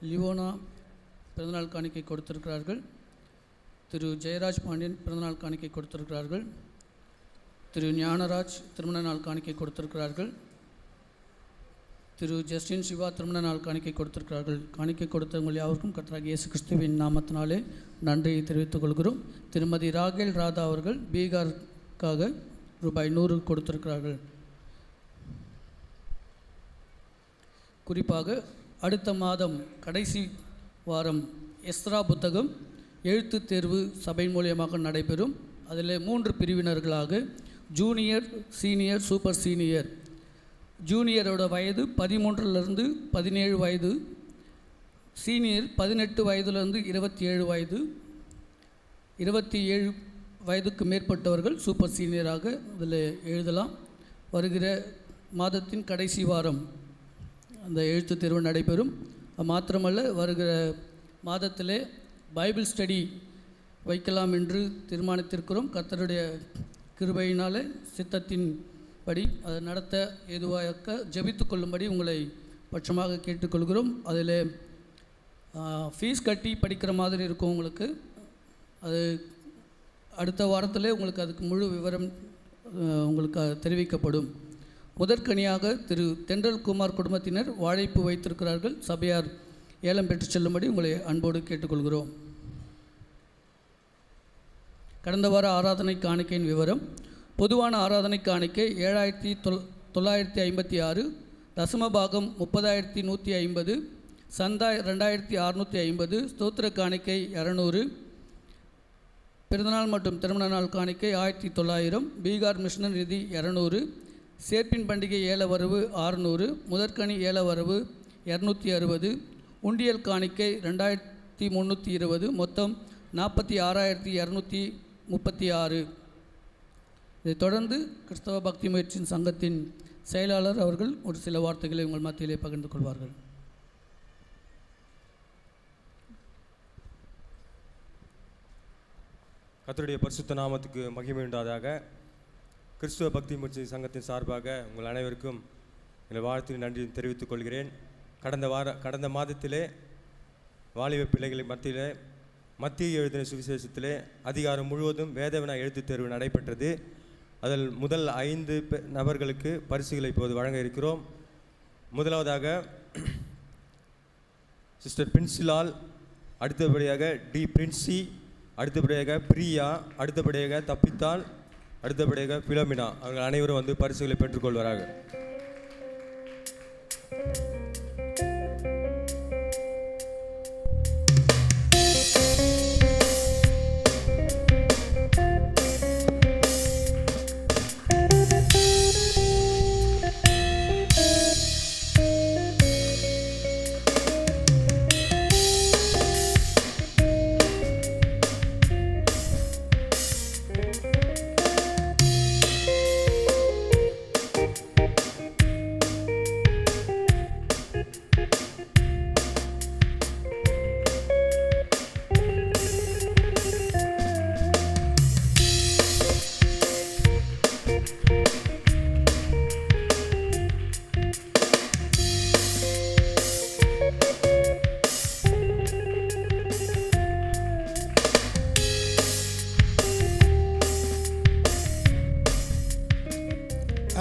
லிவோனா பிறந்தநாள் காணிக்கை கொடுத்திருக்கிறார்கள். திரு ஜெயராஜ் பாண்டியன் பிறந்தநாள் காணிக்கை கொடுத்திருக்கிறார்கள். திரு ஞானராஜ் திருமண நாள் காணிக்கை கொடுத்திருக்கிறார்கள். திரு ஜஸ்டின் சிவா திருமண நாள் காணிக்கை கொடுத்திருக்கிறார்கள். காணிக்கை கொடுத்தவங்கள் யாருக்கும் கர்த்தராகிய இயேசு கிறிஸ்துவின் நாமத்தினாலே நன்றியை தெரிவித்துக் கொள்கிறோம். திருமதி ராகேல் ராதா அவர்கள் பீகாருக்காக ₹100 கொடுத்திருக்கிறார்கள். குறிப்பாக அடுத்த மாதம் கடைசி வாரம் எஸ்ரா புத்தகம் எழுத்து தேர்வு சபை மூலியமாக நடைபெறும். அதில் 3 பிரிவினர்களாக ஜூனியர், சீனியர், சூப்பர் சீனியர். ஜூனியரோட வயது 13லிருந்து 17 வயது, சீனியர் 18 வயதுலேருந்து 27 வயது, 27 வயதுக்கு மேற்பட்டவர்கள் சூப்பர் சீனியராக அதில் எழுதலாம். வருகிற மாதத்தின் கடைசி வாரம் அந்த எழுத்து தேர்வு நடைபெறும். மாத்திரமல்ல, வருகிற மாதத்திலே பைபிள் ஸ்டடி வைக்கலாம் என்று தீர்மானித்திருக்கிறோம். கர்த்தருடைய கிருபையினாலே சித்தத்தின் படி அதை நடத்த ஏதுவாக ஜெபித்து கொள்ளும்படி உங்களை பட்சமாக கேட்டுக்கொள்கிறோம். அதில் ஃபீஸ் கட்டி படிக்கிற மாதிரி இருக்கும் உங்களுக்கு. அது அடுத்த வாரத்திலே உங்களுக்கு அதுக்கு முழு விவரம் உங்களுக்கு தெரிவிக்கப்படும். முதற்கனியாக திரு தென்றல் குமார் குடும்பத்தினர் வாழைப்பு வைத்திருக்கிறார்கள். சபையார் ஏலம் பெற்று செல்லும்படி உங்களை அன்போடு கேட்டுக்கொள்கிறோம். கடந்த வார ஆராதனை காணிக்கையின் விவரம்: பொதுவான ஆராதனை காணிக்கை 7,956, தசமபாகம் 30,150, சந்தா 2,650, ஸ்தோத்திர காணிக்கை 200, பிறந்தநாள் மற்றும் திருமண நாள் காணிக்கை 1900, பீகார் மிஷனரி நிதி 200, சேர்ப்பின் பண்டிகை ஏல வரவு 600, முதற்கனி ஏல வரவு 260, உண்டியல் காணிக்கை 2,320, மொத்தம் 46,236. இதைத் தொடர்ந்து கிறிஸ்தவ பக்தி முயற்சியின் சங்கத்தின் செயலாளர் அவர்கள் ஒரு சில வார்த்தைகளை உங்கள் மத்தியிலே பகிர்ந்து கொள்வார்கள். கர்த்தருடைய பரிசுத்த நாமத்துக்கு மகிமை உண்டாதாக. கிறிஸ்துவ பக்தி முயற்சி சங்கத்தின் சார்பாக உங்கள் அனைவருக்கும் எங்கள் வாழ்த்து நன்றி தெரிவித்துக் கொள்கிறேன். கடந்த மாதத்திலே வாலிப பிள்ளைகளின் மத்தியிலே மத்திய எழுதின சுவிசேஷத்திலே அதிகாரம் முழுவதும் வேதவினா எழுத்துத் தேர்வு நடைபெற்றது. அதில் முதல் 5 நபர்களுக்கு பரிசுகளை இப்போது வழங்க இருக்கிறோம். முதலாவதாக சிஸ்டர் பிரின்சிலால், அடுத்தபடியாக டி பிரின்சி, அடுத்தபடியாக பிரியா, அடுத்தபடியாக தப்பித்தால், அடுத்தபடியாக பிலோமினா. அவர்கள் அனைவரும் வந்து பரிசுகளை பெற்றுக்கொள்வார்கள்.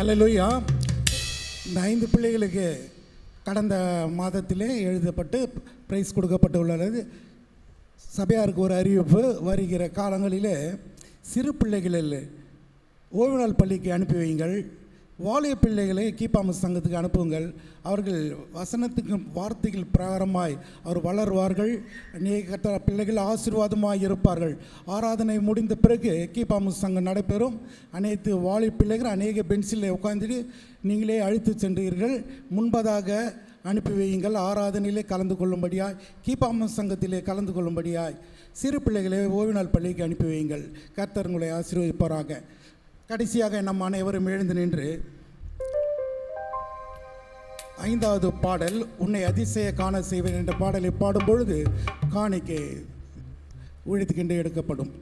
அல்லேலூயா. இந்த 5 பிள்ளைகளுக்கு கடந்த மாதத்திலே எழுதப்பட்டு பிரைஸ் கொடுக்கப்பட்டுள்ளது. சபையாருக்கு ஒரு அறிவிப்பு: வருகிற காலங்களிலே சிறு பிள்ளைகளில் ஓய்வு நாள் பள்ளிக்கு அனுப்பி வையுங்கள். வாலிய பிள்ளைகளை கீப்பாம சங்கத்துக்கு அனுப்புங்கள். அவர்கள் வசனத்துக்கு வார்த்தைகள் பிரகாரமாய் அவர் வளருவார்கள். அநேக பிள்ளைகள் ஆசீர்வாதமாய் இருப்பார்கள். ஆராதனை முடிந்த பிறகு கீப்பாமு சங்கம் நடைபெறும். அனைத்து வாலிய பிள்ளைகள் அநேக பென்சில் உட்காந்துட்டு நீங்களே அழைத்து சென்றீர்கள். முன்பதாக அனுப்பி வையுங்கள். ஆராதனையிலே கலந்து கொள்ளும்படியாய், கீப்பாம சங்கத்திலே கலந்து கொள்ளும்படியாய் சிறு பிள்ளைகளை ஓய்வு நாள் பள்ளிக்கு அனுப்பி வையுங்கள். கர்த்தர் உங்களை ஆசீர்வதிப்பாராக. கடைசியாக நம் அனைவரும் எழுந்து நின்று 5வது பாடல், உன்னை அதிசய காண செய்வேன் என்ற பாடலை பாடும் பொழுது காணிக்கை உழைத்துக்கொண்டே எடுக்கப்படும்.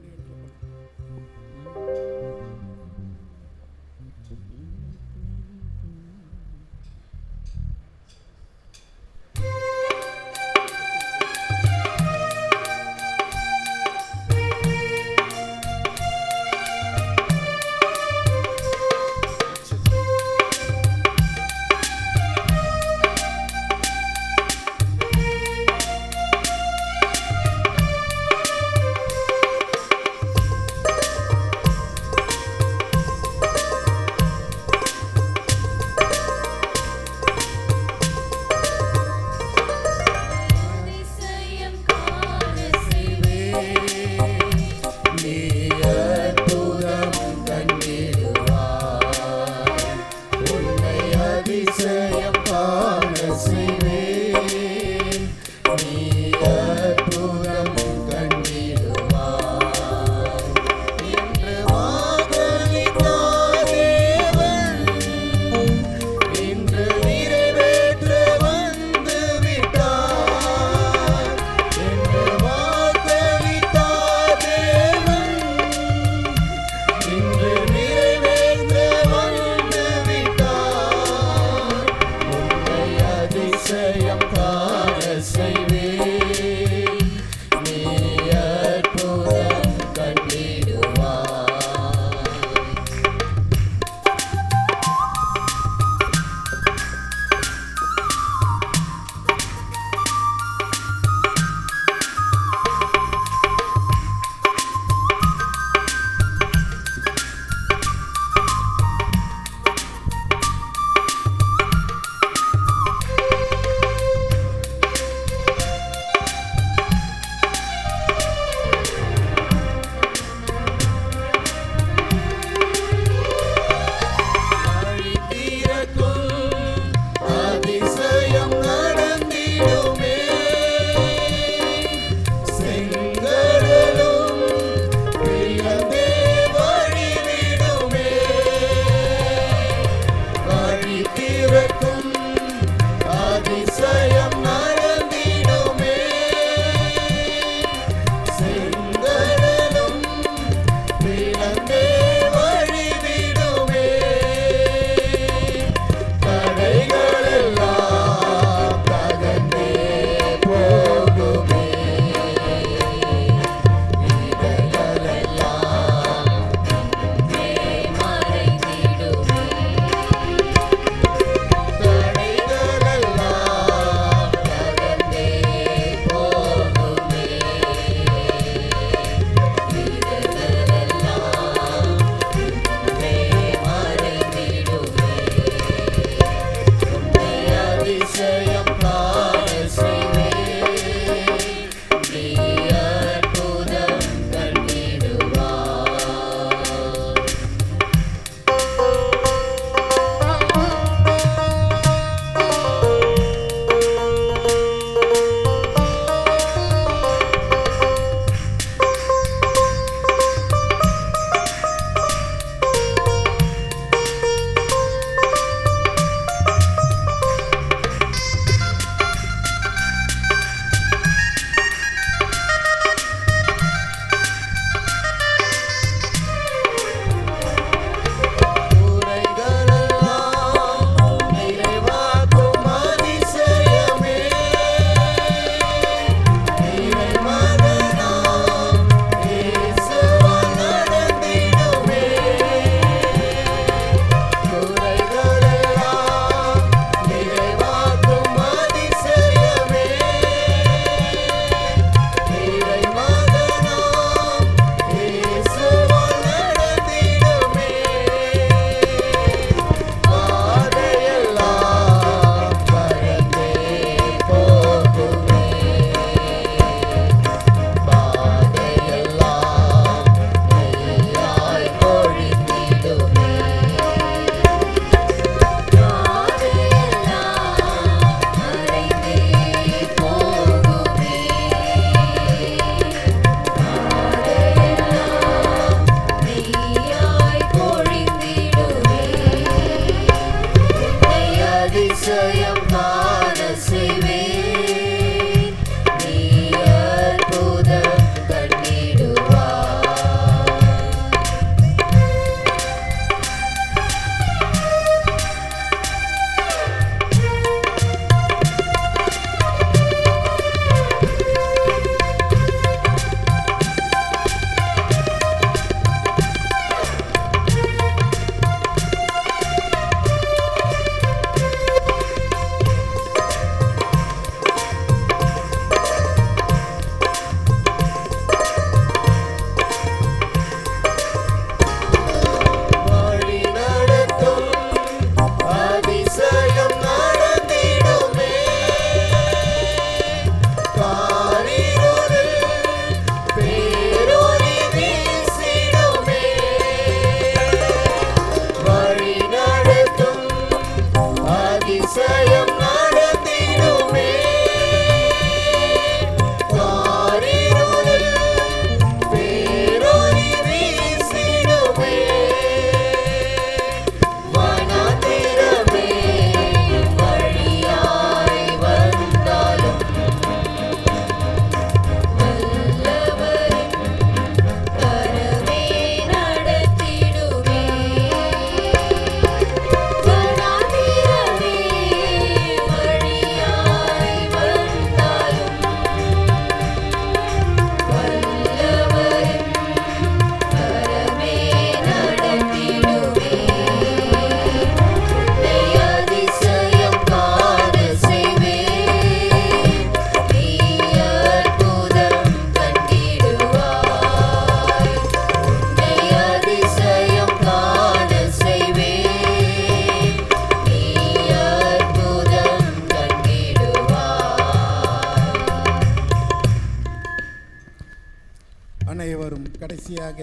அனைவரும் கடைசியாக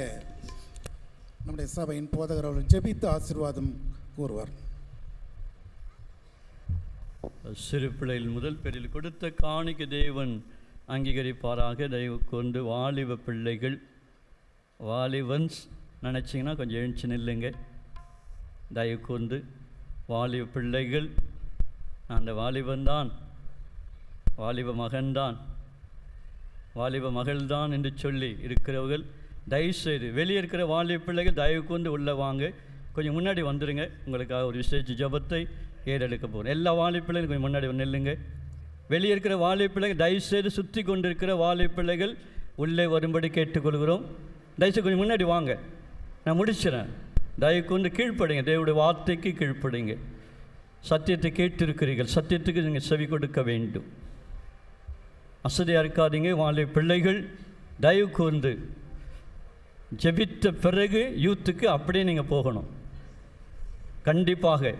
நம்முடைய சபையின் போதகர் அவர்கள் ஜெபித்து ஆசீர்வாதம் கூறுவார். சிறு பிள்ளைகள் முதல் பேரில் கொடுத்த காணிக்கை தேவன் அங்கீகரிப்பாராக. தயவு கொண்டு வாலிப பிள்ளைகள், வாலிபன்ஸ் நினச்சிங்கன்னா கொஞ்சம் எழுச்சி நில்லுங்க. தயவு கொண்டு வாலிப பிள்ளைகள், அந்த வாலிபன்தான், வாலிப மகன்தான், வாலிப மகள்தான் என்று சொல்லி இருக்கிறவர்கள் தயவுசெய்து, வெளியே இருக்கிற வாலிப பிள்ளைகள் தயவு கொண்டு உள்ளே வாங்க, கொஞ்சம் முன்னாடி வந்துடுங்க. உங்களுக்காக ஒரு விசேஷ ஜபத்தை ஏறெடுக்க போகிறோம். எல்லா வாலிப பிள்ளைகளும் கொஞ்சம் முன்னாடி நில்லுங்க. வெளியே இருக்கிற வாலிப பிள்ளைகள் தயவுசெய்து, சுற்றி கொண்டிருக்கிற வாலிப பிள்ளைகள் உள்ளே வரும்படி கேட்டுக்கொள்கிறோம். தயவுசெய்து கொஞ்சம் முன்னாடி வாங்க, நான் முடிச்சிடறேன். தயவு கொண்டு கீழ்ப்படுங்க, தேவனுடைய வார்த்தைக்கு கீழ்ப்படுங்க. சத்தியத்தை கேட்டிருக்கிறீர்கள், சத்தியத்துக்கு நீங்கள் செவி கொடுக்க வேண்டும். அசதியாக இருக்காதீங்க. வாலிப பிள்ளைகள் தயவு கூர்ந்து ஜெபித்த பிறகு யூத்துக்கு அப்படியே நீங்கள் போகணும். கண்டிப்பாக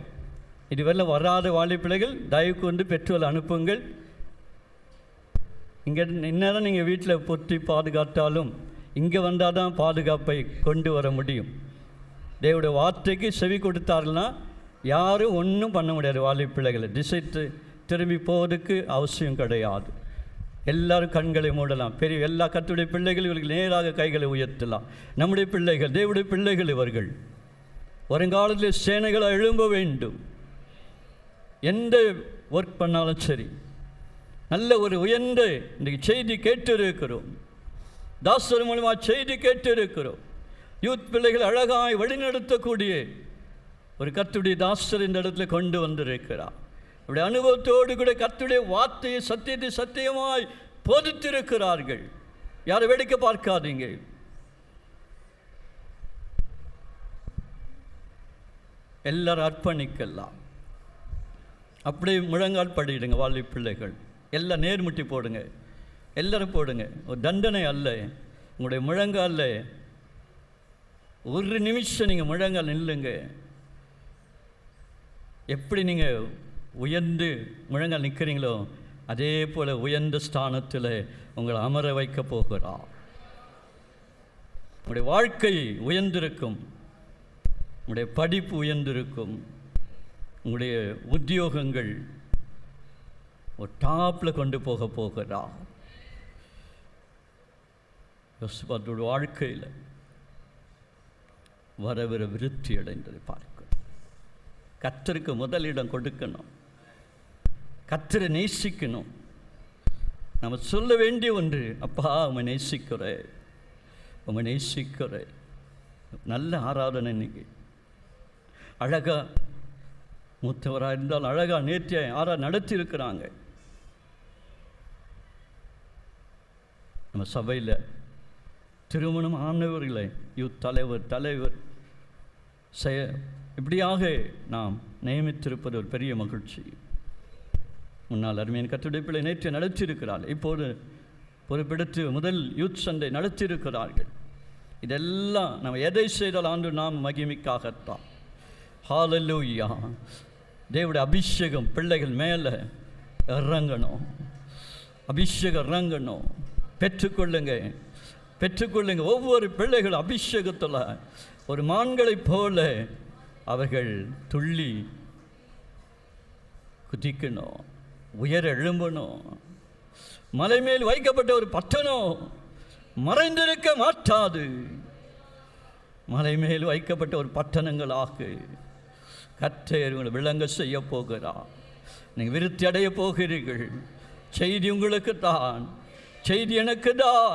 இதுவரை வராத வாலிப பிள்ளைகள் தயவு கூர்ந்து பெற்றோர் அனுப்புங்கள். இங்கே இன்னும் நீங்கள் வீட்டில் பொத்தி பாதுகாத்தாலும் இங்கே வந்தால் தான் பாதுகாப்பை கொண்டு வர முடியும். தேவனுடைய வார்த்தைக்கு செவி கொடுத்தார்கள்னா யாரும் ஒன்றும் பண்ண முடியாது. வாலிப பிள்ளைகளை திசை திரும்பி போவதுக்கு அவசியம் கிடையாது. எல்லாரும் கண்களை மூடலாம். பெரிய எல்லா கர்த்தருடைய பிள்ளைகள் இவர்கள் நேராக கைகளை உயர்த்தலாம். நம்முடைய பிள்ளைகள், தேவனுடைய பிள்ளைகள் இவர்கள் வருங்காலத்தில் சேனைகளை எழும்ப வேண்டும். எந்த ஒர்க் பண்ணாலும் சரி, நல்ல ஒரு உயர்ந்த இன்றைக்கு செய்தி கேட்டு இருக்கிறோம். தாசர் மூலமாக செய்தி கேட்டு இருக்கிறோம். யூத் பிள்ளைகள் அழகாய் வழிநடத்தக்கூடிய ஒரு கர்த்தருடைய தாசர் இந்த இடத்துல கொண்டு வந்திருக்கிறார். அவருடைய அனுபவத்தோடு கூட கர்த்தருடைய வார்த்தையை, சத்தியத்தை சத்தியமாய் போதித்திருக்கிறார்கள். யாரை வேடிக்கை பார்க்காதீங்க. எல்லாரும் அர்ப்பணிக்கலாம். அப்படியே முழங்கால் படிடுங்க. வாலிப பிள்ளைகள் எல்லாம் நேர்முட்டி போடுங்க. எல்லாரும் போடுங்க. ஒரு தண்டனை அல்ல. உங்களுடைய முழங்காலில் ஒரு நிமிஷம் நீங்கள் முழங்கால் நில்லுங்க. எப்படி நீங்கள் உயர்ந்து முழங்கால் நிற்கிறீங்களோ அதே போல் உயர்ந்த ஸ்தானத்தில் உங்களை அமர வைக்க போகிறார். உங்களுடைய வாழ்க்கை உயர்ந்திருக்கும், உங்களுடைய படிப்பு உயர்ந்திருக்கும், உங்களுடைய உத்தியோகங்கள் ஒரு டாப்பில் கொண்டு போக போகிறார். யோசிப்பாத்தோட வாழ்க்கையில் வரவிற விருத்தி அடைந்ததை பார்க்க கர்த்தருக்கு முதலிடம் கொடுக்கணும். கர்த்தரை நேசிக்கணும். நம்ம சொல்ல வேண்டிய ஒன்று, அப்பா உம்மை நேசிக்கிறேன், உம்மை நேசிக்கிறேன். நல்ல ஆராதனை இன்னைக்கு அழகா மூத்தவராக இருந்தால் அழகாக நேர்த்திய நடத்தி இருக்கிறாங்க. நம்ம சபையில் திருமணம் ஆனவர்களை யூத் தலைவர் இப்படியாக நாம் நியமித்திருப்பது ஒரு பெரிய மகிழ்ச்சி. முன்னால் அருமையான கர்த்தருடைய பிள்ளை நேற்று நடத்தியிருக்கிறாள். இப்போது பொறுப்பெடுத்து முதல் யூத் சண்டை நடத்தியிருக்கிறார்கள். இதெல்லாம் நம்ம எதை செய்தால் ஆண்டு நாம் மகிமைக்காகத்தான். ஹல்லேலூயா. தேவனுடைய அபிஷேகம் பிள்ளைகள் மேலே இறங்கணும். அபிஷேகம் இறங்கணும். பெற்றுக்கொள்ளுங்க. ஒவ்வொரு பிள்ளைகள் அபிஷேகத்தில் ஒரு மான்களைப் போல அவர்கள் துள்ளி குதிக்கணும், உயர எழும்பணும். மலை மேல் வைக்கப்பட்ட ஒரு பட்டணம் மறைந்திருக்க மாட்டாது. மலை மேல் வைக்கப்பட்ட ஒரு பட்டணங்களாக கர்த்தர் உங்களை விளங்க செய்ய போகிறார். நீங்கள் விருத்தி அடைய போகிறீர்கள். செய்தி உங்களுக்கு தான், செய்தி எனக்கு தான்,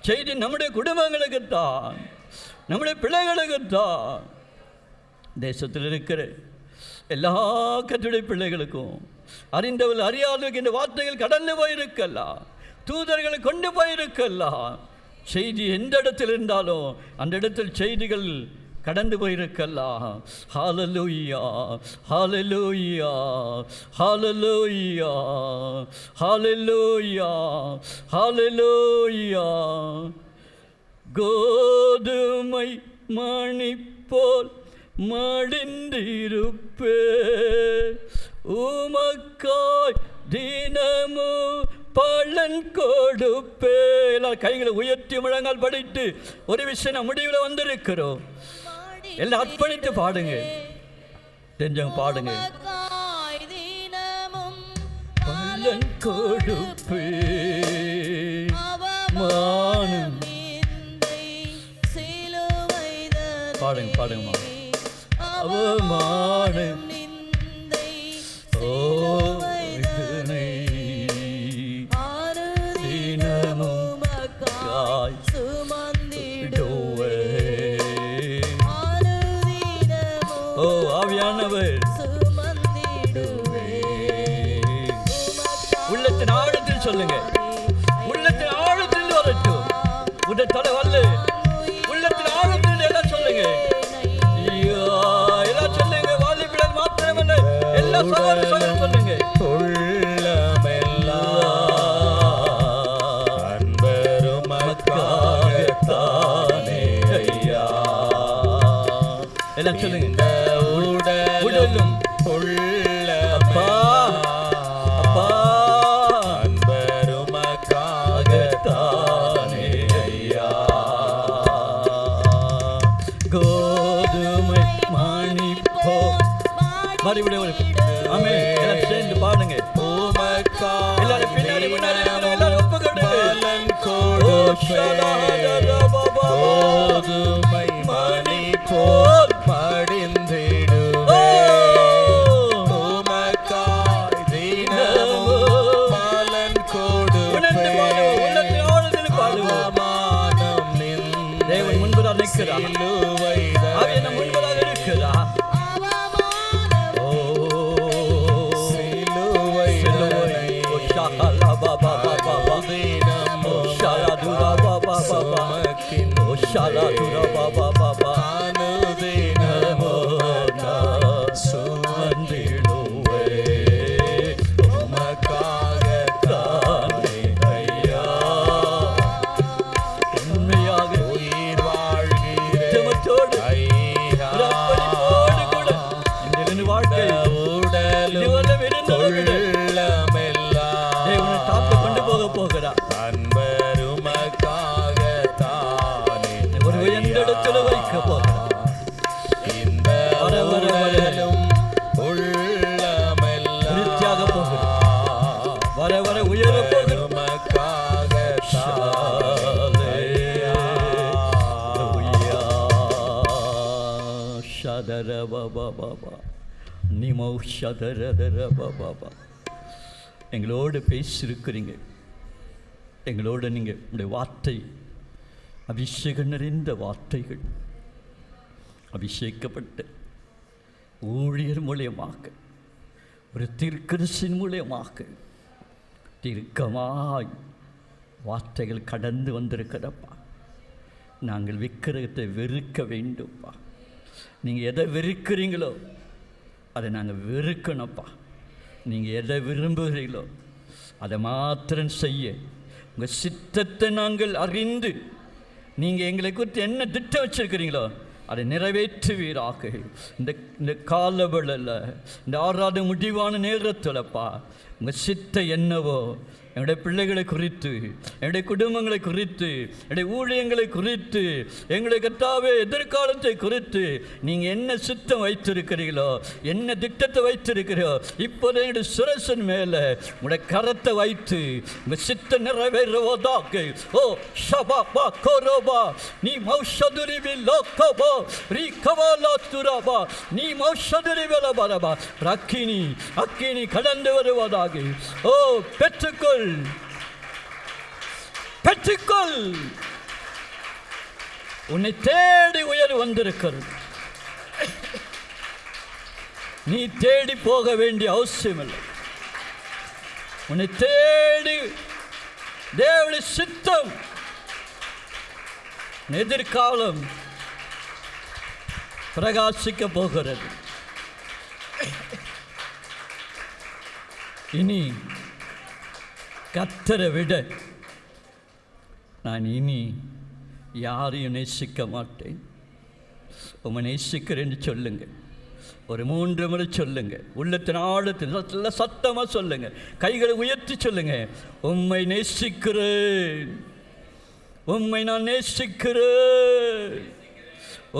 செய்தி நம்முடைய குடும்பங்களுக்கு தான், நம்முடைய பிள்ளைகளுக்கு தான். தேசத்தில் இருக்கிற எல்லா கர்த்தருடைய பிள்ளைகளுக்கும் அறிந்தவர்கள் அறியாதவர்கள் இந்த வார்த்தைகள் கடந்து போயிருக்கலாம், தூதர்களை கொண்டு போயிருக்கலாம். செய்தி எந்த இடத்தில் இருந்தாலும் அந்த இடத்தில் செய்திகள் கடந்து போயிருக்கலாம். ஹல்லேலூயா, ஹல்லேலூயா, ஹல்லேலூயா, ஹல்லேலூயா, ஹல்லேலூயா. கோதுமை மணி போல் மடிந்திருப்பே, உமக்காய் தினமும் பலன் கொடுப்பே. எல்லாரும் கைகளை உயர்த்தி முழங்கால் படித்து ஒரு விஷயம் முடிவில் வந்திருக்கிறோம். எல்லாம் அர்ப்பணித்து பாடுங்க, தெரிஞ்சவங்க பாடுங்க. பலன் கொடுப்பே மானம். பாடுங்க பாடுங்கம்மா. அவமானம் ஓ இதனை தினமும் காய் சுமந்திடுவே. ஓ ஆவியானவர் உள்ளத்தின் ஆழத்தில் சொல்லுங்க, உள்ளத்தின் ஆழத்தில் வரட்டும். உடைய தலை வல்ல உள்ளத்தின் ஆழத்தில் எல்லாம் சொல்லுங்க, எல்லாம் சொல்லுங்க. வாலிபிடல் மாத்திரமல்ல, எல்லா சகோதரர்களும் சொல்லுங்க. எல்லாம் சொல்லுங்க. உடலும் அப்பா அப்பா அன்பருமக்காகத்தானே ஐயா. கோதுமை மணி போ மறுபடியும் ஆமே. எல்லாம் சேர்ந்து பாடுங்க. எல்லாரும் பின்னாடி முன்னாடி எல்லாரும் ஒப்புக்கொடுமை மணி போல் படிந்திடுவே. உமக்காய் தினமும் பலன் கொடுப்பே. அவமானம் தேவன் முன்பதாக நிற்கிறார். அவன் முன்பதாக இருக்கிறார். எங்களோடு பேசியிருக்கிறீங்க. எங்களோடு நீங்கள் உங்களுடைய வார்த்தை அபிஷேகம் நிறைந்த வார்த்தைகள் அபிஷேகப்பட்டு ஊழியர் மூலியமாக ஒரு தீர்க்கதரிசியின் மூலியமாக தீர்க்கமாய் வார்த்தைகள் கடந்து வந்திருக்கிறப்பா. நாங்கள் விக்கிரகத்தை வெறுக்க வேண்டும்ப்பா. நீங்கள் எதை வெறுக்கிறீங்களோ அதை நாங்கள் வெறுக்கணும்ப்பா. நீங்கள் எதை விரும்புகிறீங்களோ அதை மாத்திரம் செய்ய உங்கள் சித்தத்தை நாங்கள் அறிந்து நீங்கள் எங்களை குறித்து என்ன திட்டம் வச்சுருக்கிறீங்களோ அதை நிறைவேற்றுவீராக. இந்த காலவெளியில் இந்த ஆறாவது முடிவான நேரத்தில்ப்பா உங்கள் சித்தம் என்னவோ என்னுடைய பிள்ளைகளை குறித்து, என்னுடைய குடும்பங்களை குறித்து, என்னுடைய ஊழியங்களை குறித்து, எங்களுடைய கர்த்தாவே எதிர்காலத்தை குறித்து நீங்கள் என்ன சித்தம் வைத்திருக்கிறீர்களோ, என்ன திட்டத்தை வைத்திருக்கிறீர்களோ, இப்போது என்னுடைய சுரசன் மேலே உங்களுடைய கரத்தை வைத்து உங்கள் சித்தம் நிறைவேறுவதாக. ஓ ஷபா பா கோரோபா நீ மௌஷதுரிவி லோகபா ரீகவாலா துராபா நீ மௌஷதுரிவில பரபா ரக்கினி அக்கினி கடந்து வருவதாக. ஓ பெற்றுக்கொள் பெற்றுக்கொள். உன்னை தேடி உயர் வந்திருக்கிறது. நீ தேடி போக வேண்டிய அவசியம் இல்லை. உன்னை தேடி தேவனுடைய சித்தம் எதிர்காலம் பிரகாசிக்க போகிறது. இனி கர்த்தரை விட நான் இனி யாரையும் நேசிக்க மாட்டேன். உம்மை நேசிக்கிறேன்னு சொல்லுங்க. ஒரு 3 முறை சொல்லுங்க. உள்ளத்தின் ஆழத்தில் நல்ல சத்தமாக சொல்லுங்க. கைகளை உயர்த்தி சொல்லுங்க. உம்மை நேசிக்கிறேன், உம்மை நான் நேசிக்கிறேன்,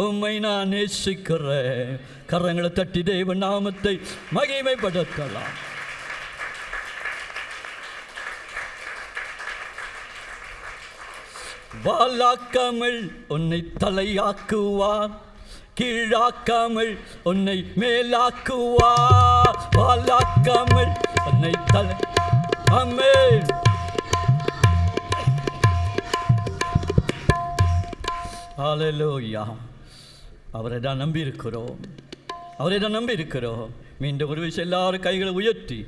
உம்மை நான் நேசிக்கிறேன். கரங்களை தட்டி தேவ நாமத்தை மகிமைப்படுத்தலாம். வாலாக்காமல் உன்னை தலையாக்குவார், கீழாக்காமல் உன்னை மேலாக்குவார். வாலாக்காமல் உன்னை தலை. ஆமென். ஹல்லேலூயா. அவரை தான் நம்பியிருக்கிறோம், அவரை தான் நம்பியிருக்கிறோம். மீண்டும் ஒரு விஷயம், எல்லாரும் கைகளை உயர்த்தி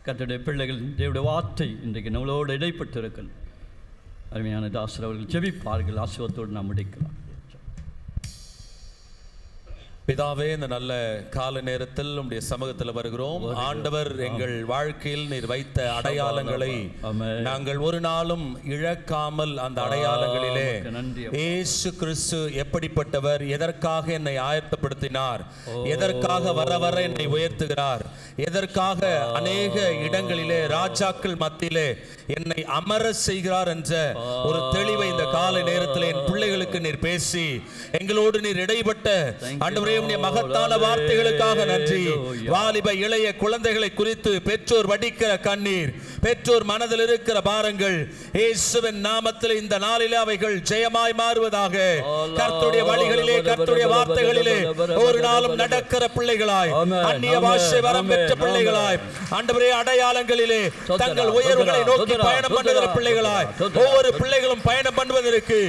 கர்த்தருடைய பிள்ளைகள் தேவனுடைய வார்த்தை இன்றைக்கு நம்மளோடு இடைப்பட்டு இருக்கிறது. அருமையான தாசர் அவர்கள் ஜெபிப்பார்கள். ஆசீர்வாதத்தோடு நாம் முடிக்கலாம். பிதாவே, இந்த நல்ல கால நேரத்தில் உம்முடைய சமூகத்தில் வருகிறோம். ஆண்டவர், எங்கள் வாழ்க்கையில் நீர் வைத்த அடையாளங்களை நாங்கள் ஒரு நாளும் இழக்காமல் அந்த அடையாளங்களிலே இயேசு கிறிஸ்து எப்படிப்பட்டவர், எதற்காக என்னை ஆயத்தப்படுத்தினார், எதற்காக வர வர என்னை உயர்த்துகிறார், எதற்காக அநேக இடங்களிலே ராஜாக்கள் மத்தியிலே என்னை அமர செய்கிறார் என்ற ஒரு தெளிவை இந்த காலை நேரத்தில் என் பிள்ளைகளுக்கு நீர் பேசி எங்களோடு நீர் இடைப்பட்ட ஆண்டவரே மகத்தான வார்த்தைகளுக்காக நன்றி. வாலிப இளைய குழந்தைகளை குறித்து பெற்றோர் வடிக்கிற கண்ணீர், பெற்றோர் மனதில் இருக்கிற பாரங்கள் இயேசுவின் நாமத்தில் இந்த நாளிலே அவைகள் ஜெயமாய் மாறுவதாக. கர்த்தருடைய வழிகளிலே, கர்த்தருடைய வார்த்தைகளிலே ஒரு நாளும் நடக்கிற பிள்ளைகளாய், அந்நிய பாஷை வரம் பெற்ற பிள்ளைகளாய், ஆண்டவரே அடையாளங்களிலே தங்கள் உயர்வுகளை நோக்கி பயணம் பண்ணுகிற பிள்ளைகளாய், ஒவ்வொரு பிள்ளைகளும் பயணம் பண்ணுவதற்கு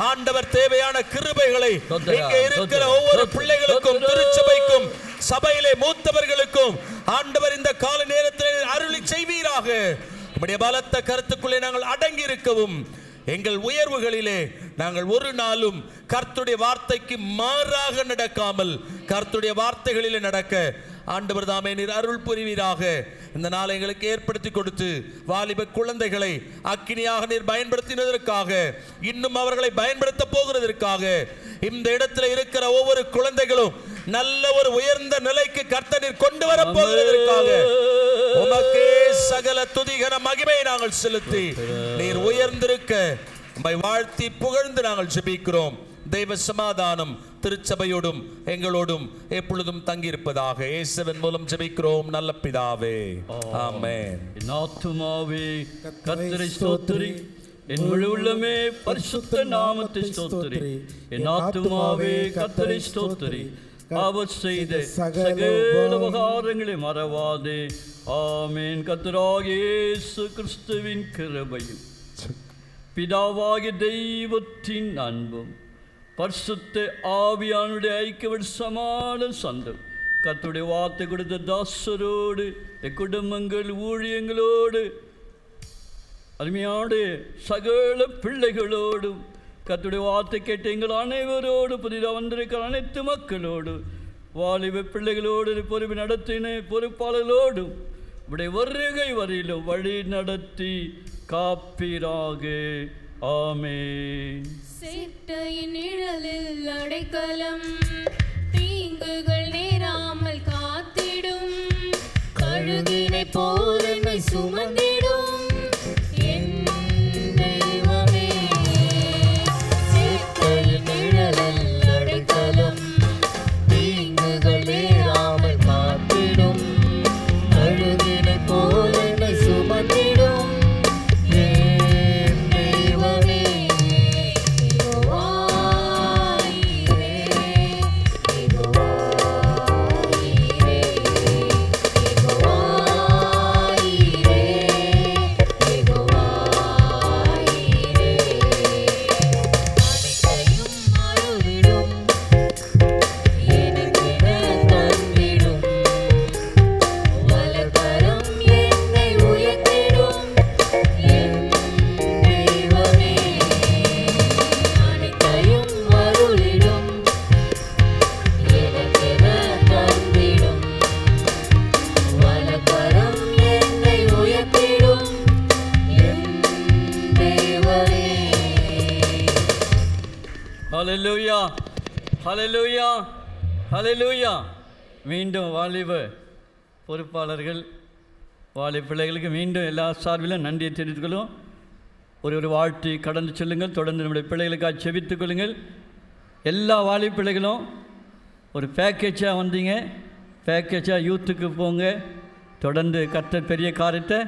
ஆண்டவர் தேவையான கிருபைகளை இங்கே இருக்கிற ஒவ்வொரு பிள்ளைகளுக்கும், திருச்சபைக்கும், சபையிலே மூத்தவர்களுக்கும் ஆண்டவர் இந்த கால நேரத்தில் அருளி செய்வீராக. உம்முடைய பலத்த கருத்துக்குள்ளே நாங்கள் அடங்கி இருக்கவும், எங்கள் உயர்வுகளிலே நாங்கள் ஒரு நாளும் கர்த்தருடைய வார்த்தைக்கு மாறாக நடக்காமல் கர்த்தருடைய வார்த்தைகளிலே நடக்க ஆண்டவர் தாமே நீர் அருள் புரிவீராக. இந்த நாளை எங்களுக்கு ஏற்படுத்தி கொடுத்து வாலிப குழந்தைகளை அக்கினியாக நீர் பயன்படுத்தினதற்காக, இன்னும் அவர்களை பயன்படுத்த போகிறதற்காக, இந்த இடத்துல இருக்கிற ஒவ்வொரு குழந்தைகளும் நல்ல ஒரு உயர்ந்த நிலைக்கு கர்த்தர் நீர் கொண்டு வர போகிறதற்காக உமக்கே சகல துதிகர மகிமையை நாங்கள் செலுத்தி நீர் உயர்ந்திருக்க உம்மை வாழ்த்தி புகழ்ந்து நாங்கள் ஜெபிக்கிறோம். தெய்வ சமாதானம் திருச்சபையோடும் எங்களோடும் எப்பொழுதும் தங்கியிருப்பதாக இயேசுவின் மூலம் ஜெபிக்கிறோம் நல்ல பிதாவே, ஆமென். என் ஆத்துமாவே கர்த்தரை ஸ்தோத்திரி, என் முழு உள்ளமே பரிசுத்த நாமத்தை ஸ்தோத்திரி. என் ஆத்துமாவே கர்த்தரை ஸ்தோத்திரி, அவர் செய்த சகல உபகாரங்களை மறவாதே. ஆமென். கர்த்தராகிய இயேசு கிறிஸ்துவின் கிருபையும் பிதாவாகிய தெய்வத்தின் அன்பும் பரிசுத்த ஆவியானுடைய ஐக்கிய சமான சந்தம் கர்த்தருடைய வார்த்தை கொடுத்த தாசரோடு, குடும்பங்கள், ஊழியங்களோடு, அருமையான சகல பிள்ளைகளோடும், கர்த்தருடைய வார்த்தை கேட்ட எங்கள் அனைவரோடு, புதிதாக வந்திருக்கிற அனைத்து மக்களோடு, வாலிப பிள்ளைகளோடு, பொறுப்பு நடத்தின பொறுப்பாளர்களோடும் உடைய வருகை வரையிலும் வழி நடத்தி காப்பீராக. ஆமென். சேட்டையின் நிழலில் அடைக்கலம், தீங்குகள் நேராமல் காத்திடும், கழுகினை போல் என்னை சுமந்திடும் என் தெய்வமே. சேட்டையின் நிழலில் அடைக்கலம், தீங்குகள் நேராமல் காத்திடும், கழுகினை போல் என்னை சுமந்திடும் என் தெய்வமே. ஹல்லேலூயா, ஹல்லேலூயா. ஹல்லேலூயா. மீண்டும் வாலிப பொறுப்பாளர்கள் வாலிப பிள்ளைகளுக்கு மீண்டும் எல்லா சார்பிலும் நன்றியை தெரிவித்துக்கொள்ளும். ஒரு வாழ்த்தி கடந்து செல்லுங்கள். தொடர்ந்து நம்முடைய பிள்ளைகளுக்காக செபித்துக் கொள்ளுங்கள். எல்லா வாலிப பிள்ளைகளும் ஒரு பேக்கேஜாக வந்தீங்க, பேக்கேஜாக யூத்துக்கு போங்க. தொடர்ந்து கர்த்தர் பெரிய காரியத்தை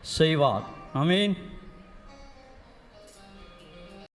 செய்வார். ஆமீன்.